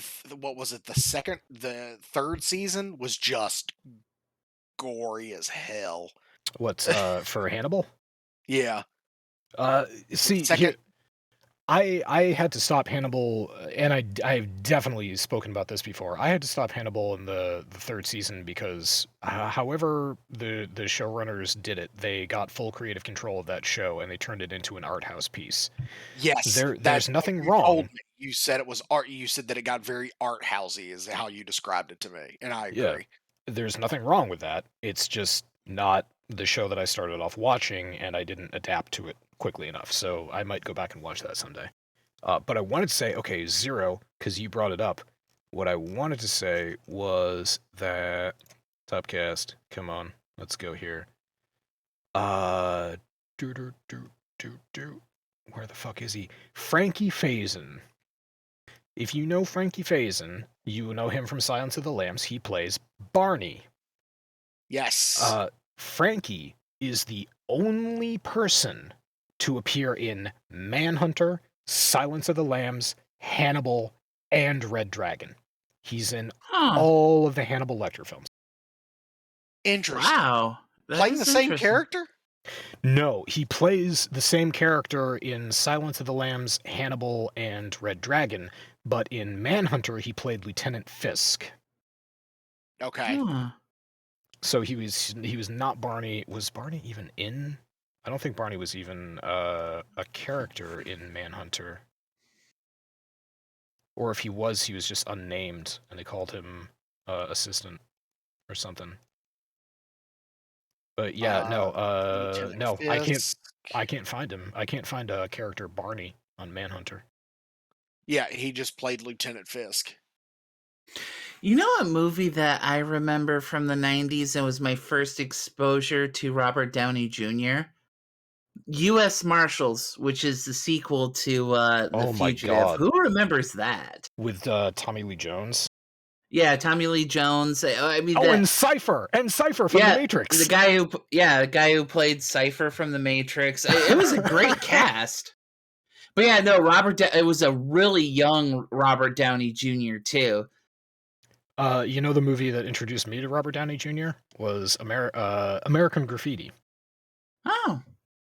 third season was just gory as hell. What for Hannibal? Yeah. I had to stop Hannibal, and I've definitely spoken about this before. I had to stop Hannibal in the third season because, however the showrunners did it, they got full creative control of that show and they turned it into an art house piece. Yes, there's nothing wrong. You said it was art. You said that it got very art housey, is how you described it to me, and I agree. Yeah, there's nothing wrong with that. It's just not the show that I started off watching, and I didn't adapt to it quickly enough, so I might go back and watch that someday. But I wanted to say, okay, Zero, because you brought it up. What I wanted to say was that Topcast, come on, let's go here. Where the fuck is he? Frankie Faison. If you know Frankie Faison, you know him from Silence of the Lambs. He plays Barney. Yes. Frankie is the only person to appear in Manhunter, Silence of the Lambs, Hannibal, and Red Dragon. He's in all of the Hannibal Lecter films. Interesting. Wow. Playing the same character? No, he plays the same character in Silence of the Lambs, Hannibal, and Red Dragon, but in Manhunter he played Lieutenant Fisk. Okay. So he was not Barney. Was Barney even in? I don't think Barney was even a character in Manhunter. Or if he was just unnamed, and they called him assistant or something. But yeah, no, I can't find him. I can't find a character Barney on Manhunter. Yeah, he just played Lieutenant Fisk. You know a movie that I remember from the 90s and was my first exposure to Robert Downey Jr.? U.S. Marshals, which is the sequel to The Fugitive. God. Who remembers that? With Tommy Lee Jones? Yeah, Tommy Lee Jones. I mean, and Cypher from the Matrix. The guy who played Cypher from the Matrix. It was a great cast. But yeah, no, it was a really young Robert Downey Jr. too. You know the movie that introduced me to Robert Downey Jr. was American Graffiti.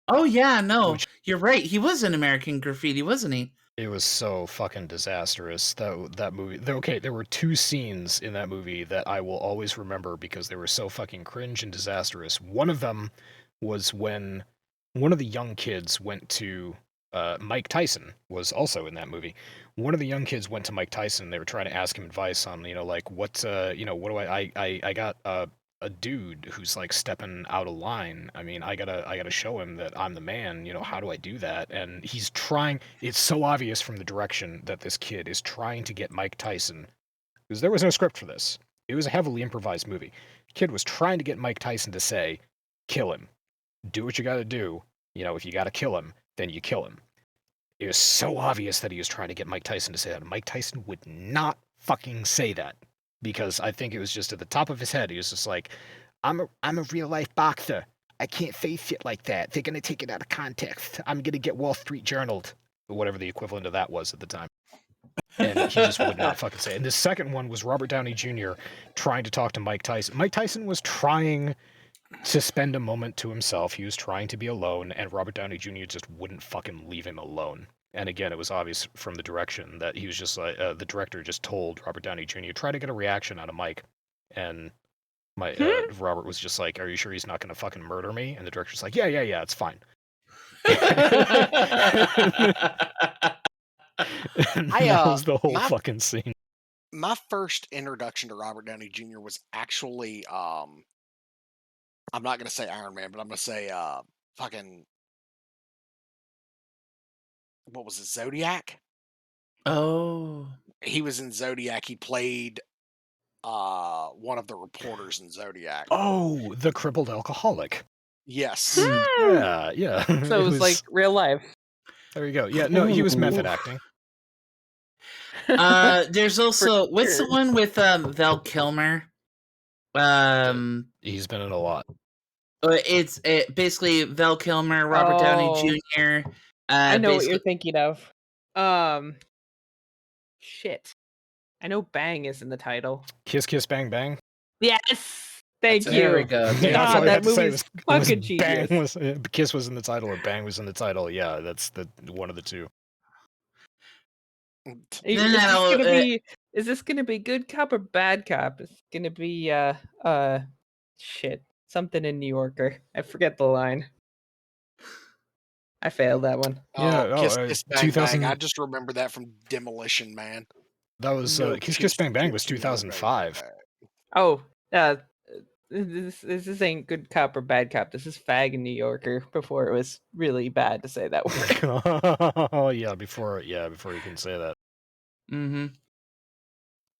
Oh yeah, no, you're right. He was in American Graffiti, wasn't he? It was so fucking disastrous, that movie. Okay, there were 2 scenes in that movie that I will always remember because they were so fucking cringe and disastrous. One of them was when one of the young kids went to Mike Tyson was also in that movie. One of the young kids went to Mike Tyson. They were trying to ask him advice on, like, what do I got a dude who's like stepping out of line. I mean, I gotta show him that I'm the man. How do I do that? And he's trying. It's so obvious from the direction that this kid is trying to get Mike Tyson, because there was no script for this. It was a heavily improvised movie. Kid was trying to get Mike Tyson to say, "Kill him. Do what you got to do. If you got to kill him, then you kill him." It was so obvious that he was trying to get Mike Tyson to say that. Mike Tyson would not fucking say that. Because I think it was just at the top of his head. He was just like, I'm a real life boxer. I can't say shit like that. They're gonna take it out of context. I'm gonna get Wall Street Journaled, or whatever the equivalent of that was at the time. And he just would not fucking say it. And the second one was Robert Downey Jr. trying to talk to Mike Tyson. Mike Tyson was trying to spend a moment to himself. He was trying to be alone, and Robert Downey Jr. just wouldn't fucking leave him alone. And again, it was obvious from the direction that he was just like, the director just told Robert Downey Jr., try to get a reaction out of Mike. And Robert was just like, are you sure he's not going to fucking murder me? And the director's like, yeah, it's fine. And that was the whole fucking scene. My first introduction to Robert Downey Jr. was actually, I'm not going to say Iron Man, but I'm going to say fucking... What was it, Zodiac? Oh. He was in Zodiac. He played one of the reporters in Zodiac. Oh, the crippled alcoholic. Yes. Yeah. So it was like real life. There you go. Yeah, no, he was method acting. There's also what's the one with Val Kilmer? He's been in a lot. It's basically Val Kilmer, Robert Downey Jr. I know what you're thinking of. Shit. I know Bang is in the title. Kiss Kiss Bang Bang? Yes! Thank you. There we go. Yeah, that movie's fucking genius. Kiss was in the title or Bang was in the title. Yeah, that's one of the two. Is this gonna be good cop or bad cop? It's gonna be shit. Something in New Yorker. I forget the line. I failed that one. Kiss Bang Bang. I just remember that from Demolition Man. That was Kiss Bang Bang was 2005. Oh, this ain't good cop or bad cop. This is fag in New Yorker before it was really bad to say that word. Oh yeah, before you can say that. Mm-hmm.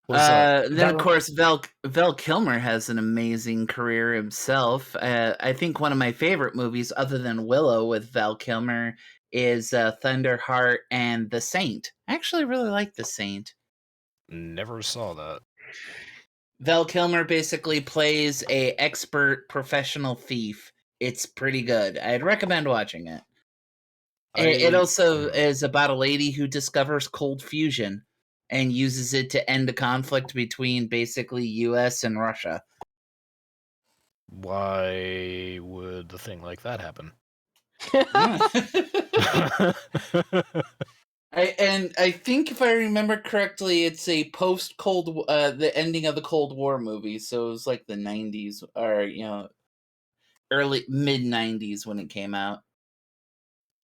Then of course Val Kilmer has an amazing career himself. I think one of my favorite movies, other than Willow with Val Kilmer, is Thunderheart and The Saint. I actually really like The Saint. Never saw that. Val Kilmer basically plays a expert professional thief It's pretty good. I'd recommend watching it. It also is about a lady who discovers cold fusion and uses it to end a conflict between basically U.S. and Russia. Why would the thing like that happen? I think if I remember correctly, it's a post-Cold, the ending of the Cold War movie. So it was like the 90s, or early mid-90s when it came out.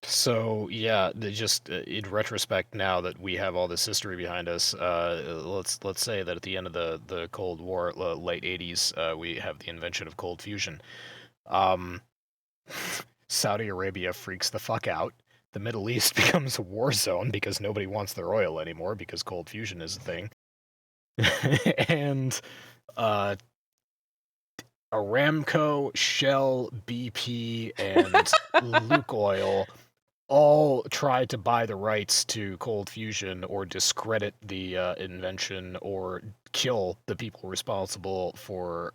So yeah, just in retrospect, now that we have all this history behind us, let's say that at the end of the Cold War, late 80s, we have the invention of cold fusion. Saudi Arabia freaks the fuck out. The Middle East becomes a war zone because nobody wants their oil anymore because cold fusion is a thing. And Aramco, Shell, BP, and Lukoil all try to buy the rights to cold fusion or discredit the invention or kill the people responsible for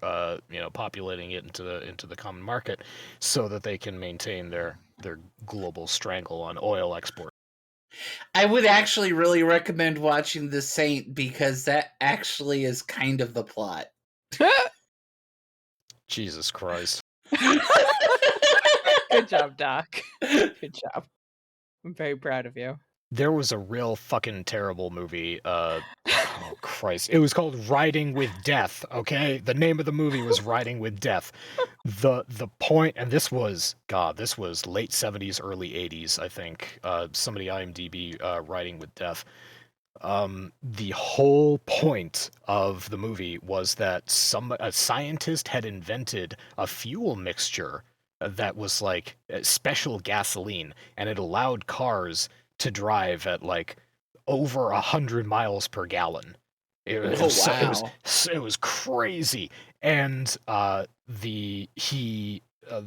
populating it into the common market so that they can maintain their global strangle on oil export. I would actually really recommend watching The Saint because that actually is kind of the plot. Jesus Christ. Good job, Doc. Good job. I'm very proud of you. There was a real fucking terrible movie. Oh Christ! It was called Riding with Death. Okay, the name of the movie was Riding with Death. The point, and this was late 70s, early 80s, I think. Somebody IMDb Riding with Death. The whole point of the movie was that a scientist had invented a fuel mixture that was like special gasoline, and it allowed cars to drive at like over 100 miles per gallon. It was crazy. And the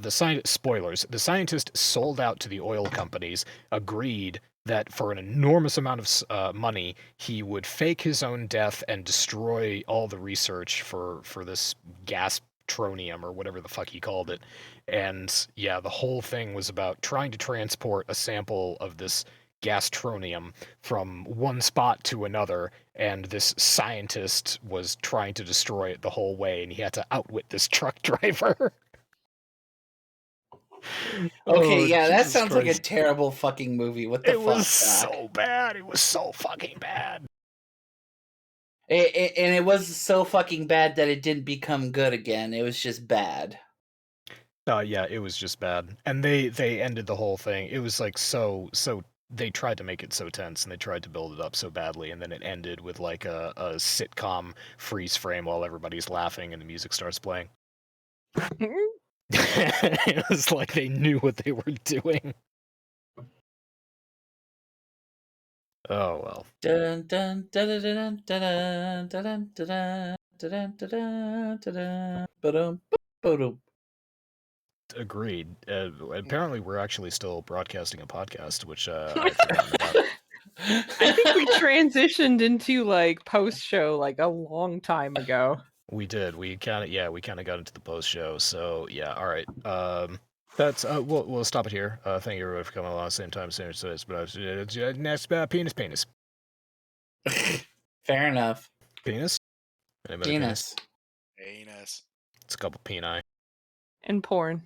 scientist sold out to the oil companies, agreed that for an enormous amount of money, he would fake his own death and destroy all the research for this gastronium or whatever the fuck he called it. And yeah, the whole thing was about trying to transport a sample of this gastronium from one spot to another, and this scientist was trying to destroy it the whole way, and he had to outwit this truck driver. Okay, yeah, that sounds like a terrible fucking movie. What the fuck, It was Doc? so bad. It was so fucking bad. And it was so fucking bad that it didn't become good again. It was just bad. Yeah, it was just bad. And they ended the whole thing. It was like so they tried to make it so tense, and they tried to build it up so badly, and then it ended with like a sitcom freeze frame while everybody's laughing and the music starts playing. It was like they knew what they were doing. Oh well. Dun dun dun dun dun dun dun dun dun dun. Agreed. Apparently, we're actually still broadcasting a podcast, which I've forgotten about. I think we transitioned into like post show like a long time ago. We did. We kind of got into the post show. So yeah, all right. That's we'll stop it here. Thank you everybody for coming along at the same time. Next penis. Fair enough. Penis. Penis. Anus. It's a couple peni. And porn.